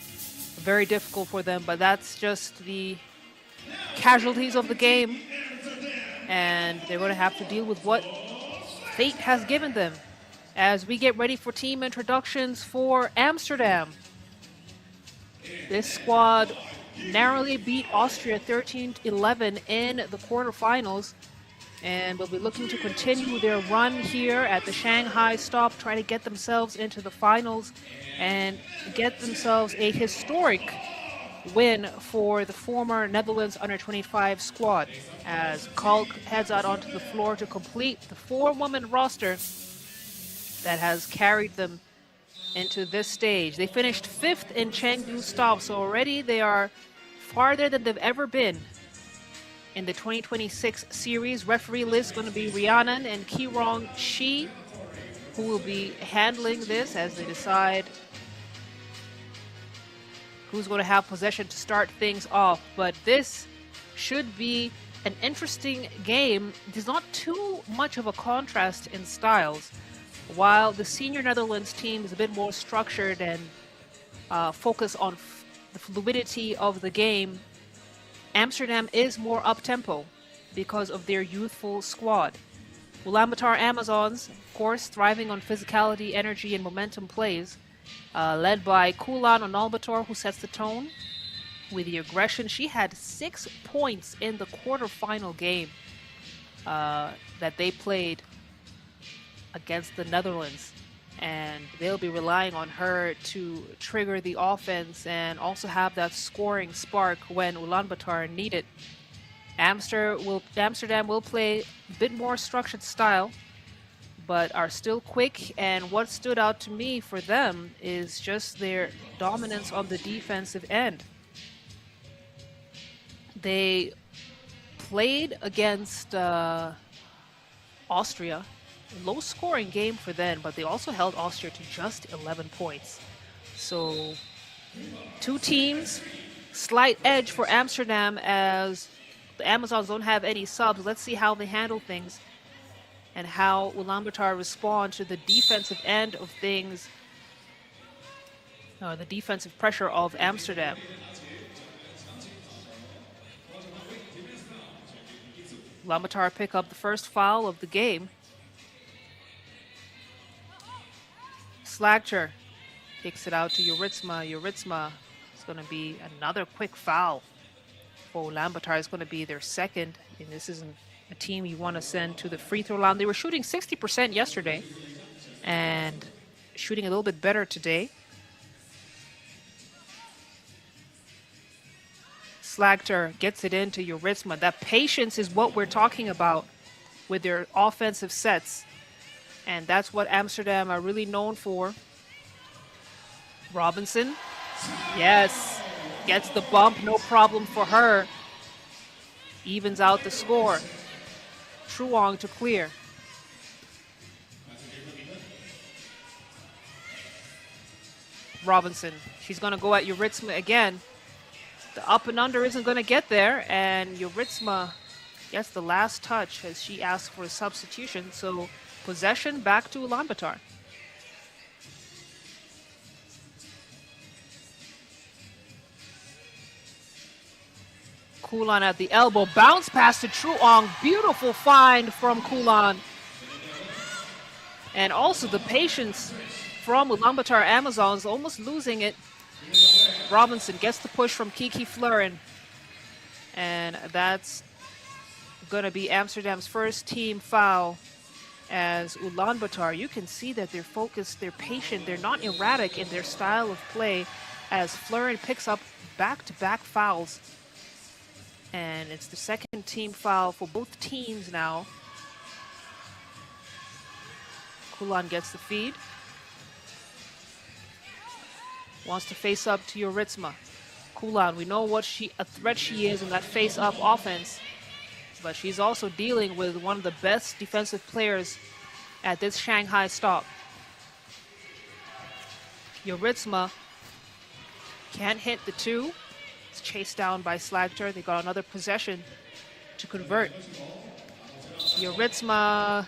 very difficult for them. But that's just the casualties of the game, and they're going to have to deal with what fate has given them. As we get ready for team introductions for Amsterdam, this squad narrowly beat Austria 13-11 in the quarterfinals, and will be looking to continue their run here at the Shanghai stop, try to get themselves into the finals and get themselves a historic win for the former Netherlands under-25 squad, as Kalk heads out onto the floor to complete the 4-woman roster that has carried them into this stage. They finished 5th in Chengdu stop, so already they are farther than they've ever been in the 2026 series. Referee list going to be Rhiannon and Kirong Shi, who will be handling this as they decide who's going to have possession to start things off. But this should be an interesting game. There's not too much of a contrast in styles. While the senior Netherlands team is a bit more structured and focus on the fluidity of the game, Amsterdam is more up-tempo because of their youthful squad. Ulaanbaatar Amazons, of course, thriving on physicality, energy, and momentum plays, led by Kulan Ulaanbaatar, who sets the tone with the aggression. She had 6 points in the quarterfinal game that they played against the Netherlands, and they'll be relying on her to trigger the offense and also have that scoring spark when Ulaanbaatar need it. Amsterdam will play a bit more structured style, but are still quick, and what stood out to me for them is just their dominance on the defensive end. They played against Austria. Low scoring game for them, but they also held Austria to just 11 points. So 2 teams, slight edge for Amsterdam, as the Amazons don't have any subs. Let's see how they handle things and how Ulaanbaatar respond to the defensive end of things, the defensive pressure of Amsterdam. Ulaanbaatar pick up the first foul of the game. Slagter kicks it out to Yuritsma. Yuritsma is going to be another quick foul for Ulaanbaatar. It's going to be their second, and this isn't a team you want to send to the free throw line. They were shooting 60% yesterday and shooting a little bit better today. Slagter gets it into Yuritsma. That patience is what we're talking about with their offensive sets, and that's what Amsterdam are really known for. Robinson, yes, gets the bump, no problem for her. Evens out the score. Truong to clear. Robinson, she's going to go at Yuritsma again. The up and under isn't going to get there, and Yuritsma gets the last touch as she asks for a substitution. So possession back to Ulaanbaatar. Kulan at the elbow, bounce pass to Truong. Beautiful find from Kulan. And also the patience from Ulaanbaatar Amazons, almost losing it. Robinson gets the push from Kiki Fluren. And that's going to be Amsterdam's first team foul. As Ulaanbaatar, you can see that they're focused, they're patient, they're not erratic in their style of play as Fluren picks up back-to-back fouls. And it's the second team foul for both teams now. Kulan gets the feed. Wants to face up to Yuritsma. Kulan, we know what a threat she is in that face-up offense. But she's also dealing with one of the best defensive players at this Shanghai stop. Yuritsma can't hit the two. It's chased down by Slagter. They got another possession to convert. Yuritsma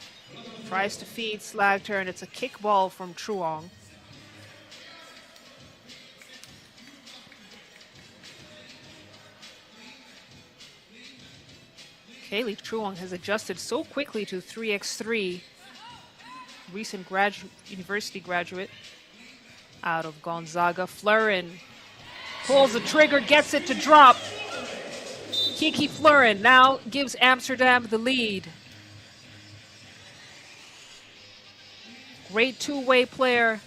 tries to feed Slagter, and it's a kick ball from Truong. Kaylee Truong has adjusted so quickly to 3x3. Recent university graduate out of Gonzaga. Fluren pulls the trigger, gets it to drop. Kiki Fluren now gives Amsterdam the lead. Great two-way player,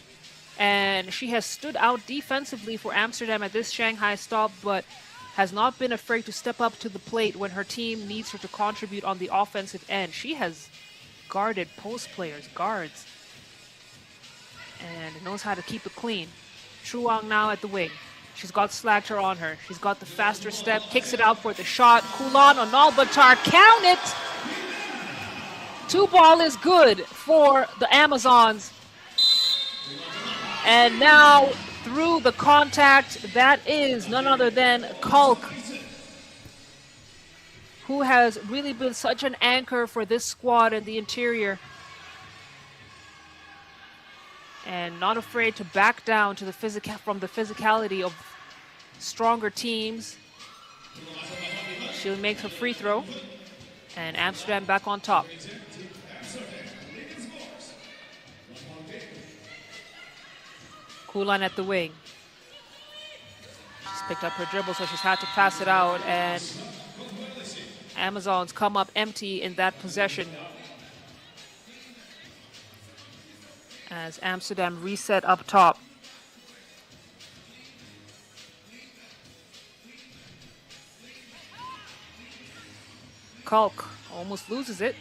and she has stood out defensively for Amsterdam at this Shanghai stop, but has not been afraid to step up to the plate when her team needs her to contribute on the offensive end. She has guarded post players, guards, and knows how to keep it clean. Truong now at the wing. She's got Slagter on her. She's got the faster step, kicks it out for the shot. Kulan Ulaanbaatar, count it! 2-ball is good for the Amazons. And now through the contact, that is none other than Kalk, who has really been such an anchor for this squad in the interior. And not afraid to back down to the from the physicality of stronger teams. She'll make her free throw, and Amsterdam back on top. Kulan at the wing. She's picked up her dribble, so she's had to pass it out, and Amazons come up empty in that possession as Amsterdam reset up top. Kalk almost loses it.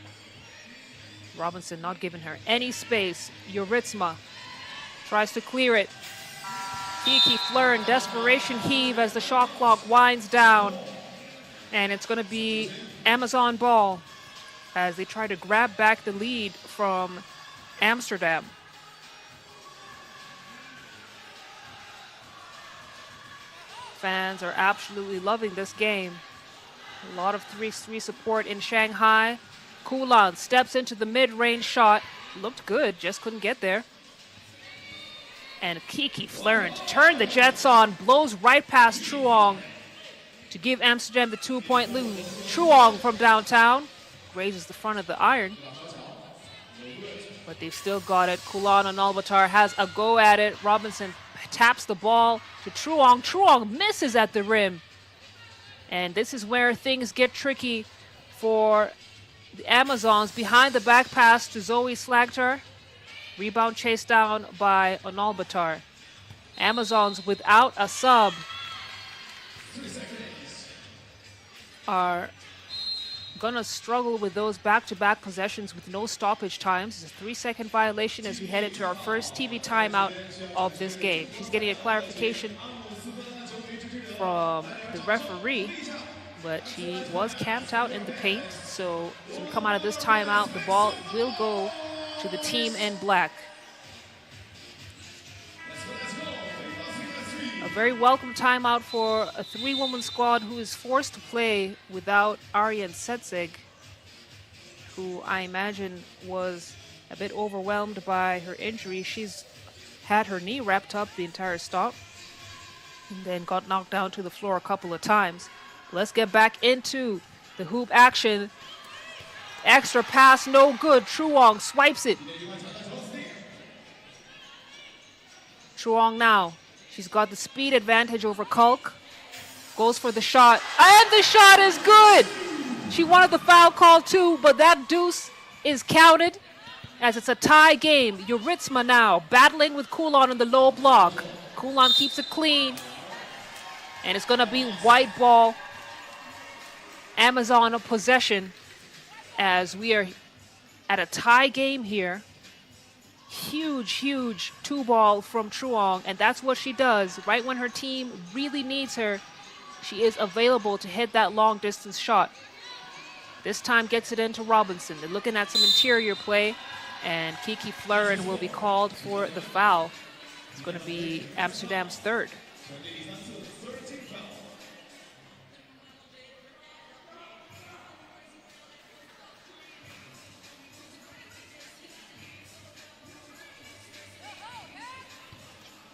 Robinson not giving her any space. Yuritsma tries to clear it. Kiki Fluren, desperation heave as the shot clock winds down. And it's going to be Amazon ball as they try to grab back the lead from Amsterdam. Fans are absolutely loving this game. A lot of 3x3 support in Shanghai. Kulan steps into the mid-range shot. Looked good, just couldn't get there. And Kiki Fluren to turn the Jets on, blows right past Truong to give Amsterdam the 2-point lead. Truong from downtown grazes the front of the iron, but they've still got it. Kulan Ulaanbaatar has a go at it. Robinson taps the ball to Truong. Truong misses at the rim. And this is where things get tricky for the Amazons. Behind the back pass to Zoe Slagter. Rebound chased down by Ulaanbaatar. Amazons without a sub are gonna struggle with those back-to-back possessions with no stoppage times. It's a 3-second violation as we head into our first TV timeout of this game. She's getting a clarification from the referee, but she was camped out in the paint. So as we come out of this timeout, the ball will go to the team in black. A very welcome timeout for a 3-woman squad who is forced to play without Aryan Setsig who I imagine was a bit overwhelmed by her injury. She's had her knee wrapped up the entire stop and then got knocked down to the floor a couple of times. Let's get back into the hoop action. Extra pass, no good. Truong swipes it. Truong now. She's got the speed advantage over Kulk. Goes for the shot, and the shot is good! She wanted the foul call too, but that deuce is counted as it's a tie game. Yuritsma now battling with Kulan in the low block. Kulan keeps it clean, and it's gonna be white ball. Amazon of possession as we are at a tie game here. Huge 2-ball from Truong, and that's what she does. Right when her team really needs her, she is available to hit that long distance shot. This time gets it into Robinson. They're looking at some interior play, and Kiki Fluren will be called for the foul. It's going to be Amsterdam's third.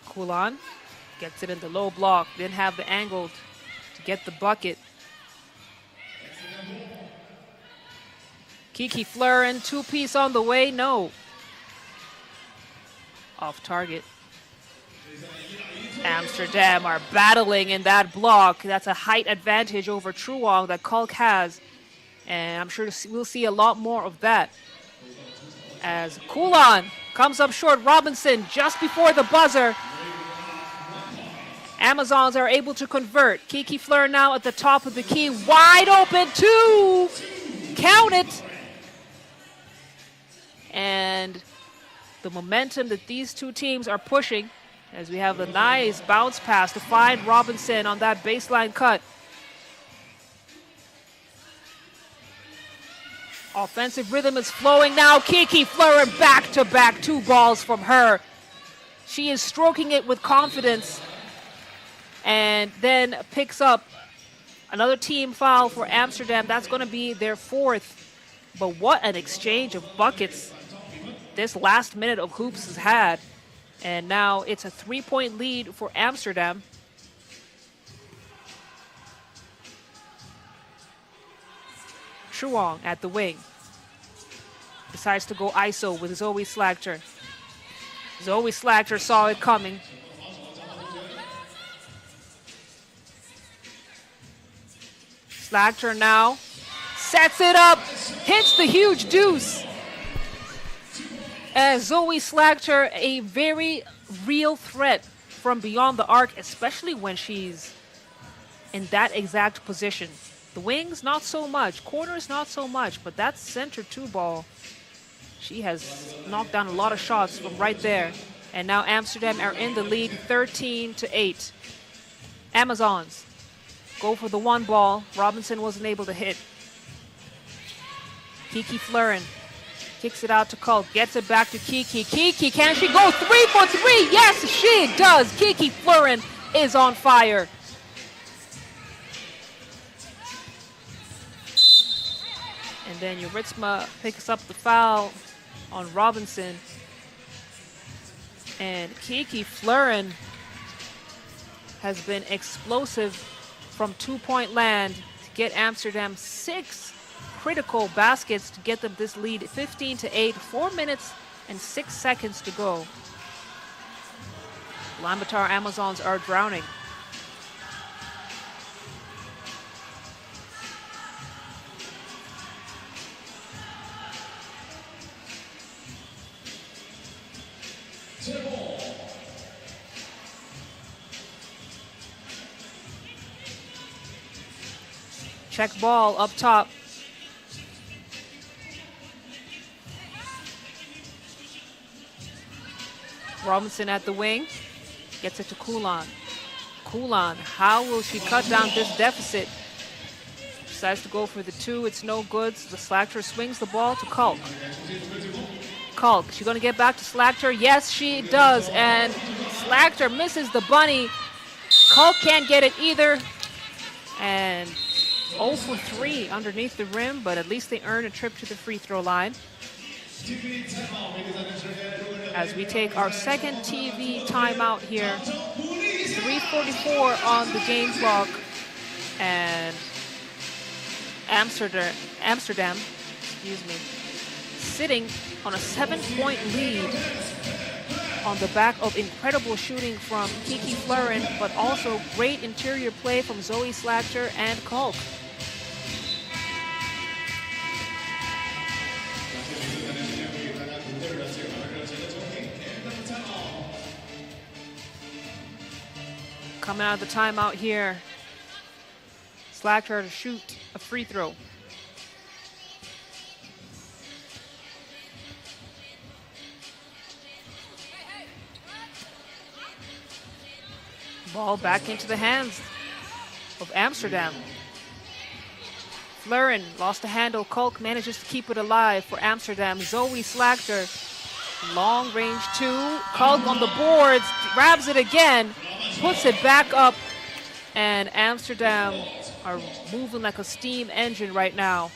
Kulan gets it in the low block, didn't have the angle to get the bucket. Kiki Fluren, two-piece on the way, no. Off target. Amsterdam are battling in that block. That's a height advantage over Truong that Kulk has. And I'm sure we'll see a lot more of that. As Kulan comes up short, Robinson just before the buzzer. Amazons are able to convert. Kiki Fluren now at the top of the key. Wide open, two! Count it! And the momentum that these two teams are pushing, as we have a nice bounce pass to find Robinson on that baseline cut. Offensive rhythm is flowing now. Kiki Fluren back-to-back 2 balls from her. She is stroking it with confidence and then picks up another team foul for Amsterdam. That's going to be their 4th. But what an exchange of buckets this last minute of hoops has had. And now it's a 3-point lead for Amsterdam. Truong at the wing. Decides to go ISO with Zoe Slagter. Zoe Slagter saw it coming. Slagter now sets it up, hits the huge deuce. As Zoe Slagter, a very real threat from beyond the arc, especially when she's in that exact position. The wings, not so much. Corners, not so much. But that center 2-ball, she has knocked down a lot of shots from right there. And now Amsterdam are in the lead, 13-8. Amazons go for the 1 ball. Robinson wasn't able to hit. Kiki Fluren kicks it out to Kulk, gets it back to Kiki. Kiki, can she go 3 for 3? Yes, she does. Kiki Fluren is on fire. And then Yuritsma picks up the foul on Robinson. And Kiki Fluren has been explosive from 2-point land to get Amsterdam 6 critical baskets to get them this lead, 15-8, 4 minutes and 6 seconds to go. Ulaanbaatar Amazons are drowning. Check ball up top. Robinson at the wing, gets it to Kulan. Kulan, how will she cut down this deficit? Decides to go for the 2, it's no good. So the Slagter swings the ball to Kulk. Kulk, she's gonna get back to Slagter. Yes, she does, and Slagter misses the bunny. Kulk can't get it either, and 0 for 3 underneath the rim, but at least they earn a trip to the free throw line. As we take our second TV timeout here, 3:44 on the game clock, and Amsterdam, sitting on a 7-point lead on the back of incredible shooting from Kiki Fluren, but also great interior play from Zoe Slagter and Kalk. Coming out of the timeout here, Slagter to shoot a free throw. Ball back into the hands of Amsterdam. Fluren lost the handle. Kalk manages to keep it alive for Amsterdam. Zoe Slagter, long range two. Kalk on the boards, grabs it again, puts it back up, and Amsterdam are moving like a steam engine right now.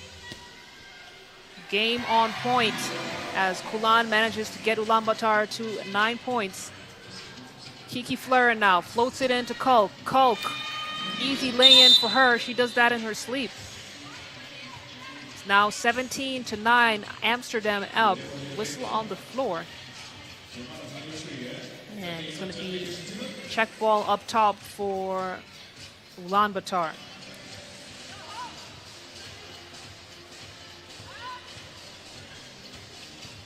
Game on point as Kulan manages to get Ulaanbaatar to 9 points. Kiki Fluren now floats it into Kalk. Kalk, easy lay-in for her. She does that in her sleep. It's now 17-9. Amsterdam up. Whistle on the floor. And it's going to be check ball up top for Ulaanbaatar.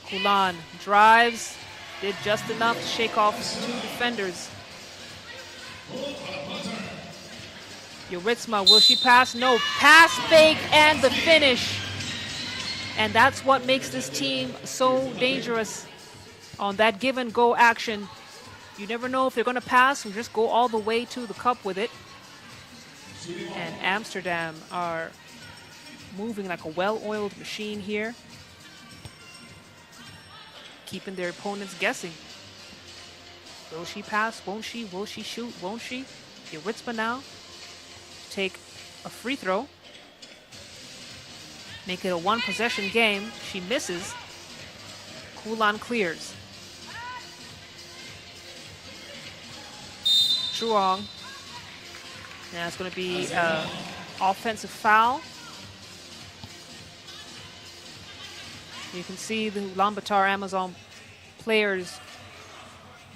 Kulan drives. Did just enough to shake off 2 defenders. Yuritsma, will she pass? No. Pass, fake, and the finish. And that's what makes this team so dangerous on that give and go action. You never know if they're going to pass or just go all the way to the cup with it. And Amsterdam are moving like a well-oiled machine here, keeping their opponents guessing. Will she pass? Won't she? Will she shoot? Won't she? Yuritsma now take a free throw. Make it a 1-possession game. She misses. Kulan clears. Truong. And it's going to be an offensive foul. You can see the Ulaanbaatar Amazon players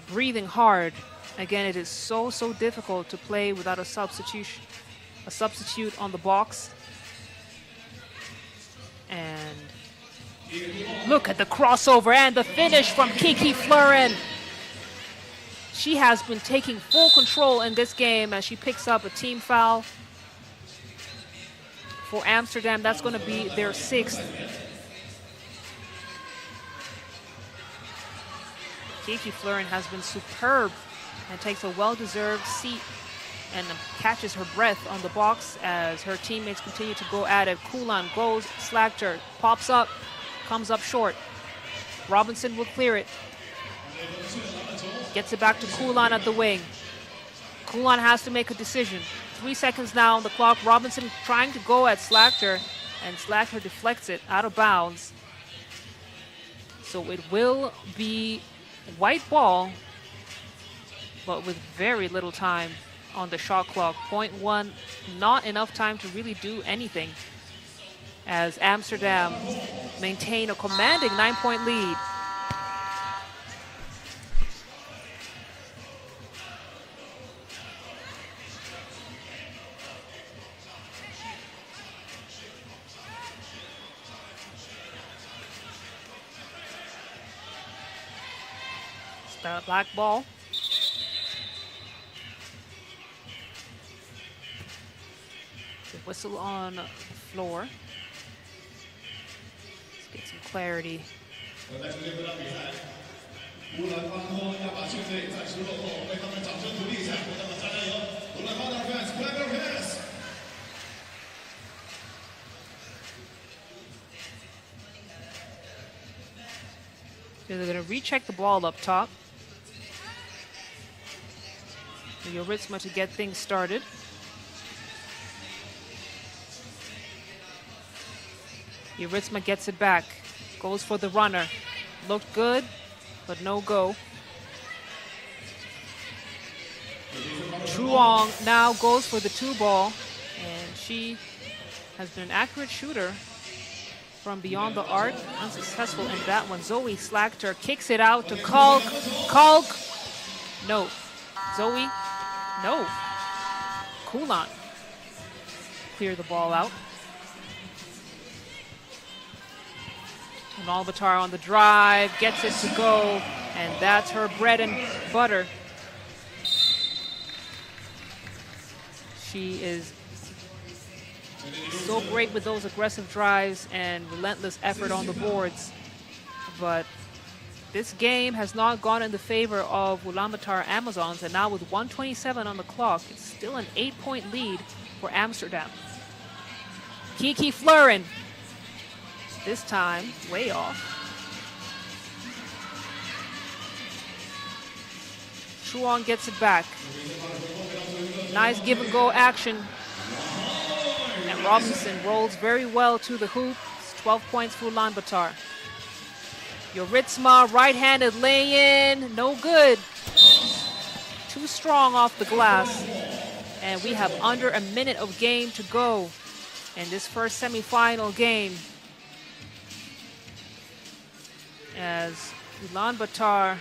breathing hard. Again, it is so difficult to play without a substitute on the box. And look at the crossover and the finish from Kiki Fluren. She has been taking full control in this game as she picks up a team foul. For Amsterdam, that's going to be their 6th. Kiki Fluren has been superb and takes a well-deserved seat and catches her breath on the box as her teammates continue to go at it. Kulan goes, Slagter pops up, comes up short. Robinson will clear it. Gets it back to Kulan at the wing. Kulan has to make a decision. 3 seconds now on the clock. Robinson trying to go at Slagter, and Slagter deflects it out of bounds. So it will be white ball, but with very little time on the shot clock. 0.1, not enough time to really do anything as Amsterdam maintain a commanding 9-point lead. It's the black ball. The whistle on the floor. Let's get some clarity. So they're going to recheck the ball up top. Yuritsma to get things started. Yurisma gets it back. Goes for the runner. Looked good, but no go. Truong now goes for the 2-ball, and she has been an accurate shooter from beyond the arc. Unsuccessful in that one. Zoe slacked her, kicks it out to Kalk. Kalk! No. Zoe? No. Kulan. Clear the ball out. Ulaanbaatar on the drive, gets it to go, and that's her bread and butter. She is so great with those aggressive drives and relentless effort on the boards. But this game has not gone in the favor of Ulaanbaatar Amazons, and now with 1:27 on the clock, it's still an 8-point lead for Amsterdam. Kiki Fluren, this time way off. Truong gets it back. Nice give and go action. And Robinson rolls very well to the hoop. It's 12 points for Ulaanbaatar. Yurisma, right-handed lay-in, no good. Too strong off the glass. And we have under a minute of game to go in this first semifinal game, as Ulaanbaatar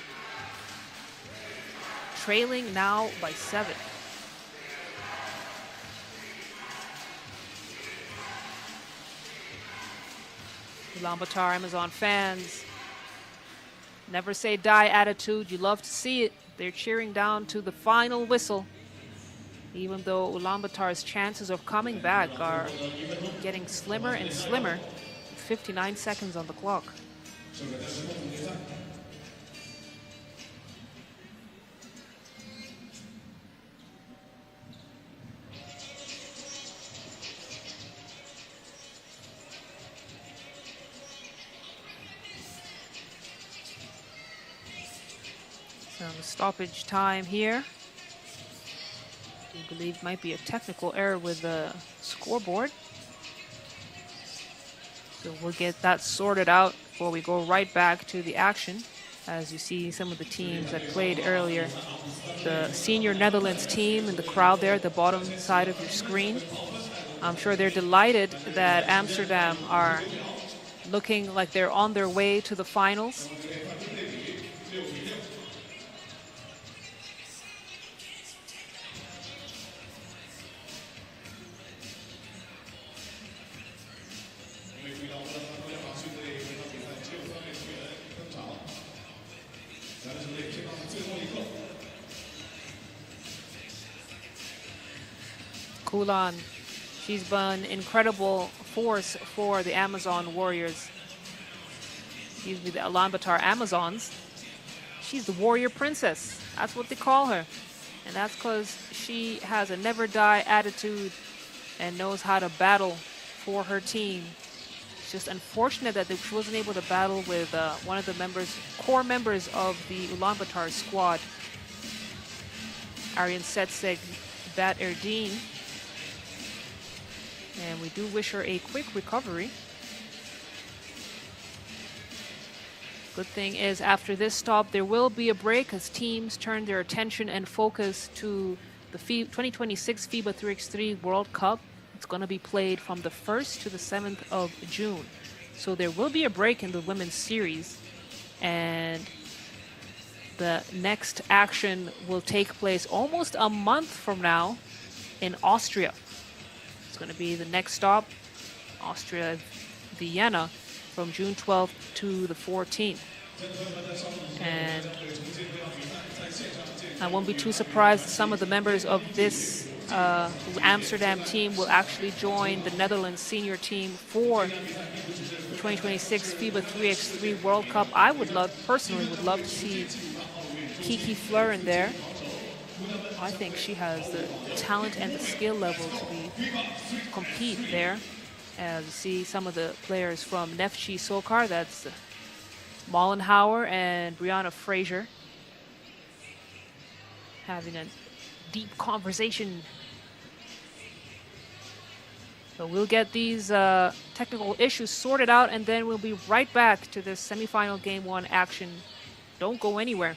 trailing now by 7. Ulaanbaatar Amazon fans, never say die attitude. You love to see it. They're cheering down to the final whistle, even though Ulaanbaatar's chances of coming back are getting slimmer and slimmer. 59 seconds on the clock. So stoppage time here. I believe might be a technical error with the scoreboard. So we'll get that sorted out before we go right back to the action. As you see some of the teams that played earlier. The senior Netherlands team in the crowd there at the bottom side of your screen. I'm sure they're delighted that Amsterdam are looking like they're on their way to the finals. Kulan, she's been an incredible force for the Amazon Warriors. Excuse me, the Ulaanbaatar Amazons. She's the warrior princess. That's what they call her. And that's because she has a never die attitude and knows how to battle for her team. It's just unfortunate that she wasn't able to battle with one of the core members of the Ulaanbaatar squad, Aryan Setseg Bat Erdeen. And we do wish her a quick recovery. Good thing is, after this stop, there will be a break as teams turn their attention and focus to the 2026 FIBA 3x3 World Cup. It's going to be played from the 1st to the 7th of June. So there will be a break in the women's series. And the next action will take place almost a month from now in Austria. It's going to be the next stop, Austria, Vienna, from June 12th to the 14th. And I won't be too surprised some of the members of this Amsterdam team will actually join the Netherlands senior team for the 2026 FIBA 3x3 World Cup. I personally would love to see Kiki Fluren there. I think she has the talent and the skill level to compete there. As you see some of the players from Neftchi Sokar, that's Mollenhauer and Brianna Fraser, having a deep conversation. So we'll get these technical issues sorted out, and then we'll be right back to this semifinal game 1 action. Don't go anywhere.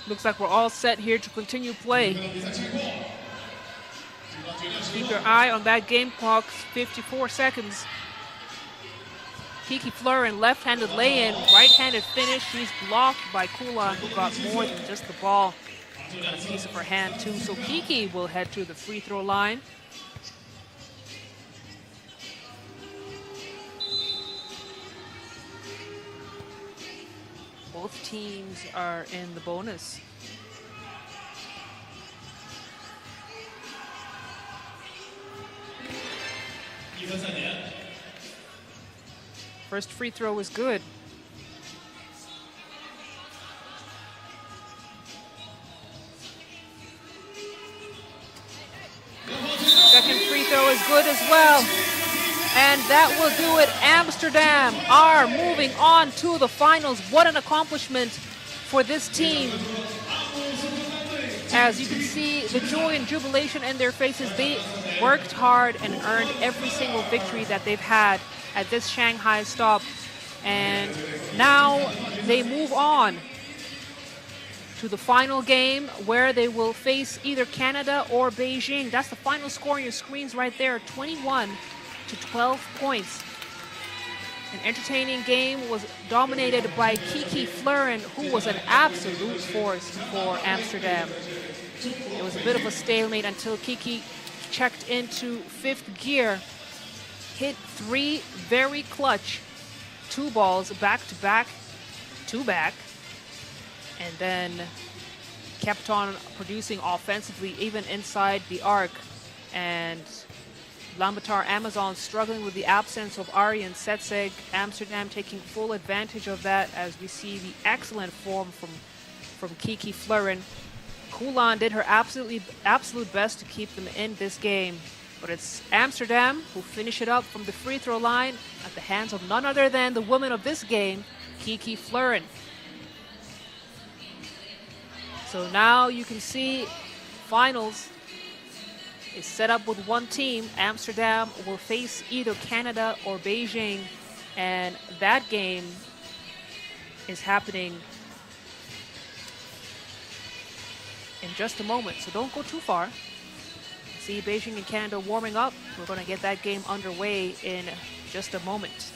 Looks like we're all set here to continue play. Keep your eye on that game clock, 54 seconds. Kiki Fluren, left-handed lay-in, right-handed finish. She's blocked by Ulaanbaatar, who got more than just the ball. Got a piece of her hand too. So Kiki will head to the free throw line. Both teams are in the bonus. First free throw was good. Second free throw is good as well. And that will do it. Amsterdam are moving on to the finals. What an accomplishment for this team. As you can see, the joy and jubilation in their faces. They worked hard and earned every single victory that they've had at this Shanghai stop. And now they move on to the final game, where they will face either Canada or Beijing. That's the final score on your screens right there, 21 to 12 points. An entertaining game was dominated by Kiki Fluren, who was an absolute force for Amsterdam. It was a bit of a stalemate until Kiki checked into 5th gear, hit 3 very clutch 2 balls back to back to back, and then kept on producing offensively even inside the arc. And Ulaanbaatar Amazon struggling with the absence of Ari and Setseg. Amsterdam taking full advantage of that, as we see the excellent form from Kiki Fluren. Kulan did her absolute best to keep them in this game. But it's Amsterdam who finish it up from the free throw line at the hands of none other than the woman of this game, Kiki Fluren. So now you can see finals is set up with one team. Amsterdam will face either Canada or Beijing, and that game is happening in just a moment, so don't go too far. See Beijing and Canada warming up. We're going to get that game underway in just a moment.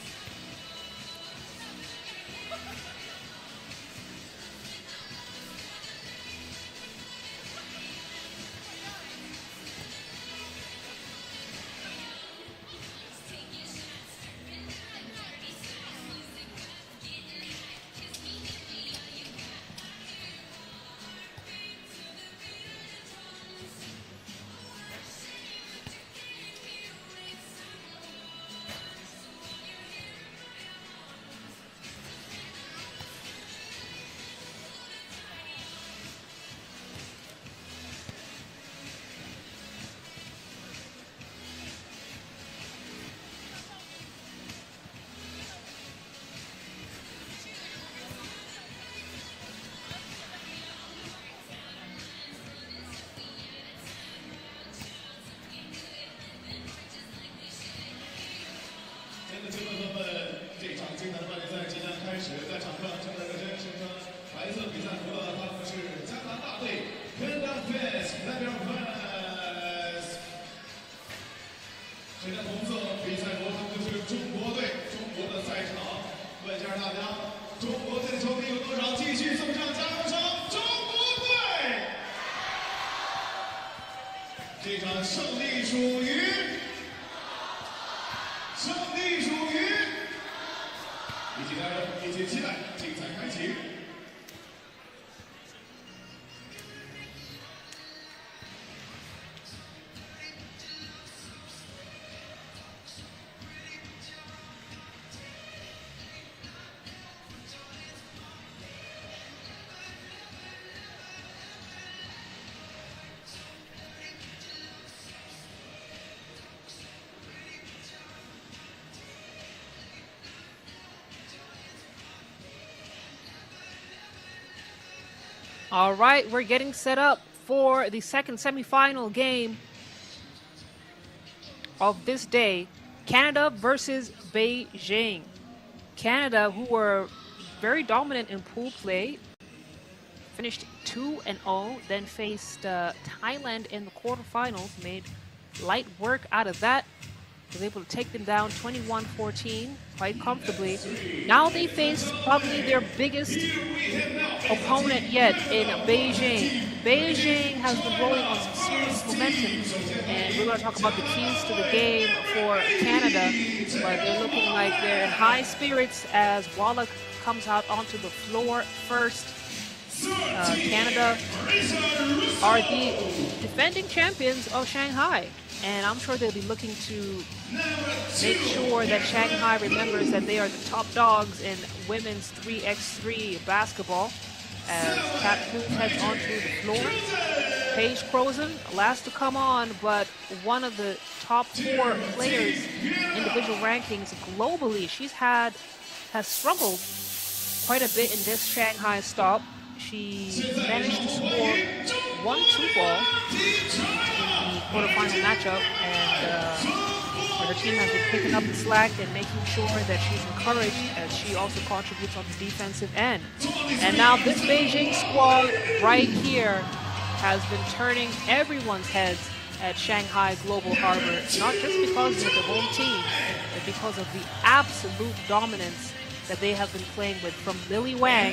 这场胜利属于一起来，一起期待，精彩开启。All right, we're getting set up for the second semifinal game of this day. Canada versus Beijing. Canada, who were very dominant in pool play, finished 2-0, then faced Thailand in the quarterfinals, made light work out of that. Was able to take them down 21-14 quite comfortably. Now they face probably their biggest opponent yet in Beijing. Beijing has been rolling on some serious momentum, and we're going to talk about the keys to the game for Canada, but they're looking like they're in high spirits as Wallach comes out onto the floor first. Canada are the defending champions of Shanghai, and I'm sure they'll be looking to make sure that Shanghai remembers that they are the top dogs in women's 3x3 basketball. As Kat Kloof heads onto the floor. Paige Crozen, last to come on, but one of the top 4 players individual rankings globally. Has struggled quite a bit in this Shanghai stop. She managed to score 1 2-ball in the quarterfinal matchup, and her team has been picking up the slack and making sure that she's encouraged as she also contributes on the defensive end. And now this Beijing squad right here has been turning everyone's heads at Shanghai Global Harbor, not just because they're the home team, but because of the absolute dominance that they have been playing with, from Lily Wang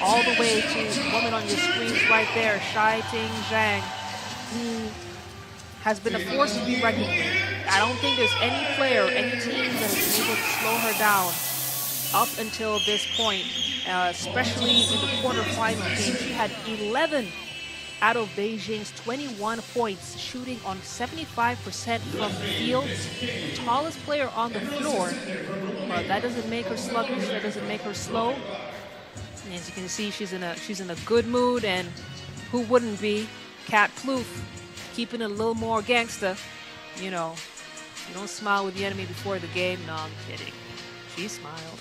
all the way to the woman on your screens right there, Shai-Ting Zhang, who has been a force to be reckoned with. I don't think there's any player, any team that has been able to slow her down up until this point, especially in the quarterfinal game. She had 11 out of Beijing's 21 points, shooting on 75% from the field. The tallest player on the floor, but that doesn't make her sluggish, that doesn't make her slow. And as you can see, she's in a good mood, and who wouldn't be? Kat Kloof, keeping it a little more gangster. You know, you don't smile with the enemy before the game. No, I'm kidding. She smiled.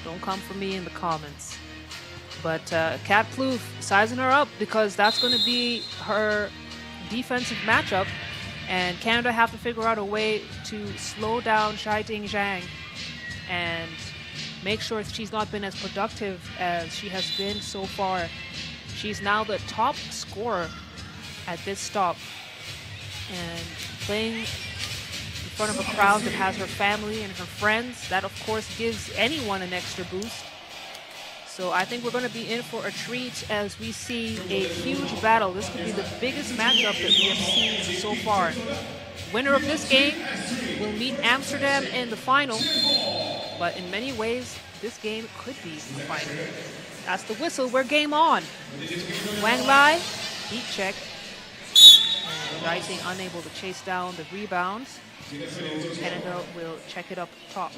Don't come for me in the comments. But Kat Kloof sizing her up because that's going to be her defensive matchup. And Canada have to figure out a way to slow down Shai-Ting Zhang and make sure she's not been as productive as she has been so far. She's now the top scorer at this stop, and playing in front of a crowd that has her family and her friends, that of course gives anyone an extra boost. So I think we're going to be in for a treat as we see a huge battle. This could be the biggest matchup that we have seen so far. Winner of this game will meet Amsterdam in the final, but in many ways this game could be the final. That's the whistle. We're game on. Wang Lai, heat check. And Rising unable to chase down the rebounds. So Canada will check it up top.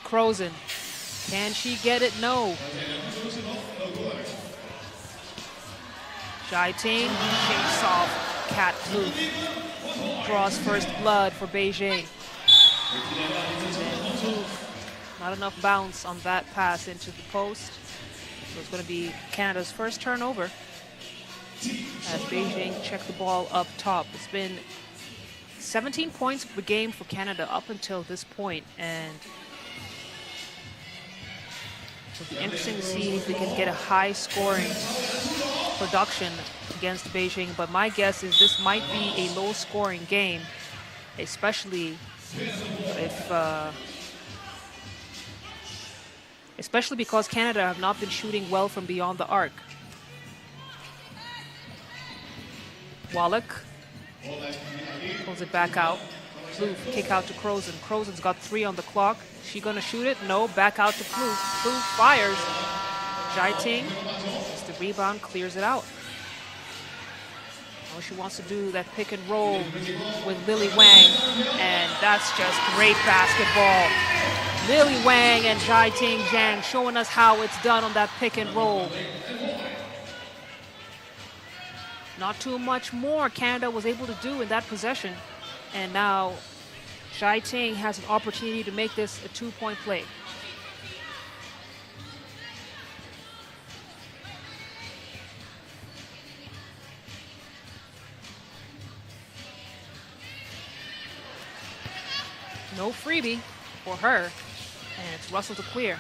Crozen. Can she get it? No. Shai-Ting shakes off Kat Kloof. Draws first blood for Beijing. Not enough bounce on that pass into the post. So it's going to be Canada's first turnover as Beijing check the ball up top. It's been 17 points per game for Canada up until this point, and it'll be interesting to see if we can get a high scoring production against Beijing, but my guess is this might be a low scoring game, especially if especially because Canada have not been shooting well from beyond the arc. Wallach pulls it back out. Plouffe, kick out to Crozen. Crozen's got 3 on the clock. She gonna shoot it? No, back out to Plouffe. Plouffe fires. Zhaiting, gets the rebound, clears it out. Oh, she wants to do that pick and roll with Lily Wang, and that's just great basketball. Lily Wang and Zhaiting Zhang showing us how it's done on that pick and roll. Not too much more Canada was able to do in that possession. And now Zhaiting has an opportunity to make this a 2-point play. No freebie for her. And it's Russell to clear.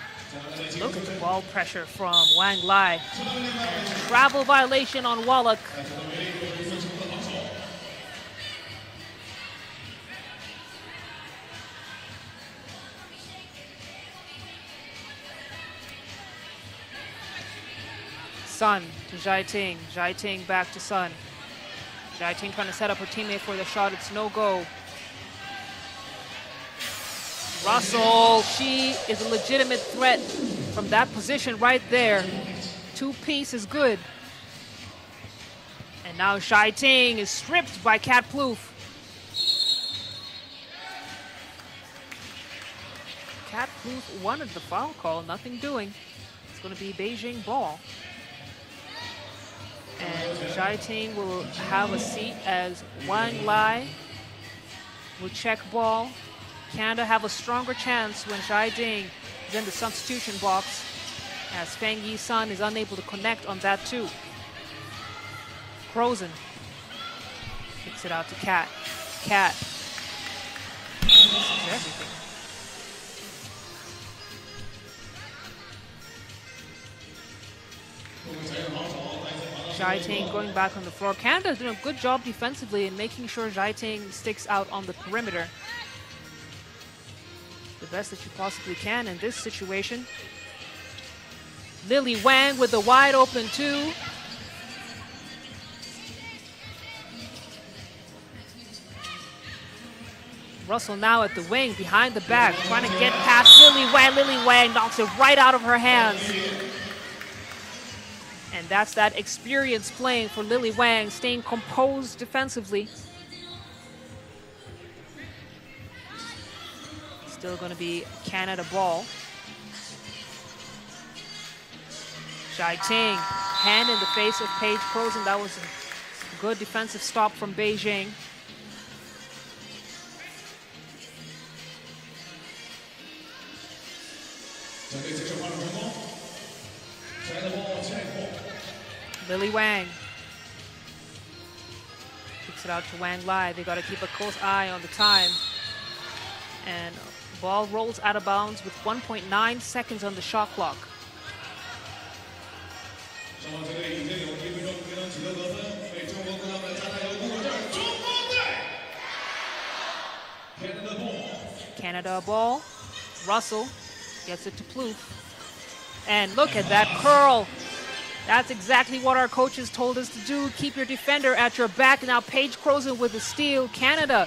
Look at the ball pressure from Wang Lai. And travel violation on Wallach. Sun to Zhaiting. Zhaiting back to Sun. Zhaiting trying to set up her teammate for the shot. It's no go. Russell, she is a legitimate threat from that position right there. 2-piece is good. And now Zhaiting is stripped by Kat Plouffe. Kat Plouffe wanted the foul call, nothing doing. It's going to be Beijing ball. And Zhaiting will have a seat as Wang Lai will check ball. Canada have a stronger chance when Zhaiting is in the substitution box, as Feng Yi Sun is unable to connect on that too. Crozen kicks it out to Kat. Kat. This is everything. Zhaiting going back on the floor. Canada's doing a good job defensively in making sure Zhaiting sticks out on the perimeter. The best that you possibly can in this situation. Lily Wang with the wide open 2. Russell now at the wing, behind the back, trying to get past Lily Wang. Lily Wang knocks it right out of her hands. And that's that experience playing for Lily Wang, staying composed defensively. Still going to be Canada ball. Zhaiting, hand in the face of Paige Crozen. That was a good defensive stop from Beijing. Lily Wang kicks it out to Wang Lai. They got to keep a close eye on the time. And ball rolls out of bounds with 1.9 seconds on the shot clock. Canada ball. Russell gets it to Plouffe. And look at that curl. That's exactly what our coaches told us to do. Keep your defender at your back. Now Paige Crozen with the steal. Canada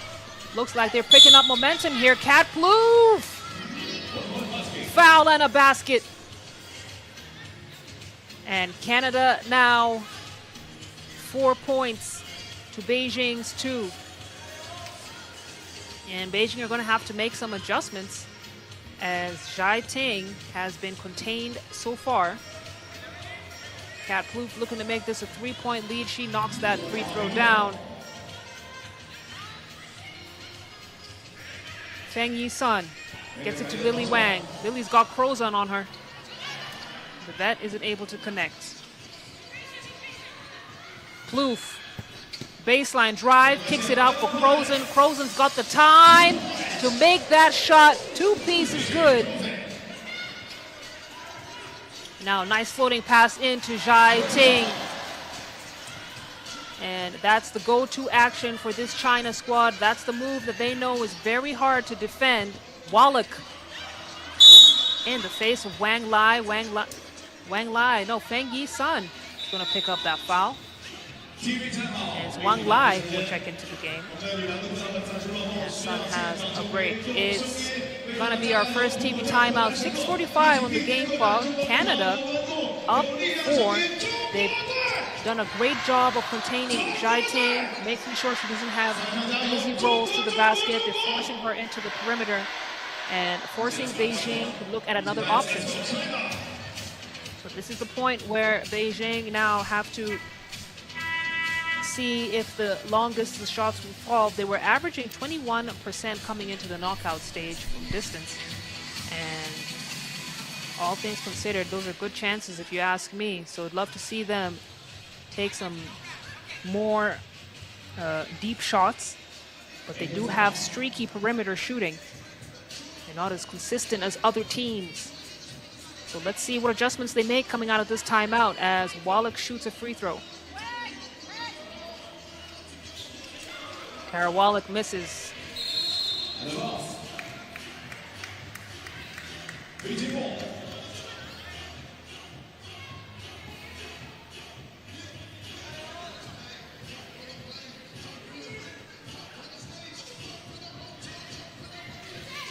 looks like they're picking up momentum here. Kat Plouffe. Foul and a basket. And Canada now 4 points to Beijing's 2. And Beijing are going to have to make some adjustments, as Zhaiting has been contained so far. Kat Plouffe looking to make this a 3-point lead. She knocks that free throw down. Feng Yi Sun gets it to Lily Wang. Lily's got Crozen on her, but that isn't able to connect. Plouffe, baseline drive, kicks it out for Crozen. Crozen's got the time to make that shot. 2-piece is good. Now, nice floating pass into Zhaiting. And that's the go-to action for this China squad. That's the move that they know is very hard to defend. Wallach in the face of Wang Lai. No, Feng Yi Sun is going to pick up that foul. And it's Wang Lai who will check into the game. And Sun has a break. It's going to be our first TV timeout. 6:45 on the game clock. Canada up 4. They've done a great job of containing Zhai Ting, making sure she doesn't have easy rolls to the basket. They're forcing her into the perimeter and forcing Beijing to look at another option. So this is the point where Beijing now have to see if the longest the shots will fall. They were averaging 21% coming into the knockout stage from distance. And all things considered, those are good chances if you ask me. So I'd love to see them take some more deep shots, but they do have streaky perimeter shooting. They're not as consistent as other teams. So let's see what adjustments they make coming out of this timeout as Wallach shoots a free throw. Tara Wallach misses.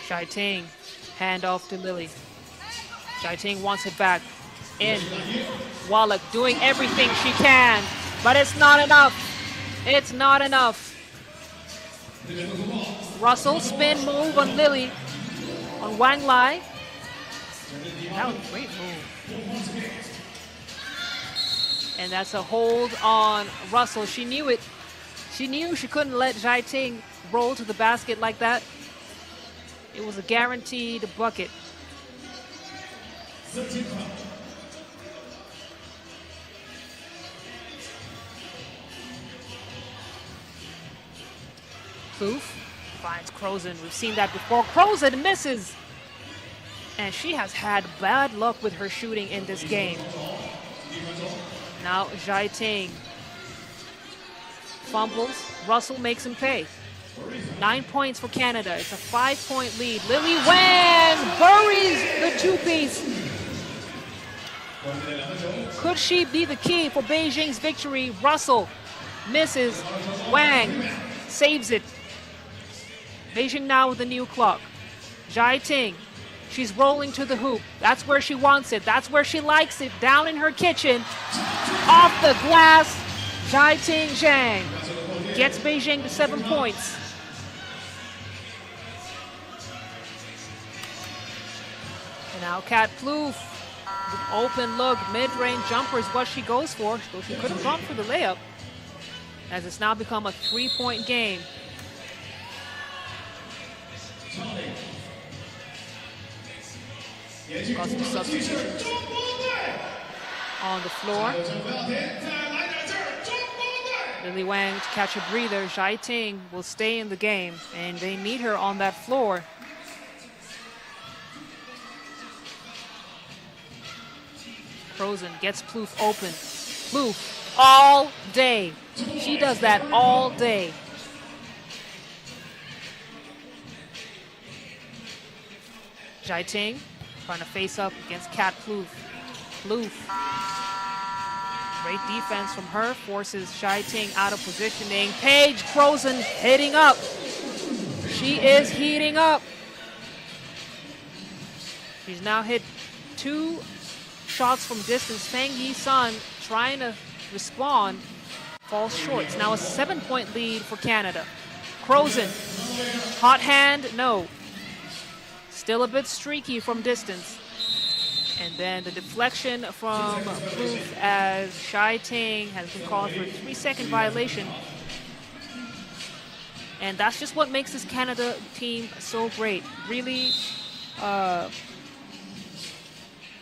Zhai Ting, hand off to Lily. Zhai Ting wants it back. In. Wallach doing everything she can, but it's not enough. It's not enough. Russell spin move on Lily, on Wang Lai. That was a great move. And that's a hold on Russell. She knew it. She knew she couldn't let Zhai Ting roll to the basket like that. It was a guaranteed bucket. Plouffe finds Crozen. We've seen that before. Crozen misses. And she has had bad luck with her shooting in this game. Now Zhai Ting fumbles. Russell makes him pay. 9 points for Canada. It's a 5-point lead. Lily Wang buries the two-piece. Could she be the key for Beijing's victory? Russell misses. Wang saves it. Beijing now with a new clock. Zhai Ting, she's rolling to the hoop. That's where she wants it. That's where she likes it. Down in her kitchen. Off the glass. Zhai Ting Zhang gets Beijing to 7 points. And now Kat Plouffe, open look, mid-range jumper is what she goes for. So she couldn't gone for the layup, as it's now become a 3-point game. Got some substitutions on the floor. Lily Wang to catch a breather. Zhai Ting will stay in the game, and they need her on that floor. Crozen gets Plouffe open. Plouffe all day. She does that all day. Zhai Ting trying to face up against Kat Plouffe. Plouffe. Great defense from her. Forces Zhai Ting out of positioning. Paige Crozen hitting up. She is heating up. She's now hit 2 shots from distance. Feng Yi Sun trying to respond. Falls short. It's now a 7-point lead for Canada. Crozen. Hot hand, no. Still a bit streaky from distance. And then the deflection from Plouffe as Zhai Ting has been called for a 3-second violation. And that's just what makes this Canada team so great. Really,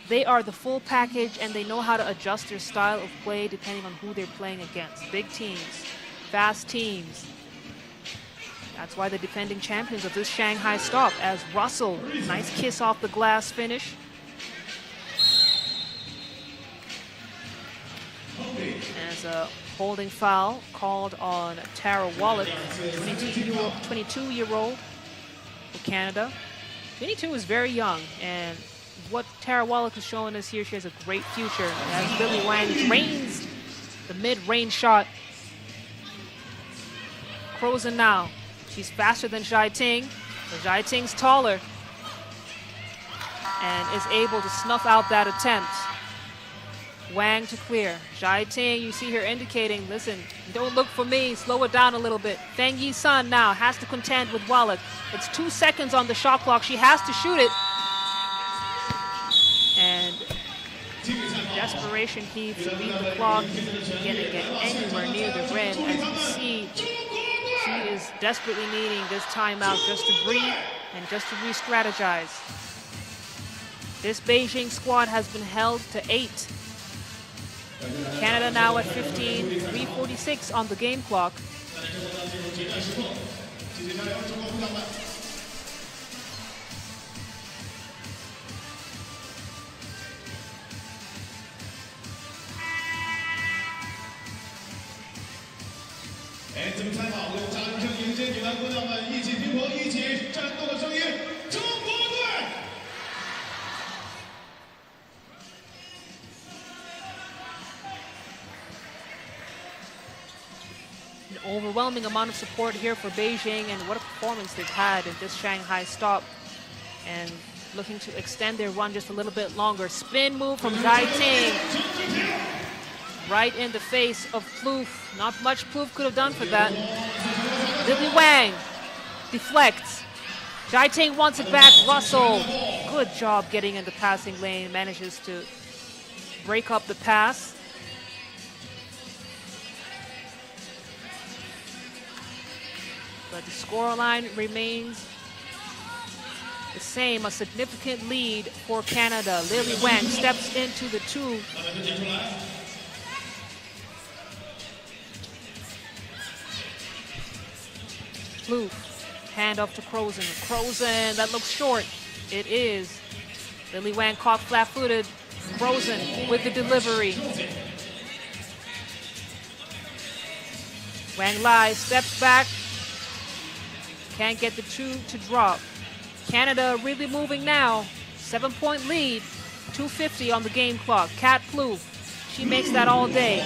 they are the full package, and they know how to adjust their style of play depending on who they're playing against. Big teams, fast teams. That's why they're defending champions of this Shanghai stop. As Russell, nice kiss off the glass finish. As a holding foul called on Tara Wallach, 22-year-old for Canada. 22 is very young, and what Tara Wallach is showing us here, she has a great future. As Lily Wang drains the mid-range shot. Crozen now. She's faster than Zhai Ting, but Zhai Ting's taller and is able to snuff out that attempt. Wang to clear. Zhai Ting, you see her indicating, listen, don't look for me, slow it down a little bit. Feng Yi-sun now has to contend with Wallach. It's 2 seconds on the shot clock. She has to shoot it. And desperation heaves to beat the clock. Can't get anywhere near the rim. As you see, she is desperately needing this timeout just to breathe and just to re-strategize. This Beijing squad has been held to 8. Canada now at 15, 3:46 on the game clock. An overwhelming amount of support here for Beijing, and what a performance they've had in this Shanghai stop. And looking to extend their run just a little bit longer. Spin move from Zhai Ting. Right in the face of Plouffe. Not much Plouffe could have done for that. Lily Wang deflects. Zhai Ting wants it back. Russell, good job getting in the passing lane. Manages to break up the pass. But the scoreline remains the same, a significant lead for Canada. Lily Wang steps into the 2. Plouffe, hand off to Crozen. Crozen, that looks short. It is. Lily Wang caught flat-footed. Crozen with the delivery. Wang Lai steps back. Can't get the 2 to drop. Canada really moving now. 7-point lead. 2:50 on the game clock. Kat Plouffe, she makes that all day.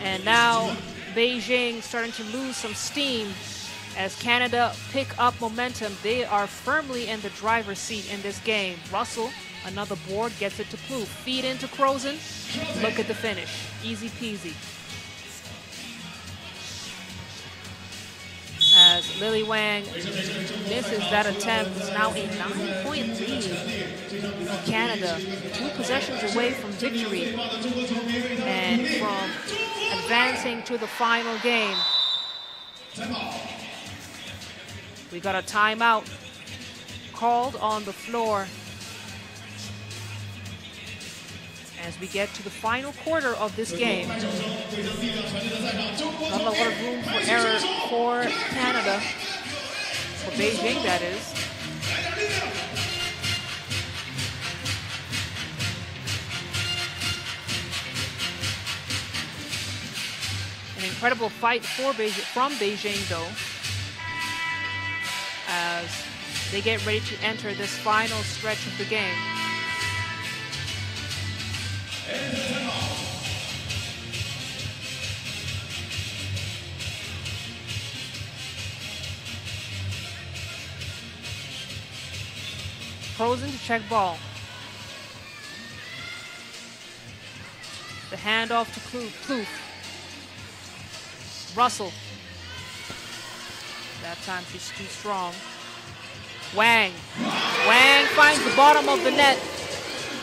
And now Beijing starting to lose some steam as Canada pick up momentum. They are firmly in the driver's seat in this game. Russell, another board, gets it to Plouffe. Feed into Crozen. Look at the finish. Easy peasy. As Lily Wang misses that attempt, it's now a 9-point lead for Canada. 2 possessions away from victory and from advancing to the final game. We got a timeout called on the floor as we get to the final quarter of this game. Not a lot of room for error for Canada, for Beijing that is. An incredible fight for Beijing, from Beijing though, as they get ready to enter this final stretch of the game. Crozen to check ball. The handoff to Plouffe. Russell. That time she's too strong. Wang. Wang finds the bottom of the net,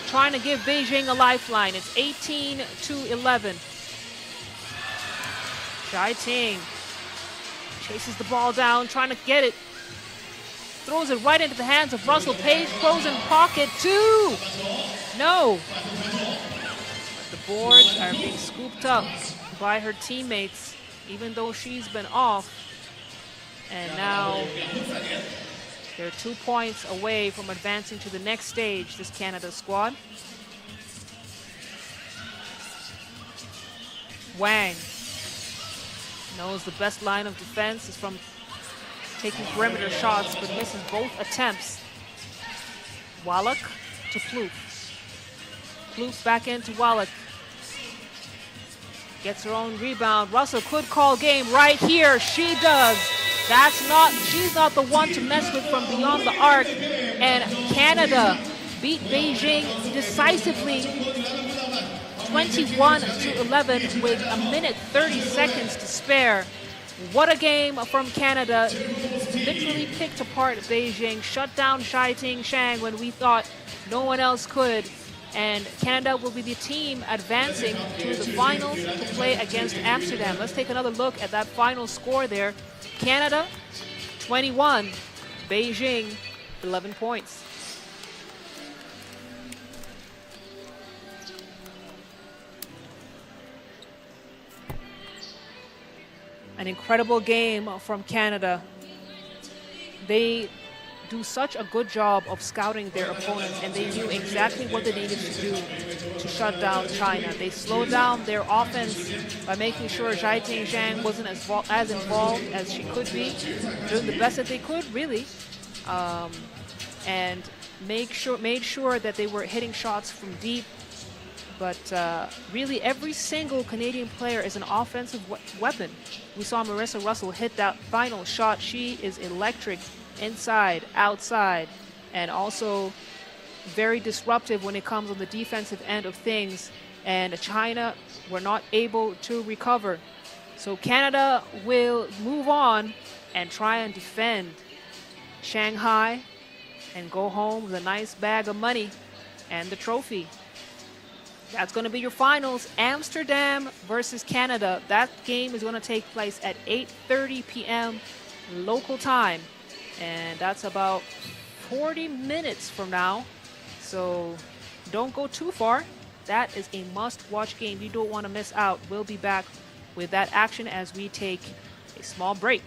trying to give Beijing a lifeline. It's 18-11. Zhai Ting chases the ball down, trying to get it. Throws it right into the hands of Russell. Page Crozen pocket 2. No. But the boards are being scooped up by her teammates, even though she's been off. And now they're 2 points away from advancing to the next stage, this Canada squad. Wang knows the best line of defense is from taking perimeter shots, but misses both attempts. Wallach to Plouffe. Plouffe's back into Wallach. Gets her own rebound. Russell could call game right here. She does. She's not the one to mess with from beyond the arc. And Canada beat Beijing decisively 21-11 with a minute 30 seconds to spare. What a game from Canada. Literally picked apart Beijing, shut down Shai-Ting Shang when we thought no one else could. And Canada will be the team advancing to the finals to play against Amsterdam. Let's take another look at that final score there. Canada, 21. Beijing, 11 points. An incredible game from Canada. They do such a good job of scouting their opponents, and they knew exactly what they needed to do to shut down China. They slowed down their offense by making sure Shai-Ting Shang wasn't as involved as she could be, doing the best that they could, really, and made sure that they were hitting shots from deep. But really, every single Canadian player is an offensive weapon. We saw Marissa Russell hit that final shot. She is electric inside, outside, and also very disruptive when it comes on the defensive end of things. And China were not able to recover. So Canada will move on and try and defend Shanghai and go home with a nice bag of money and the trophy. That's going to be your finals. Amsterdam versus Canada. That game is going to take place at 8:30 p.m. local time. And that's about 40 minutes from now. So don't go too far. That is a must-watch game. You don't want to miss out. We'll be back with that action as we take a small break.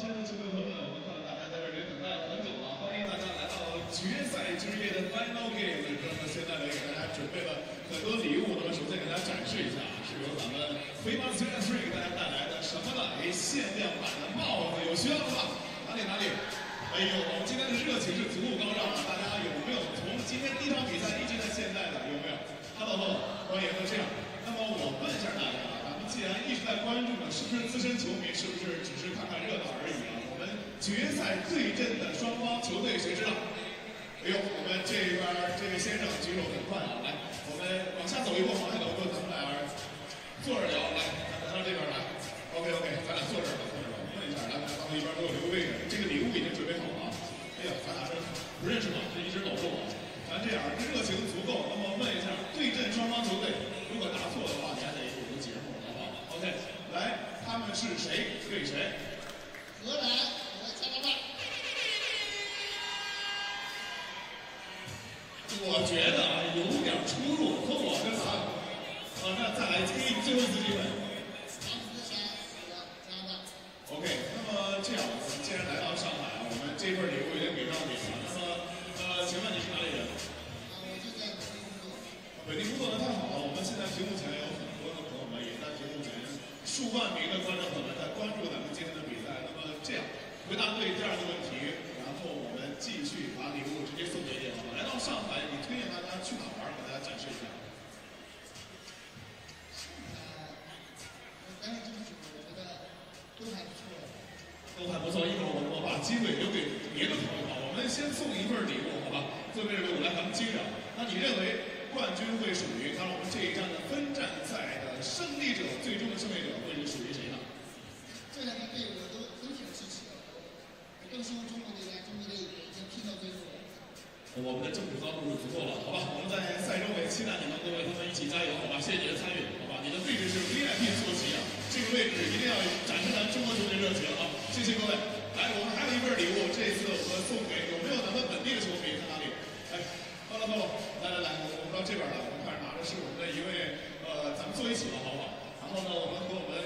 亲爱的球迷朋友们，我们看到大家在这里等待了很久了，欢迎大家来到决赛之夜的 Final Game。那么现在呢，给大家准备了很多礼物。那么首先给大家展示一下，是由咱们 FIBA 3 给大家带来的什么呢？限量版的帽子，有需要的吗？哪里？哎呦，我们今天的热情是足够高涨的，大家有没有从今天第一场比赛一直在现在的？有没有？好，欢迎。那这样，那么我问一下大家。 既然一直在关注呢，是不是资深球迷？是不是只是看看热闹而已啊？我们决赛对阵的双方球队谁知道？哎呦，我们这边这位先生举手很快啊！来，我们往下走一步，咱们俩坐着聊。来，咱到这边来。OK，咱俩坐这儿吧。问一下，来，他们一边给我留个位置。这个礼物已经准备好了啊！哎呀，咱俩这不认识吗？这一直搂着我。咱这样，热情足够。那么问一下，对阵双方球队，如果答错的话，你还得有个节目。 OK， 来，他们是谁对谁？荷兰和加拿大。我觉得啊，有点出入，和我跟他那再来给你最后一次机会。加拿大。OK， 那么这样，我们既然来到上海啊，我们这份礼物已经给到你了。那么，请问你是哪里人？我就在北京工作。北京工作的太好了，我们现在屏幕前有很多的朋友们也在屏幕前。 数万名的观众朋友们在关注咱们今天的比赛。那么这样回答对第二个问题，然后我们继续把礼物直接送给你，好吗？来到上海，你推荐大家去哪玩？给大家展示一下。我待了这么久，我觉得都还不错。都还不错，一会儿我把机会留给别的朋友吧。我们先送一份礼物，好吧？最后一份礼物来，咱们接着。那你认为冠军会属于？当然，我们这一站的分站赛的胜利者，最终的胜利者会是属于谁呢？这两个队我都挺支持的，我更希望中国队来，中国队已经拼到最后了。我们的政治高度是足够了，好吧？我们在赛中也期待你们各位他们一起加油，好吧？谢谢你的参与，好吧？你的位置是 VIP 坐席啊，这个位置一定要展示咱们中国球迷热情啊！谢谢各位。来，我们还有一份礼物，这次我们送给有没有咱们本地的球迷？看哪里？来，来，我们到这边来，我们看拿的是我们的一位咱们坐一起吧，好不好？然后呢，我们和我们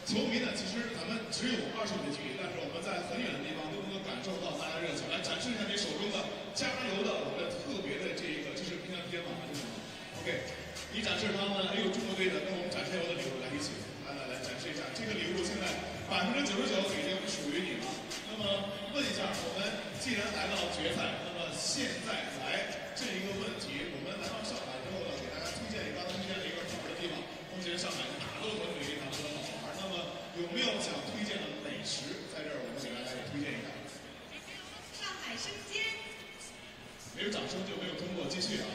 球迷呢，其实咱们只有20米的距离，但是我们在很远的地方都能够感受到大家热情。来展示一下你手中的加油的我们特别的这个，这是冰箱贴吗？还是什么 ？OK， 你展示他们，还有中国队的跟我们展示油的礼物来一起，来展示一下。这个礼物现在99%已经属于你了。那么问一下，我们既然来到决赛，那么现在来这一个问题，我们来到上海之后呢，给大家推荐刚才推荐了一个好玩的地方。目前上海哪都很美丽，哪都很好玩。那么有没有想推荐的美食？在这儿我们给大家也推荐一下。上海生煎。没有掌声就没有通过，继续啊。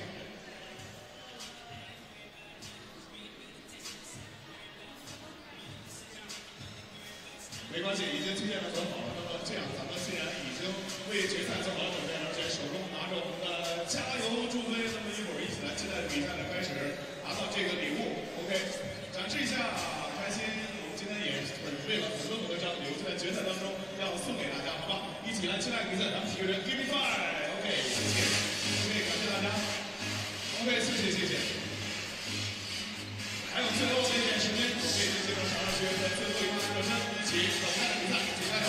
没关系，已经推荐的很好了。那么这样，咱们既然已经为决赛做好准备，而且手中拿着我们的加油助威，那么一会儿一起来期待比赛的开始，拿到这个礼物。OK， 展示一下，开心。我们今天也准备了很多这样的礼物，在决赛当中要送给大家，好吧？一起来期待比赛，咱们体育人 Give me five。OK， 谢谢。OK， 感谢大家。OK， 谢谢。还有最后的一点时间，我们已经进入场上决赛最后一个热身，一起等待比赛，一起加油！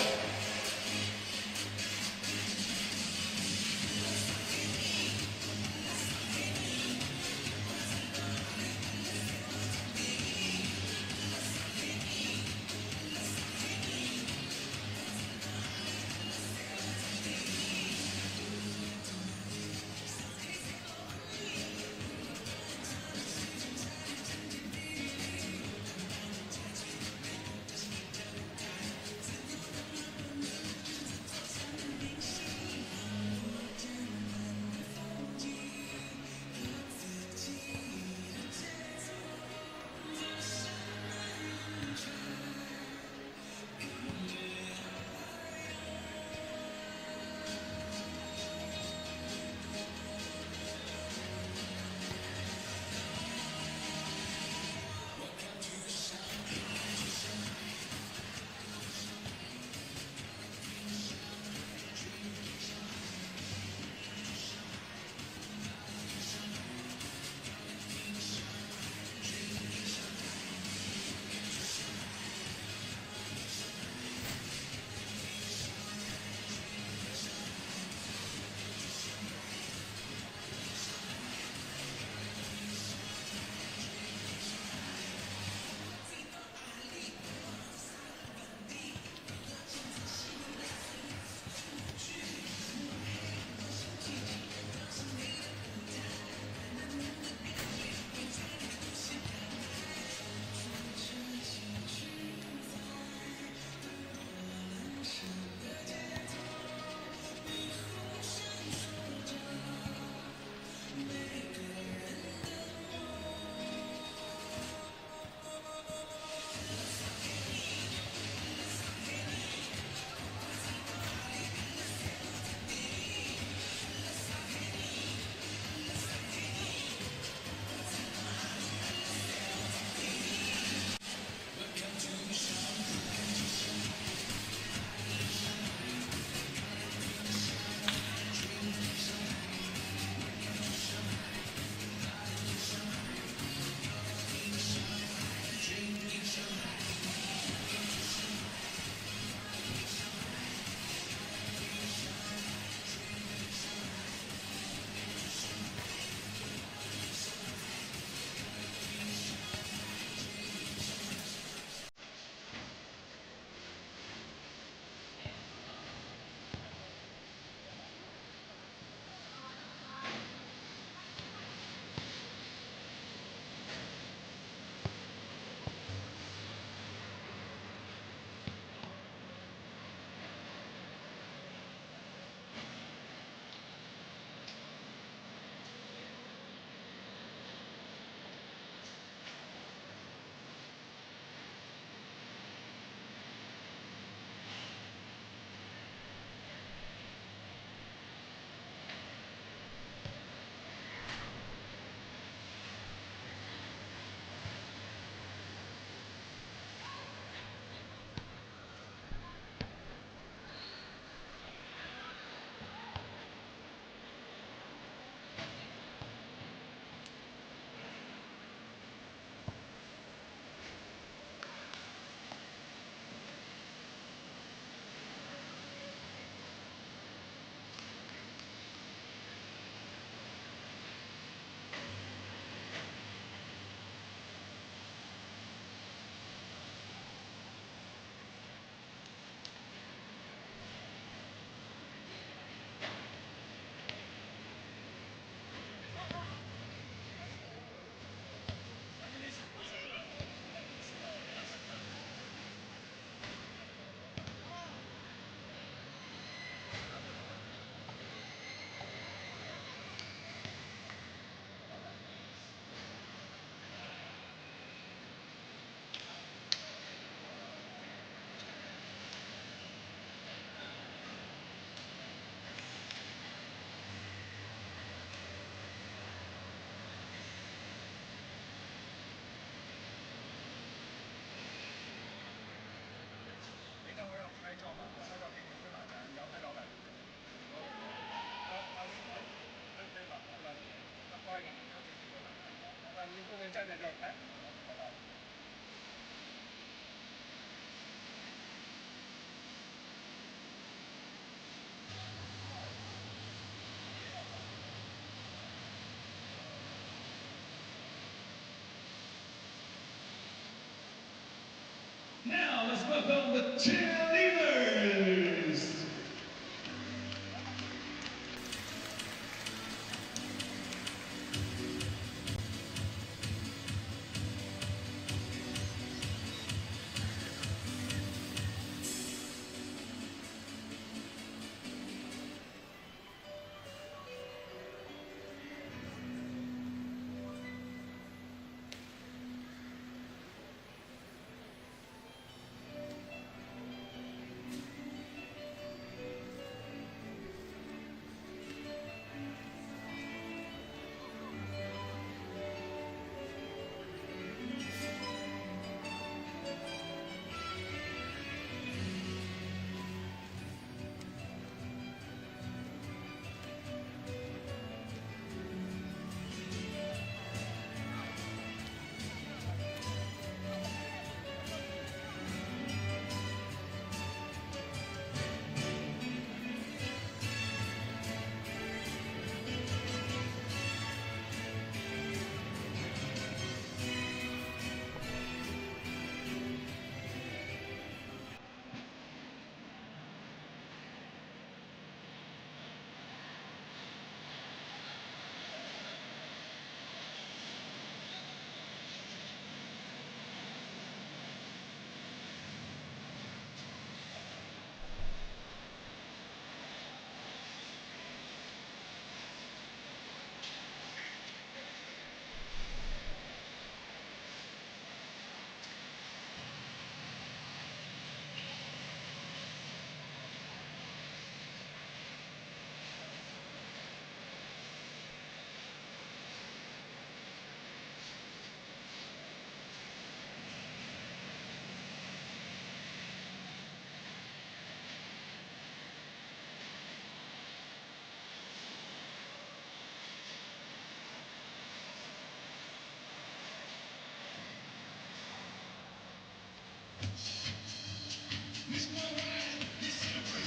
Let's welcome the cheerleaders.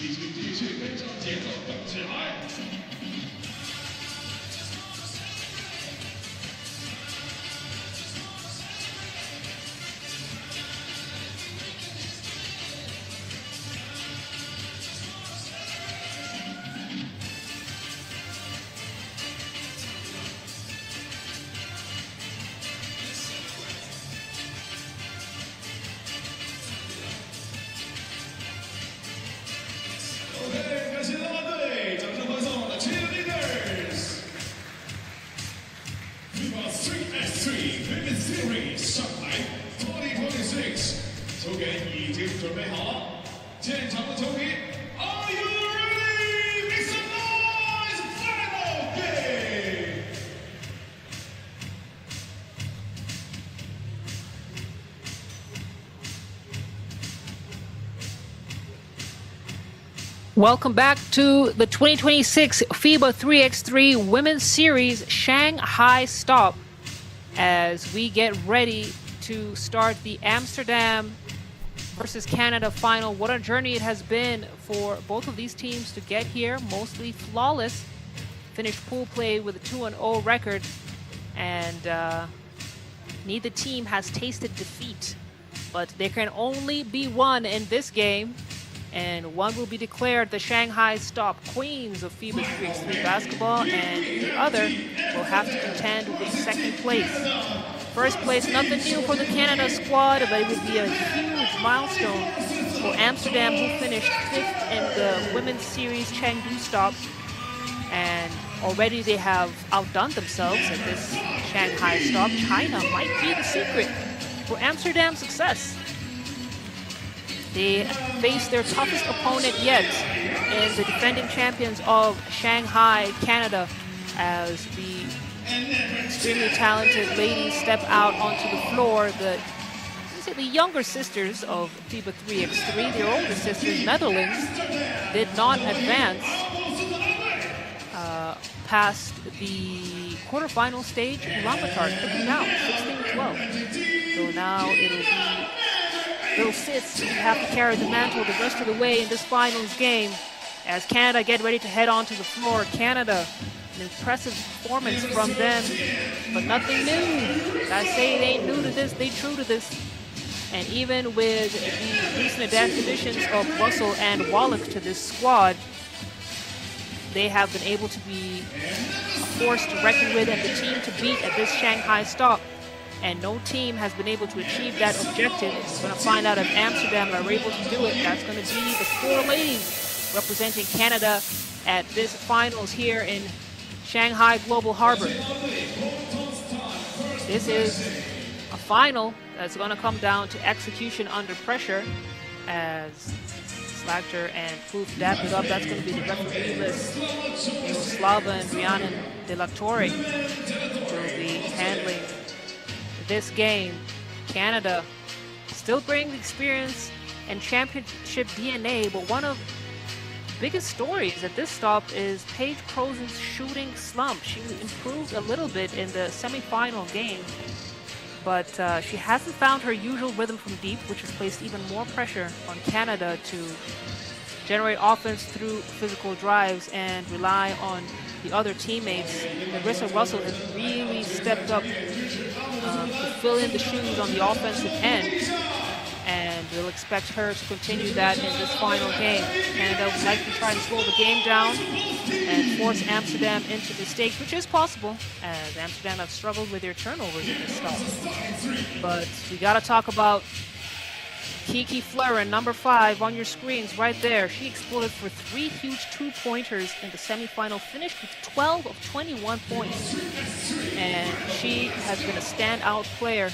继续跟上节奏，动起来！Shanghai 2026，球员已经准备好了，现场的球迷 ，Are you ready? Make some noise! Final game. Welcome back to the 2026 FIBA 3x3 Women's Series Shanghai stop as we get ready to start the Amsterdam versus Canada final. What a journey it has been for both of these teams to get here, mostly flawless. Finished pool play with a 2-0 record, and neither team has tasted defeat, but there can only be one in this game. And one will be declared the Shanghai Stop Queens of FIBA 3x3 basketball, and the other will have to contend with second place. First place, nothing new for the Canada squad, but it would be a huge milestone for Amsterdam, who finished 5th in the Women's Series Chengdu Stop. And already they have outdone themselves at this Shanghai Stop. China might be the secret for Amsterdam's success. They face their toughest opponent yet in the defending champions of Shanghai, Canada, as the extremely talented ladies step out onto the floor. The younger sisters of FIBA 3x3, their older sisters, Netherlands, did not advance past the quarterfinal stage. Ulaanbaatar took them down, 16-12. So now it'll be little sis who have to carry the mantle the rest of the way in this finals game as Canada get ready to head onto the floor. Canada, an impressive performance from them, but nothing new. I say they ain't new to this, they true to this. And even with the recent additions of Russell and Wallach to this squad, they have been able to be a force to reckon with and the team to beat at this Shanghai stop. And no team has been able to achieve that objective. We're going to find out if Amsterdam are able to do it. That's going to be the 4 ladies representing Canada at this finals here in Shanghai Global Harbor. This is a final that's going to come down to execution under pressure as Slagter and Plouffe dap it up. That's going to be the referee list. Slava and Rhiannon de la Torre will be handling this game. Canada still bringing the experience and championship DNA, but one of the biggest stories at this stop is Paige Crozen's shooting slump. She improved a little bit in the semifinal game, but she hasn't found her usual rhythm from deep, which has placed even more pressure on Canada to generate offense through physical drives and rely on the other teammates. Larissa Russell has really stepped up to fill in the shoes on the offensive end, and we'll expect her to continue that in this final game. Canada would like to try to slow the game down and force Amsterdam into mistakes, which is possible, as Amsterdam have struggled with their turnovers in this stop. But we got to talk about Kiki Fluren, number 5 on your screens right there. She exploded for 3 huge 2-pointers in the semifinal, finished with 12 of 21 points. And she has been a standout player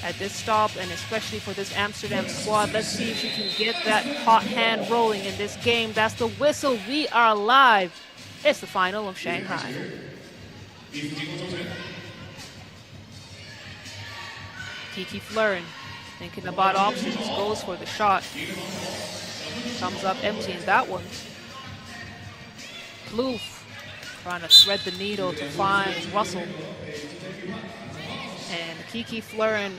at this stop, and especially for this Amsterdam squad. Let's see if she can get that hot hand rolling in this game. That's the whistle. We are live. It's the final of Shanghai. Kiki Fluren thinking about options, goes for the shot. Comes up empty in that one. Plouffe trying to thread the needle to find Russell. And Kiki Fluren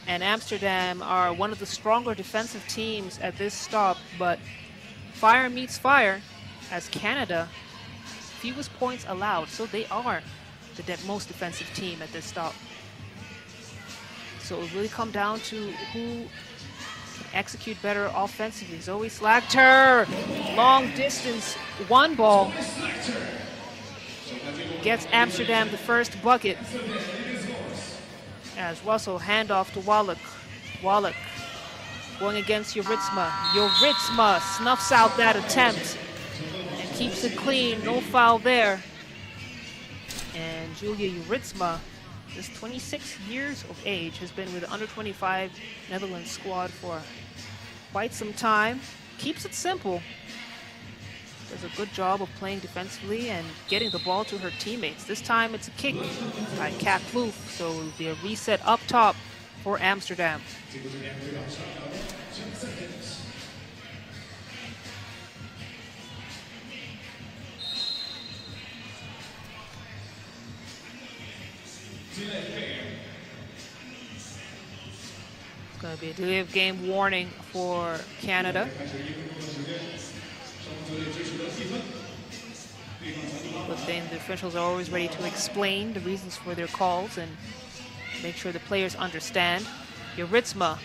and Amsterdam are one of the stronger defensive teams at this stop, but fire meets fire as Canada, fewest points allowed, so they are the most defensive team at this stop. So it will really come down to who can execute better offensively. Zoe Slagter, long distance, 1 ball. Gets Amsterdam the first bucket. As Russell handoff to Wallach. Wallach going against Juritsma. Juritsma snuffs out that attempt and keeps it clean. No foul there. And Julia Juritsma, just 26 years of age, has been with the under-25 Netherlands squad for quite some time. Keeps it simple. Does a good job of playing defensively and getting the ball to her teammates. This time it's a kick by Kat Plouffe, so it will be a reset up top for Amsterdam. It's going to be a delay of game warning for Canada. But then the officials are always ready to explain the reasons for their calls and make sure the players understand. Juritsma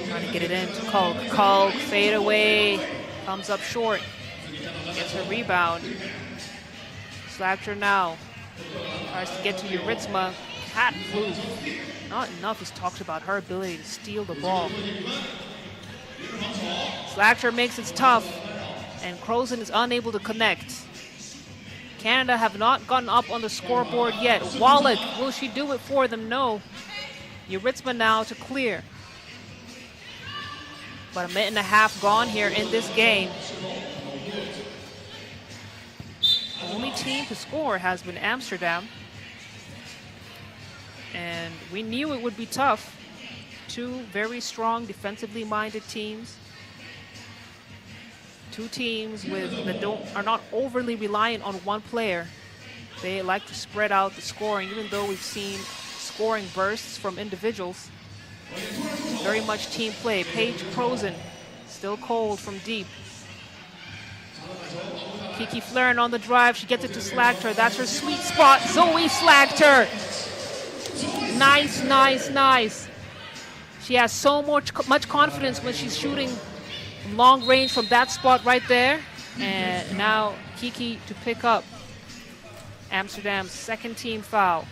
trying to get it into Kalk. Kalk, fade away, comes up short, gets her rebound. Slagter now tries to get to Juritsma. Kat Plouffe. Not enough is talked about her ability to steal the ball. Slagter makes it tough, and Crozen is unable to connect. Canada have not gotten up on the scoreboard yet. Wallach, will she do it for them? No. Juritsma now to clear. About a minute and a half gone here in this game. The only team to score has been Amsterdam. And we knew it would be tough. 2 very strong defensively minded teams. 2 teams that are not overly reliant on one player. They like to spread out the scoring, even though we've seen scoring bursts from individuals. Very much team play. Paige Crozen, still cold from deep. Kiki Fluren on the drive. She gets it to Slagter. That's her sweet spot. Zoe Slagter. Nice, nice, nice. She has so much confidence when she's shooting long range from that spot right there. And now Kiki to pick up Amsterdam's second team foul.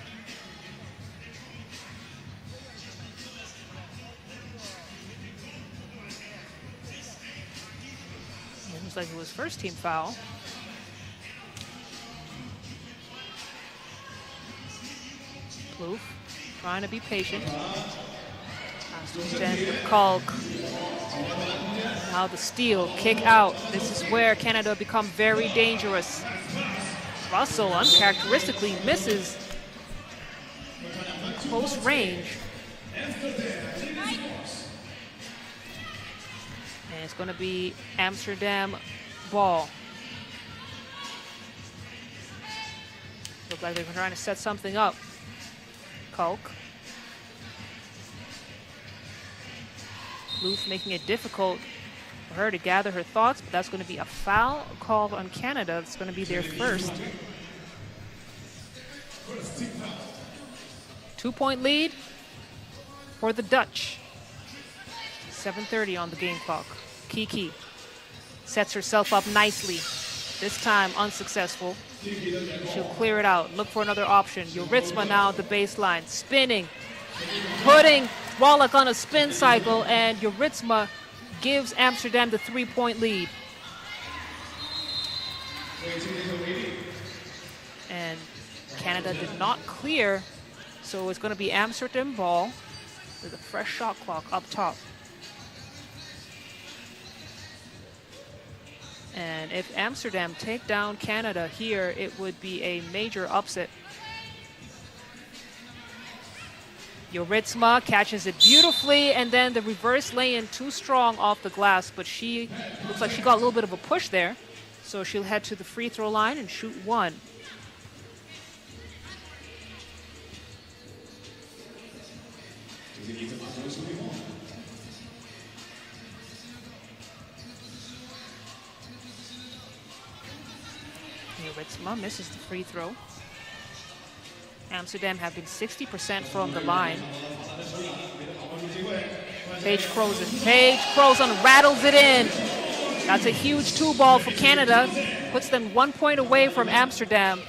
It looks like it was first team foul. Plouffe trying to be patient. Has to contend with Kalk. Now the steal, kick out. This is where Canada become very dangerous. Russell uncharacteristically misses close range. And it's going to be Amsterdam ball. Look like they're trying to set something up. Kalk. Plouffe making it difficult for her to gather her thoughts, but that's going to be a foul called on Canada. It's going to be their first. 2-point lead for the Dutch. 7:30 on the game clock. Kiki sets herself up nicely. This time unsuccessful. She'll clear it out. Look for another option. Juritsma now at the baseline. Spinning. Putting Wallach on a spin cycle, and Juritsma gives Amsterdam the 3-point lead. And Canada did not clear, so it's going to be Amsterdam ball with a fresh shot clock up top. And if Amsterdam take down Canada here, it would be a major upset. Juritsma catches it beautifully, and then the reverse lay-in too strong off the glass, but she looks like she got a little bit of a push there. So she'll head to the free throw line and shoot one. Juritsma misses the free throw. Amsterdam have been 60% from the line. Paige Crozon. Paige Crozon rattles it in. That's a huge 2-ball for Canada. Puts them 1 point away from Amsterdam.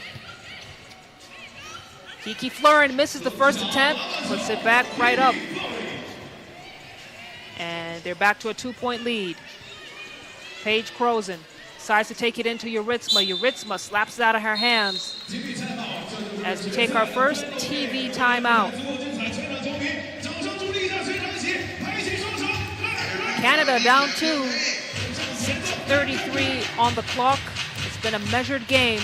Kiki Fluren misses the first attempt. Puts it back right up. And they're back to a 2-point lead. Paige Crozon decides to take it into Juritsma. Juritsma slaps it out of her hands as we take our first TV timeout. Canada down 2, 6:33 on the clock. It's been a measured game,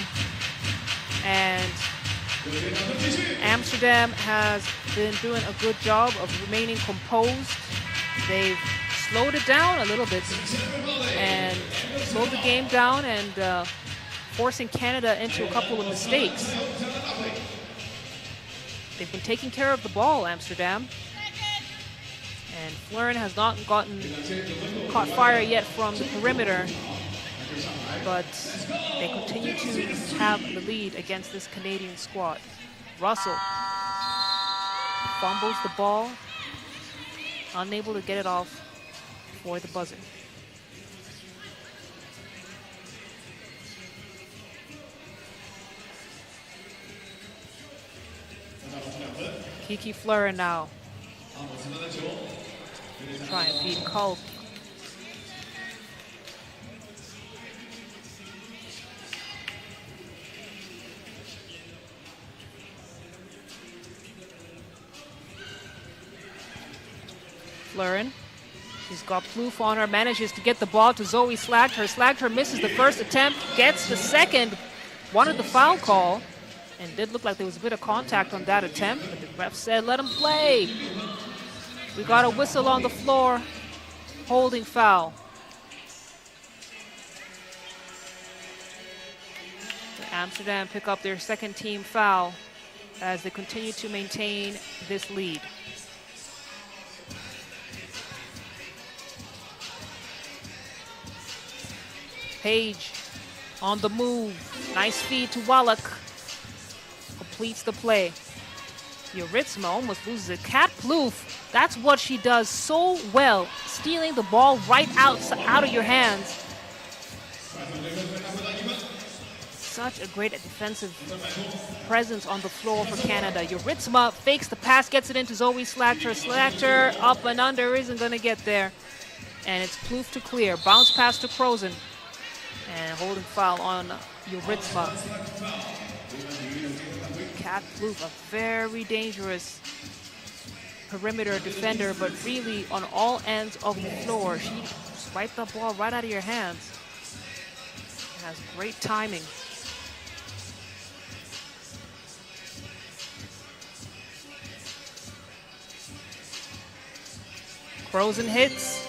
and Amsterdam has been doing a good job of remaining composed. They've slowed it down a little bit and slowed the game down and forcing Canada into a couple of mistakes. They've been taking care of the ball, Amsterdam. And Fluren has not caught fire yet from the perimeter, but they continue to have the lead against this Canadian squad. Russell fumbles the ball, unable to get it off for the buzzer. Kiki Fluren now. Try and beat Kalk. Fluren. She's got Plouffe on her, manages to get the ball to Zoe Slagter. Slagter misses the first attempt, gets the second, wanted the foul call, and did look like there was a bit of contact on that attempt, but the ref said, let him play. We got a whistle on the floor, holding foul. So Amsterdam pick up their second team foul as they continue to maintain this lead. Paige on the move. Nice feed to Wallach. Completes the play. Yuritsma almost loses it. Kat Plouffe, that's what she does so well, stealing the ball right out of your hands. Such a great defensive presence on the floor for Canada. Yuritsma fakes the pass, gets it into Zoe Slachter. Slachter up and under, isn't going to get there. And it's Plouffe to clear. Bounce pass to Crozen. And holding foul on Yuritsma. Kat Plouffe, a very dangerous perimeter defender, but really on all ends of the floor. She swiped the ball right out of your hands. Has great timing. Crozen hits.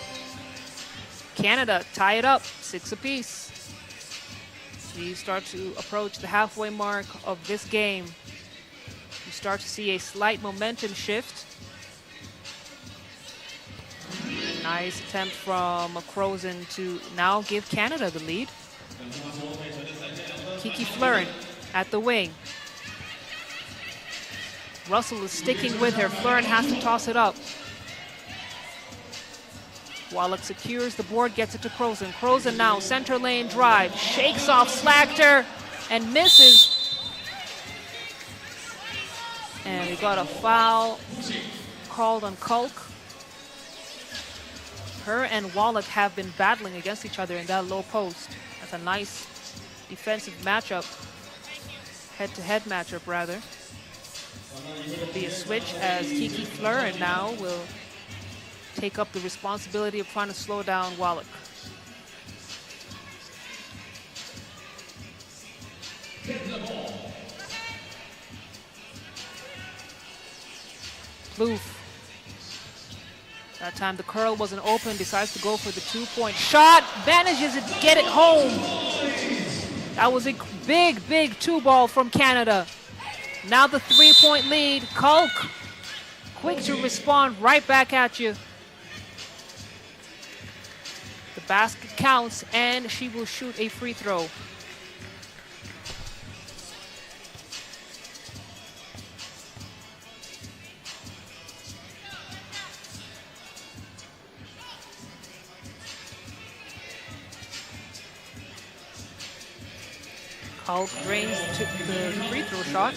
Canada tie it up, 6 apiece. We start to approach the halfway mark of this game. You start to see a slight momentum shift. Nice attempt from Crozen to now give Canada the lead. Kiki Fluren at the wing. Russell is sticking with her. Fluren has to toss it up. Wallach secures the board, gets it to Crozen. Crozen now, center lane drive, shakes off Slachter and misses. And we got a foul called on Kulk. Her and Wallach have been battling against each other in that low post. That's a nice defensive matchup, head-to-head matchup rather. It'll be a switch as Kiki Fluren now will take up the responsibility of trying to slow down Wallach. Plouffe. That time the curl wasn't open, decides to go for the 2-point shot, manages to get it home. That was a big, big 2-ball from Canada. Now the 3-point lead. Kulk, quick to respond right back at you. The basket counts, and she will shoot a free throw. Kulk brings to the free throw shot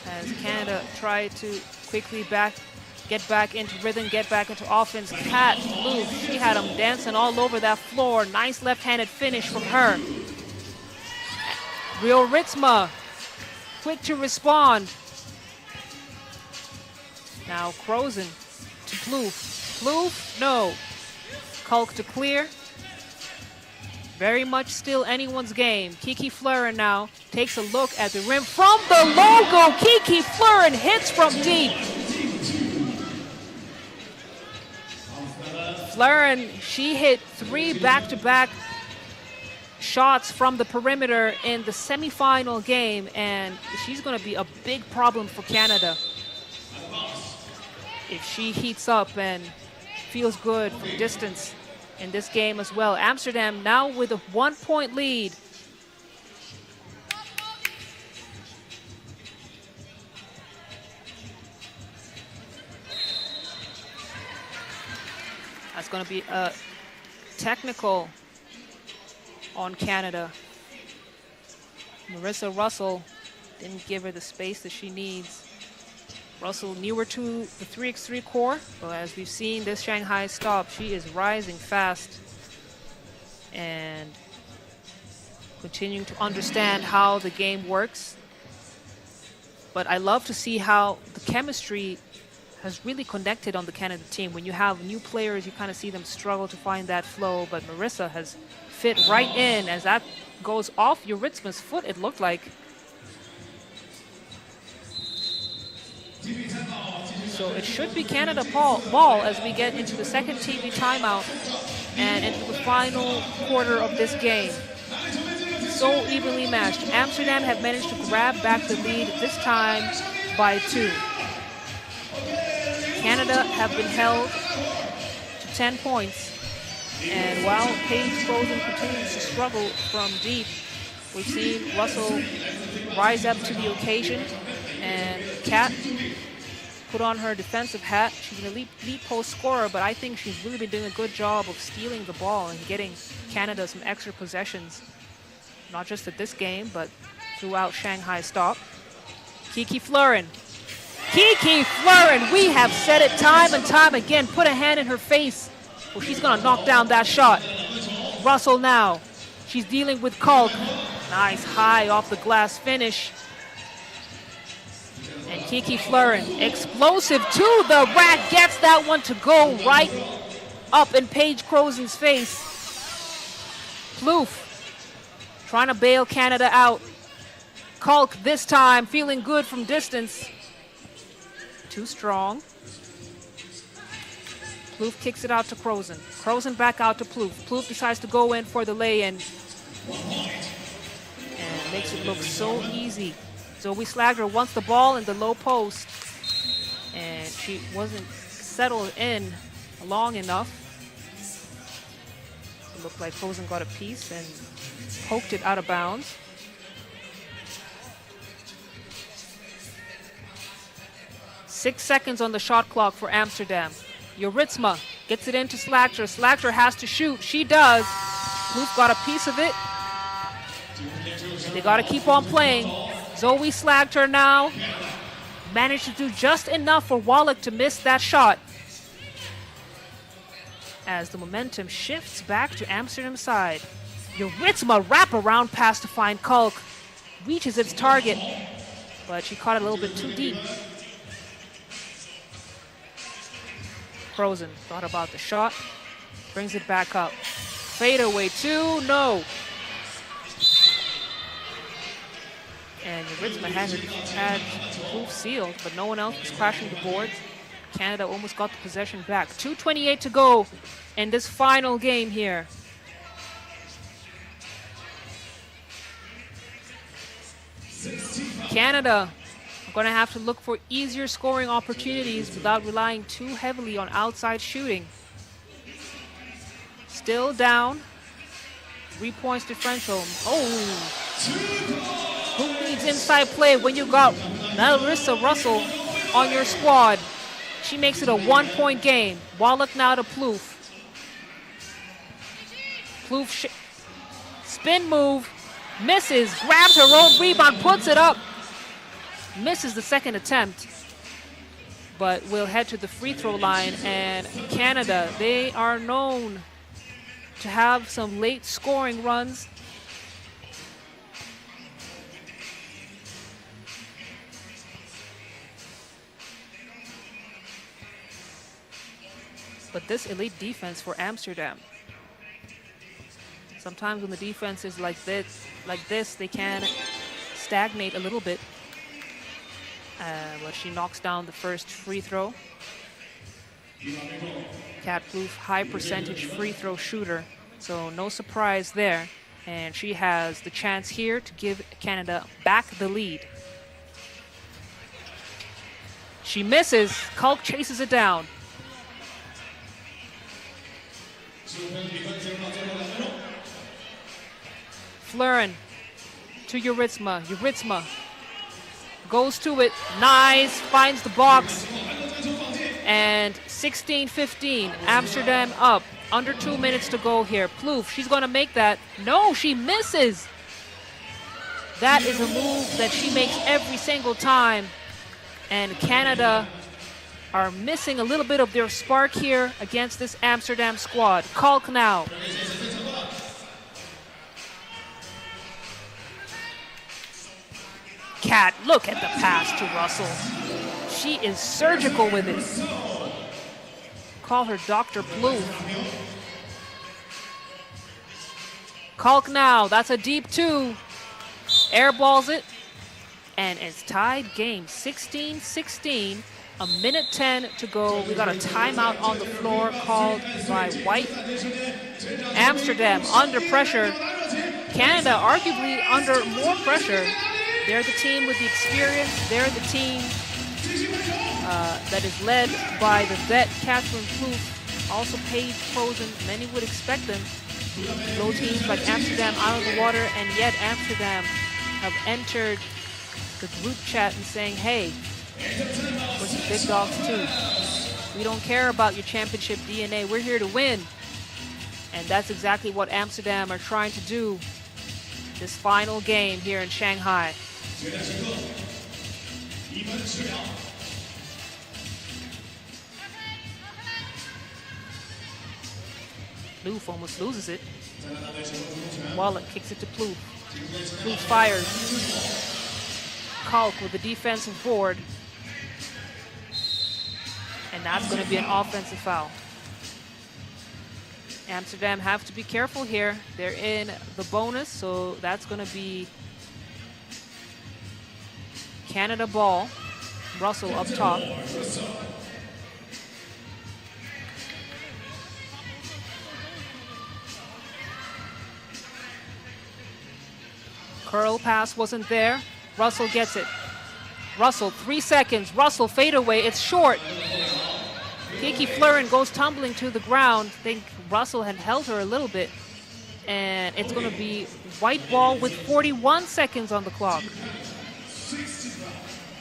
as Canada tried to quickly get back into rhythm, get back into offense. Kat Plouffe, she had them dancing all over that floor. Nice left-handed finish from her. Yuritsma, quick to respond. Now Crozen to Plouffe. Plouffe, no. Kulk to clear. Very much still anyone's game. Kiki Fluren now takes a look at the rim from the logo. Kiki Fluren hits from deep. Fluren, she hit 3 back-to-back shots from the perimeter in the semifinal game, and she's going to be a big problem for Canada if she heats up and feels good from distance in this game as well. Amsterdam now with a 1-point lead. That's going to be a technical on Canada. Marissa Russell didn't give her the space that she needs. Russell newer to the 3x3 core, but as we've seen this Shanghai stop, she is rising fast and continuing to understand how the game works. But I love to see how the chemistry has really connected on the Canada team. When you have new players, you kind of see them struggle to find that flow, but Marissa has fit right in as that goes off Yuritsma's foot, it looked like. So it should be Canada ball as we get into the second TV timeout and into the final quarter of this game. So evenly matched. Amsterdam have managed to grab back the lead, this time by 2. Canada have been held to 10 points. And while Paige Crozen continues to struggle from deep, we've seen Russell rise up to the occasion, and Kat put on her defensive hat. She's an elite post scorer, but I think she's really been doing a good job of stealing the ball and getting Canada some extra possessions, not just at this game, but throughout Shanghai stop. Kiki Fluren. Kiki Fluren, we have said it time and time again. Put a hand in her face. Well, she's gonna knock down that shot. Russell now. She's dealing with Kalk. Nice high off the glass finish. And Kiki Fluren, explosive to the rack, gets that one to go right up in Paige Crozen's face. Plouffe trying to bail Canada out. Kalk this time feeling good from distance. Too strong. Plouffe kicks it out to Crozen. Crozen back out to Plouffe. Plouffe decides to go in for the lay-in. And makes it look so easy. Zoe Slagler wants the ball in the low post. And she wasn't settled in long enough. It looked like Crozen got a piece and poked it out of bounds. Six seconds on the shot clock for Amsterdam. Juritsma gets it into Slagler. Slagler has to shoot. She does. Plouffe got a piece of it. They got to keep on playing. Zoe Slagler now managed to do just enough for Wallach to miss that shot. As the momentum shifts back to Amsterdam's side. Juritsma wraparound pass to find Kalk. Reaches its target, but she caught it a little bit too deep. Crozen thought about the shot, brings it back up. Fadeaway two, no. And Juritsma had Plouffe sealed, but no one else was crashing the boards. Canada almost got the possession back. 2:28 to go in this final game here. Canada are going to have to look for easier scoring opportunities without relying too heavily on outside shooting. Still down. 3 points differential. Oh! Who needs inside play when you got Larissa Russell on your squad? She makes it a 1-point game. Wallach now to Plouffe. Plouffe spin move. Misses. Grabs her own rebound. Puts it up. Misses the second attempt. But will head to the free throw line. And Canada, they are known to have some late scoring runs. But this elite defense for Amsterdam. Sometimes when the defense is like this, they can stagnate a little bit. But she knocks down the first free throw. Kat Plouffe, high percentage free throw shooter, so no surprise there. And she has the chance here to give Canada back the lead. She misses. Kalk chases it down. Fluren to Juritsma. Juritsma goes to it. Nice. Finds the box. And 16-15. Amsterdam up. Under 2 minutes to go here. Plouffe, she's going to make that. No, she misses. That is a move that she makes every single time. And Canada are missing a little bit of their spark here against this Amsterdam squad. Kalk now. Kat, look at the pass to Russell. She is surgical with it. Call her Dr. Plouffe. Kalk now, that's a deep two. Airballs it. And it's tied game 16-16. A minute 10 to go. We got a timeout on the floor called by White. Amsterdam under pressure. Canada arguably under more pressure. They're the team with the experience. They're the team that is led by the vet Catherine Plouffe. Also Paige Crozen. Many would expect them to blow teams like Amsterdam out of the water, and yet Amsterdam have entered the group chat and saying, hey, We're some big dogs too. We don't care about your championship DNA. We're here to win. And that's exactly what Amsterdam are trying to do this final game here in Shanghai. Plouffe almost loses it. Wallach kicks it to Plouffe. Plouffe fires. Kalk with the defensive board. And that's going to be an offensive foul. Amsterdam have to be careful here. They're in the bonus, so that's going to be Canada ball. Russell up top. Curl pass wasn't there. Russell gets it. Russell, 3 seconds. Russell fade away. It's short. Kiki Fluren goes tumbling to the ground. I think Russell had held her a little bit. And it's going to be white ball with 41 seconds on the clock.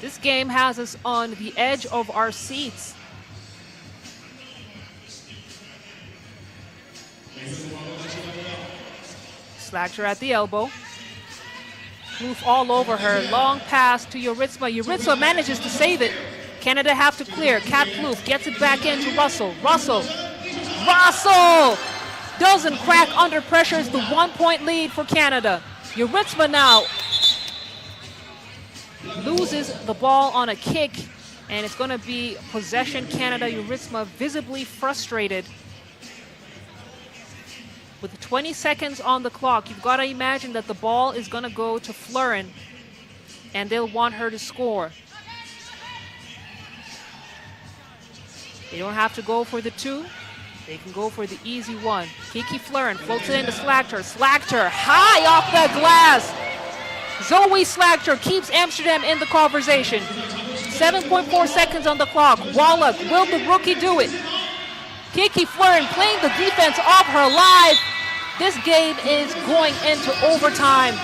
This game has us on the edge of our seats. Slacker at the elbow. Plouffe all over her. Long pass to Juritsma. Juritsma manages to save it. Canada have to clear. Kat Plouffe gets it back into Russell. Russell doesn't crack under pressure. It's the 1-point lead for Canada. Juritsma now loses the ball on a kick, and it's going to be possession Canada. Juritsma visibly frustrated. With 20 seconds on the clock, you've got to imagine that the ball is going to go to Fluren, and they'll want her to score. They don't have to go for the 2. They can go for the easy one. Kiki Fluren floats it into Slachter. Slachter high off the glass. Zoe Slachter keeps Amsterdam in the conversation. 7.4 seconds on the clock. Wallach, will the rookie do it? Kiki Fluren playing the defense off her life. This game is going into overtime.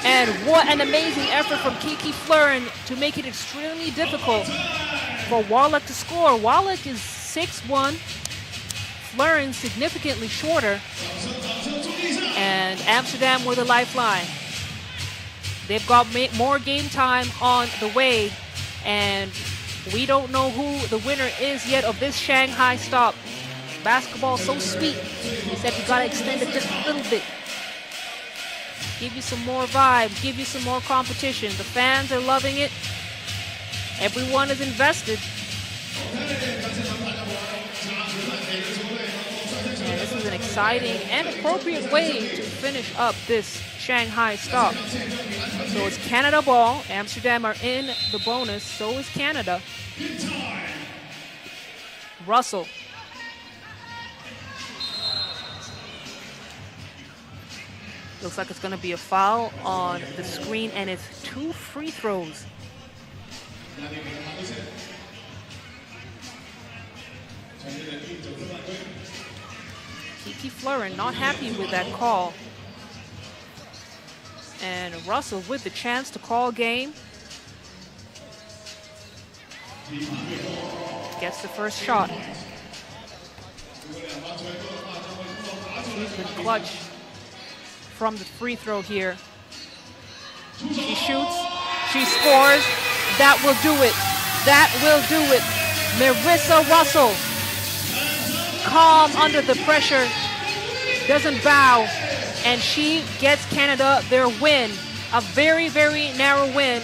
And what an amazing effort from Kiki Fluren to make it extremely difficult for Wallach to score. Wallach is 6'1", Fluren significantly shorter, and Amsterdam with a lifeline. They've got more game time on the way, and we don't know who the winner is yet of this Shanghai stop. Basketball so sweet, except you gotta extend it just a little bit. Give you some more vibe, give you some more competition. The fans are loving it. Everyone is invested. And this is an exciting and appropriate way to finish up this Shanghai stop. So it's Canada ball. Amsterdam are in the bonus. So is Canada. Russell. Looks like it's going to be a foul on the screen, and it's 2 free throws. Kiki Fluren not happy with that call. And Russell with the chance to call game. Gets the first shot. She's been clutch from the free throw here. She shoots, she scores. That will do it. That will do it. Marissa Russell, calm under the pressure, doesn't bow, and she gets Canada their win. A very, very narrow win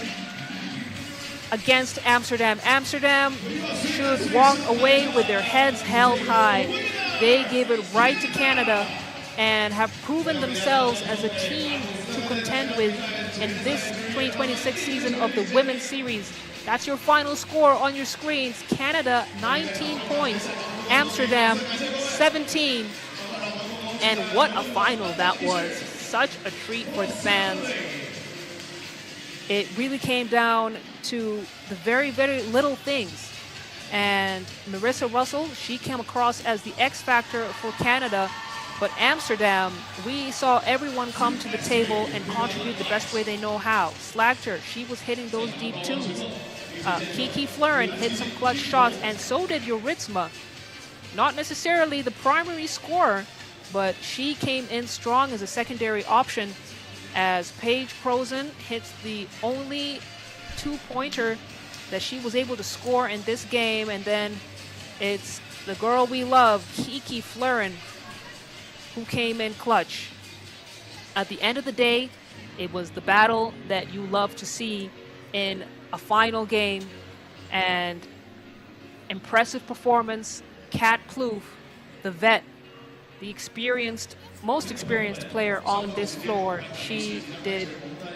against Amsterdam. Amsterdam should walk away with their heads held high. They gave it right to Canada and have proven themselves as a team to contend with in this 2026 season of the Women's Series. That's your final score on your screens. Canada, 19 points. Amsterdam, 17. And what a final that was. Such a treat for the fans. It really came down to the very, very little things. And Marissa Russell, she came across as the X factor for Canada. But Amsterdam, we saw everyone come to the table and contribute the best way they know how. Slachter, she was hitting those deep twos. Kiki Fluren hit some clutch shots, and so did Yuritma. Not necessarily the primary scorer, but she came in strong as a secondary option as Paige Prosen hits the only two-pointer that she was able to score in this game, and then it's the girl we love, Kiki Fluren, who came in clutch. At the end of the day, it was the battle that you love to see in a final game, and impressive performance. Kat Plouffe, the vet, the most experienced player on this floor. She did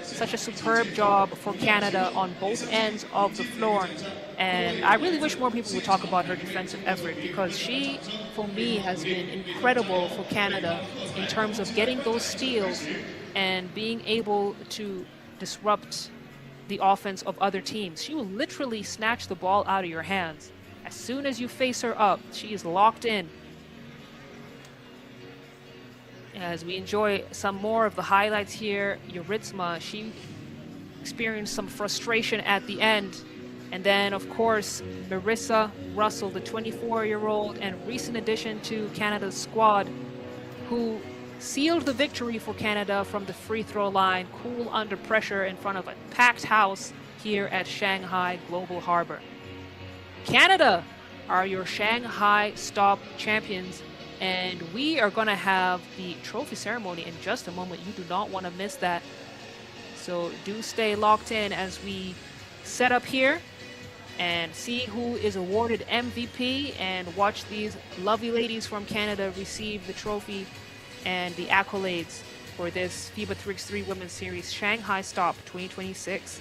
such a superb job for Canada on both ends of the floor. And I really wish more people would talk about her defensive effort, because she, for me, has been incredible for Canada in terms of getting those steals and being able to disrupt the offense of other teams. She will literally snatch the ball out of your hands. As soon as you face her up, she is locked in. As we enjoy some more of the highlights here, Yuritma, she experienced some frustration at the end. And then, of course, Marissa Russell, the 24-year-old and recent addition to Canada's squad, who sealed the victory for Canada from the free throw line, cool under pressure in front of a packed house here at Shanghai Global Harbor. Canada are your Shanghai Stop champions, and we are going to have the trophy ceremony in just a moment. You do not want to miss that. So do stay locked in as we set up here and see who is awarded MVP, and watch these lovely ladies from Canada receive the trophy and the accolades for this FIBA 3x3 Women's Series Shanghai Stop 2026.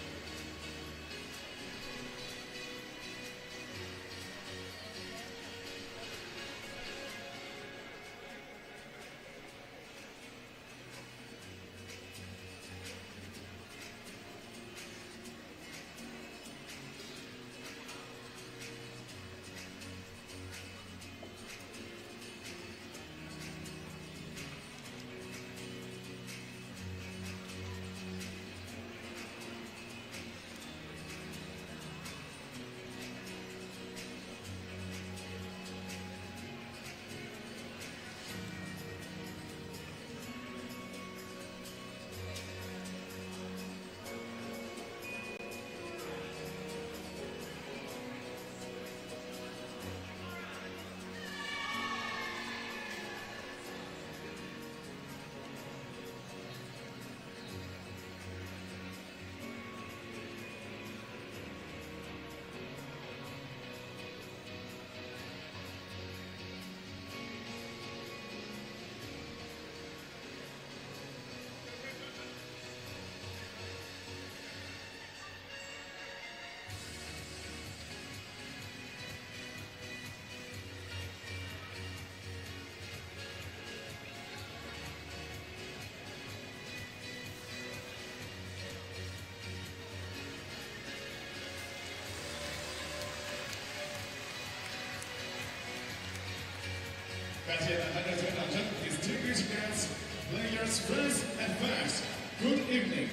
Distinguished guests, players, friends, and fans, good evening.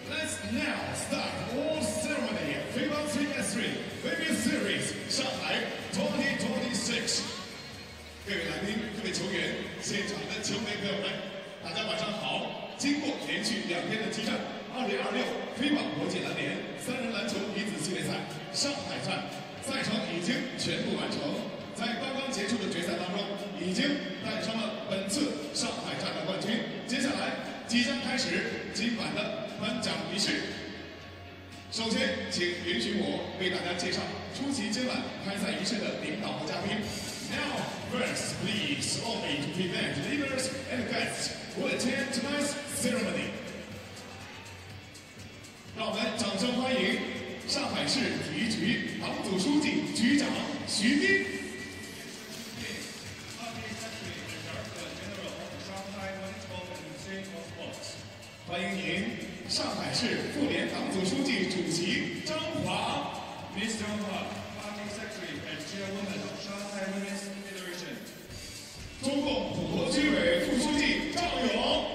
Let's now start all ceremony FIBA 3x3 Women's Series Shanghai 2026. 各位来宾、各位球员、现场的球迷朋友们，大家晚上好。经过连续2天的激战，2026 FIBA 国际篮联3人篮球女子系列赛上海站赛程已经全部完成。在刚刚结束的决赛当中，已经诞生了本次上海站的冠军。接下来即将开始今晚的颁奖仪式。首先，请允许我为大家介绍出席今晚开赛仪式的领导和嘉宾。Now, first, please allow me to present leaders and guests who attend tonight's ceremony. 让我们掌声欢迎上海市体育局党组书记、局长徐斌。 欢迎您，上海市妇联党组书记、主席张华。Miss Zhang Hua, Party Secretary and Chairwoman of Shanghai Women's Federation. 中共普陀区委副书记赵勇。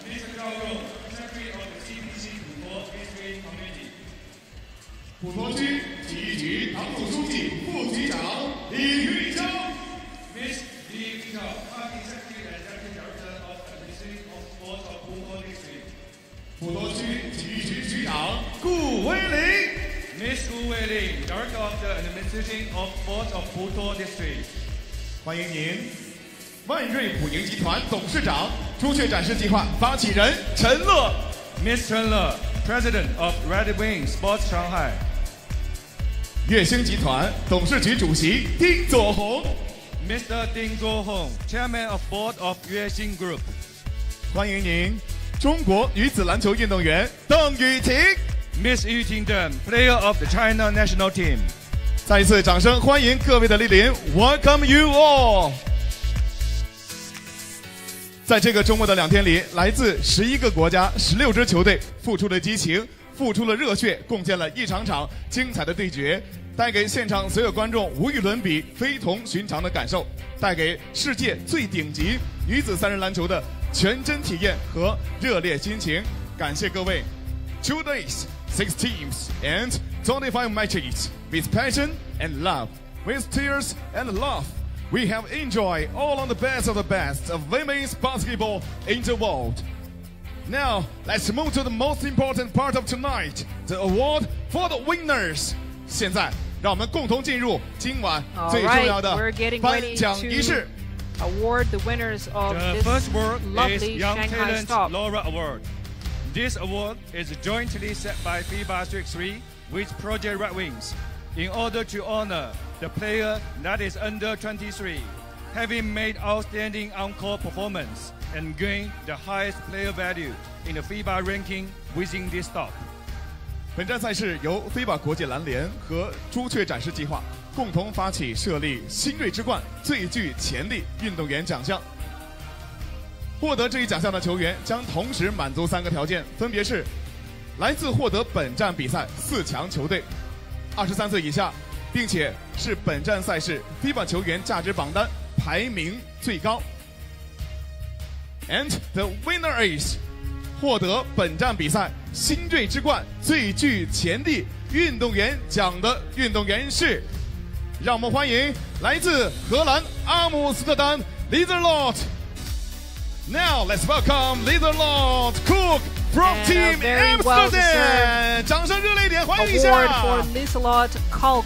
Mr. Zhao Yong, Secretary of the CPC 普陀 History Community. 普陀区 Putuo District. 欢迎您，万瑞普营集团董事长、朱雀展示计划发起人陈乐。Miss Chen Le, President of RELIVE Sports Shanghai. 月星集团董事局主席丁佐宏。Mr. Ding Zuohong, Chairman of Board of Yuexing Group. 欢迎您，中国女子篮球运动员邓雨婷。Miss Yu Tingdeng, Player of the China National Team. 再一次掌声欢迎各位的莅临 ，Welcome you all。在这个周末的2天里，来自11个国家、16支球队付出了激情，付出了热血，共建了一场场精彩的对决，带给现场所有观众无与伦比、非同寻常的感受，带给世界最顶级女子3人篮球的全真体验和热烈心情。感谢各位。2 days, 6 teams, and 25 matches with passion and love, with tears and love. We have enjoyed all on the best of the best of women's basketball in the world. Now, let's move to the most important part of tonight, the award for the winners. 现在，让我们共同进入今晚最重要的颁奖仪式。Award the winners of The this first award is lovely Young Shanghai Talent stop. Laura Award. This award is jointly set by FIBA 3x3 with Project Red Wings in order to honor the player that is under 23, having made outstanding on-court performance and gained the highest player value in the FIBA ranking within this stop. 本站赛事由FIBA 国际篮联和朱雀展示计划共同发起设立新锐之冠最具潜力运动员奖项。获得这一奖项的球员将同时满足3个条件，分别是来自获得本站比赛4强球队、23岁以下，并且是本站赛事 FIBA 球员价值榜单排名最高。And the winner is 获得本站比赛新锐之冠最具潜力运动员奖的运动员是，让我们欢迎来自荷兰阿姆斯特丹 Liederlot。Now let's welcome Liederlot Cook from And Team very Amsterdam。掌声热烈一点，欢迎一 Award 下。 for Liselot Kalk,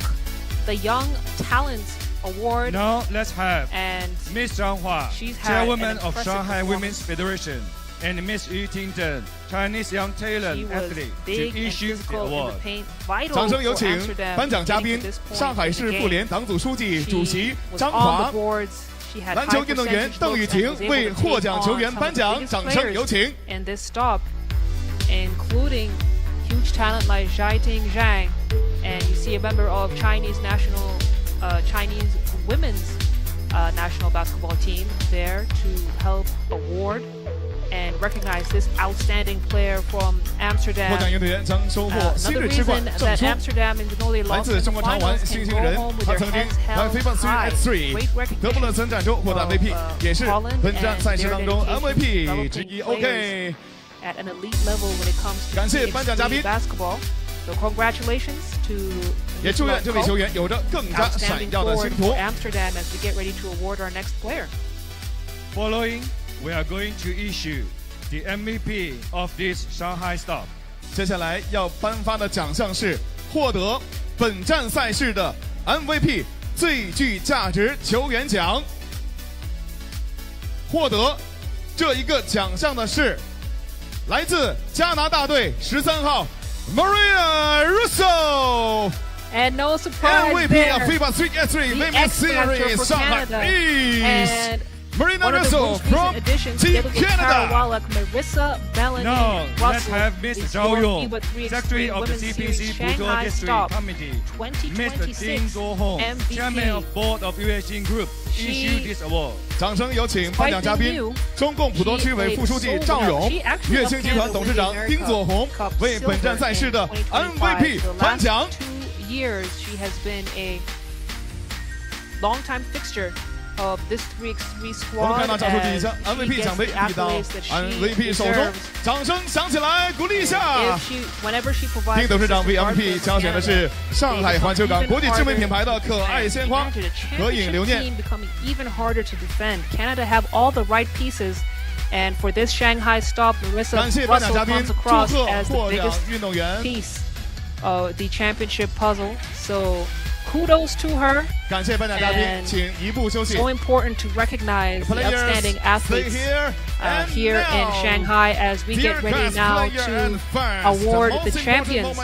the Young Talent Award. Now let's have And Miss Zhang Hua, she's had Chairwoman an of impressive Shanghai performance. Women's Federation, and Miss Yu Tingdeng, Chinese Young Talent she was Athlete, big to and issue the physical in the award. paint, vital 掌声有 for 请 Amsterdam 颁奖嘉 getting 宾 to this point 上海 in 市 the 妇 game. 联党组书记、 She 主席 was 张 on 华 the。boards. She had 篮 high 球运动员 percentage 邓雨 looks and 婷 was able 为 to 获 take 奖 on 球员 some 颁 of the 奖， biggest 掌声有 players 请。 in this stop, including huge talent like Zhaiting Zhang, and you see a member of Chinese women's national basketball team there to help award and recognize this outstanding player from 获奖 Amsterdam. 运动员将收获新 Another 锐之冠 reason 证 that 书。 Amsterdam is not only 来 lost 自 in the 中国长环 finals 新 and 星 go 人， home with 他 their 曾经 heads 在 held FIBA high. 3x3 Great 得不勒森站中获得 MVP， 也是 Holland 本站 and 赛事 their 当中 dedication to MVP 之 developing 一。 players OK， at an elite level when it comes to 感谢颁奖嘉宾。 basketball. So congratulations to 也祝愿这位球员有着更加闪 outstanding 耀的 forward 星 for 途。 Amsterdam as we get ready to award our next player. Following, we are going to issue the MVP of this Shanghai stop. 接下来要颁发的奖项是获得本站赛事的 MVP 最具价值球员奖。获得这一个奖项的是来自加拿大队13号 Maria Russo。 And no surprise MVP there, of FIBA 3x3 the Women's X Factor Series for Shanghai Canada. is And Marina one of the Russo most from recent additions, Team together with Tara Canada. Wallach, Marissa Bellany Now, let's Russell have Miss is Zhao your Yong, FIBA 3x3 Secretary of the Women's CPC Series Putuo Shanghai District Stop Committee. Mr. 2026 Ding Zuohong, Chairman of MVP. Board of Yuexing Group, issue this award. 掌声有请颁奖嘉宾，中共浦东区委副书记赵勇、月星集团董事长丁佐宏为本站赛事的 MVP 颁奖。 2 years, she has been a long-time fixture of this 3x3 我们 squad 看到赵书记 as 将 she MVP gets 奖杯 the 递到 accolades that she MVP 手中 deserves.，掌声响起来，鼓励一下。 Whenever she provides 丁董事长为 MVP assistance 挑选的是上海环球港国际知名品牌的可爱鲜花 and the 合影留念。 championship team becoming even harder to defend. Canada have all the right pieces, and for this Shanghai stop, 感 Marissa 谢颁奖 Russell 嘉宾， comes 祝 across 贺 as the 获奖 biggest 运动员。 piece of the championship puzzle. So kudos to her. 感谢颁奖嘉宾， And 请移步休息。 So important to recognize the outstanding athletes here in Shanghai as we get ready now to award the champions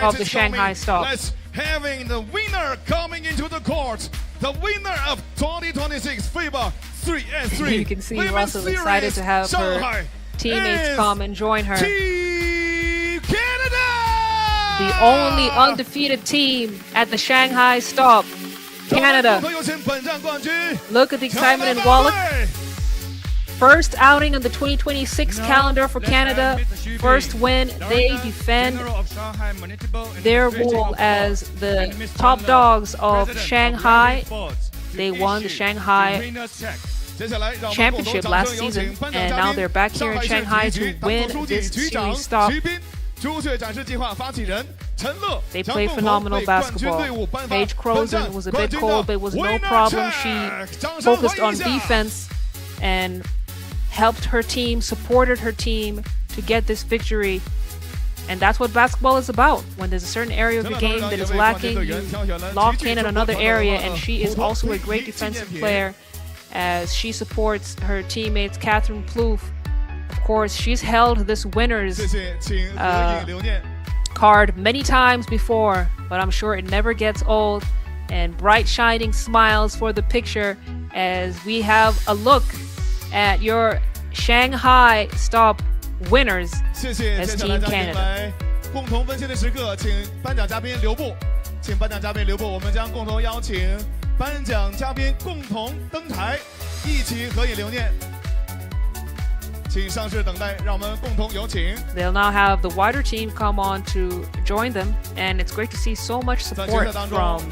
of the Shanghai stop. Let's having the winner coming into the court, the winner of 2026 FIBA 3x3. You can see Women's Russell excited Series to have her Shanghai teammates is come and join her. Team Canada! The only undefeated team at the Shanghai stop, Canada. 有请本站冠军 Look at the excitement in Wallach. First outing on the 2026 calendar for Canada. First win. They defend their role as the top dogs of Shanghai. They won the Shanghai 接下来让我们共同 championship 掌 last 声有 season, 请颁奖 and 嘉 now 宾 they're back here in 上海市 Shanghai 体育 to 当 win 组书记 this 局长 series stop. 徐斌，朱雀展示计划发起人陈乐 They 将 play 共同 phenomenal 为冠军 basketball. 队伍颁发 Paige 本 Croson 站 was a 冠 bit 军 cold, 的 but it was no winner problem. She check 掌声 focused 欢 on 迎一下 defense and helped her team, supported her team to get this victory. And that's what basketball is about. When there's a certain area of the game that is lacking, you lock in another area, and she is also a great defensive player as she supports her teammates, Catherine Plouffe. Of course, she's held this winner's 谢谢，请合影留念。 card many times before, but I'm sure it never gets old. And bright shining smiles for the picture as we have a look at your Shanghai stop winners 谢谢， as 接下来 Team 将迎 Canada. 来共同温馨的时刻，请颁奖嘉宾留步，请颁奖嘉宾留步，我们将共同邀请颁奖嘉宾共同登台，一起合影留念。请上市等待，让我们共同有请。 They'll now have the wider team come on to join them, and it's great to see so much 在决 support 赛当中 from，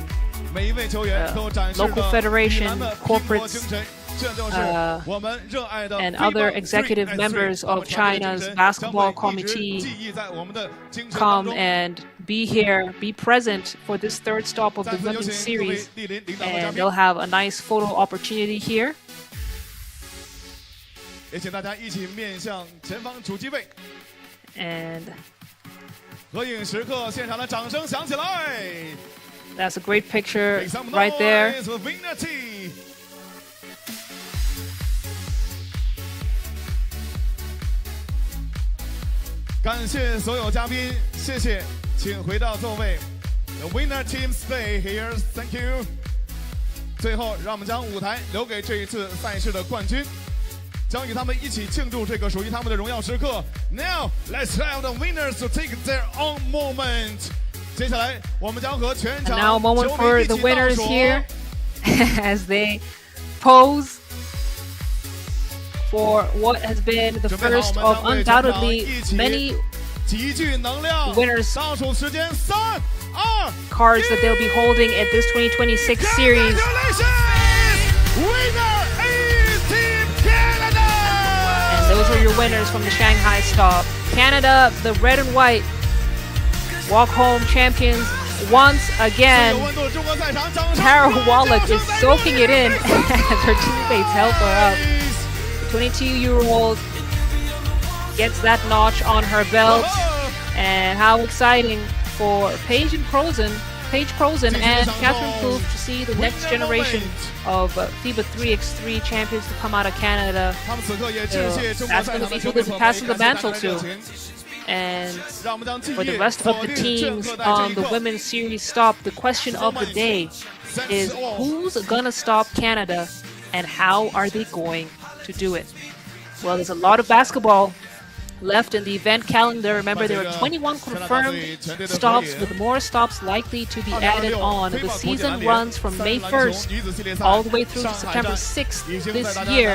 每一位球员都展示 local 了 federation, 女篮的拼搏 corporates, 精神，这就是我们热爱的 and FIBA other executive 3x3 members of 他们团队的 China's 精神 basketball 将会一直 committee 记忆在我们的精神当 come 中。 and be here, be present for this third stop of the 再次有 women's 请各位 series. 莅临领导和嘉 And 宾 they'll，have a nice photo opportunity here. 也请大家一起面向前方主机位， And 合影时刻，现场的掌声响起来。 that's a great picture Make some right there. noise for winner team. 感谢所有嘉宾，谢谢，请回到座位。The winner team stay here. Thank you. 最后，让我们将舞台留给这一次赛事的冠军，将与他们一起庆祝这个属于他们的荣耀时刻。Now let's have the winners to take their own moment. 接下来，我们将和全 And 场 now a moment 球 for 迷一 the 起倒 winners 数。 here as they pose for what has been the 准备好，我 first 们 of 将为全场 undoubtedly 一起 many 集聚能量。 winners 倒数时间3、2。 cards that they'll be holding at this 2026 series. Congratulations! Winner is Team Canada! And those are your winners from the Shanghai stop. Canada, the red and white, walk home champions once 有 again. 温度中国赛场，掌声 Tara 鼓励 Wallach 掌声 is 再 soaking it in 热烈 as her teammates help her up. The 22-year-old gets that notch on her belt. And how exciting for Paige Croson and Catherine Plouffe to see the next generation of FIBA 3x3 champions to come out of Canada. 他们此刻也致谢中国 That's 赛 going 场 to 的 be 球 who 迷 this 朋友们， passes 感 the 谢大家 mantle 的热 to. 情。 And 让我们将记 for the 忆 rest 锁 of the 定正 teams 刻在这 on 一 the 刻。 women's series stop, the question of the day is who's gonna stop Canada and how are they going to do it? Well, there's a lot of basketball left in the event calendar. Remember, there are 21 confirmed stops with more stops likely to be added on. The season runs from May 1st all the way through to September 6th this year.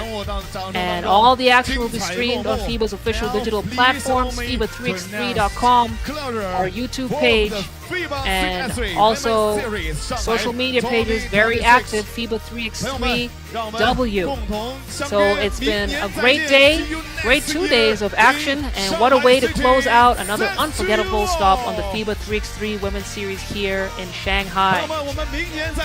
And all the action will be streamed on FIBA's official digital platforms, FIBA3x3.com, our YouTube page, and also social media pages, very active, FIBA3x3W. So it's been a great day, great 2 days of action, and what a way to close out another unforgettable stop on the FIBA 3x3 Women's Series here in Shanghai.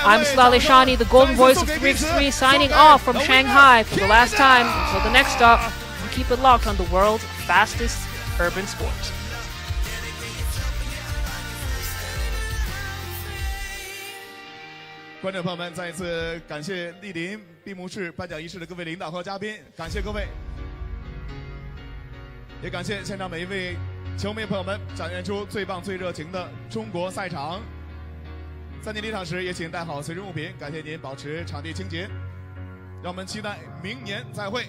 I'm Stalemate, the golden voice of 3x3, signing off from Shanghai for the last time. Until the next stop, and keep it locked on the world's fastest urban sport. 观众朋友们，再一次感谢莅临闭幕式颁奖仪式的各位领导和嘉宾，感谢各位，也感谢现场每一位球迷朋友们展现出最棒、最热情的中国赛场。在您离场时，也请带好随身物品，感谢您保持场地清洁。让我们期待明年再会。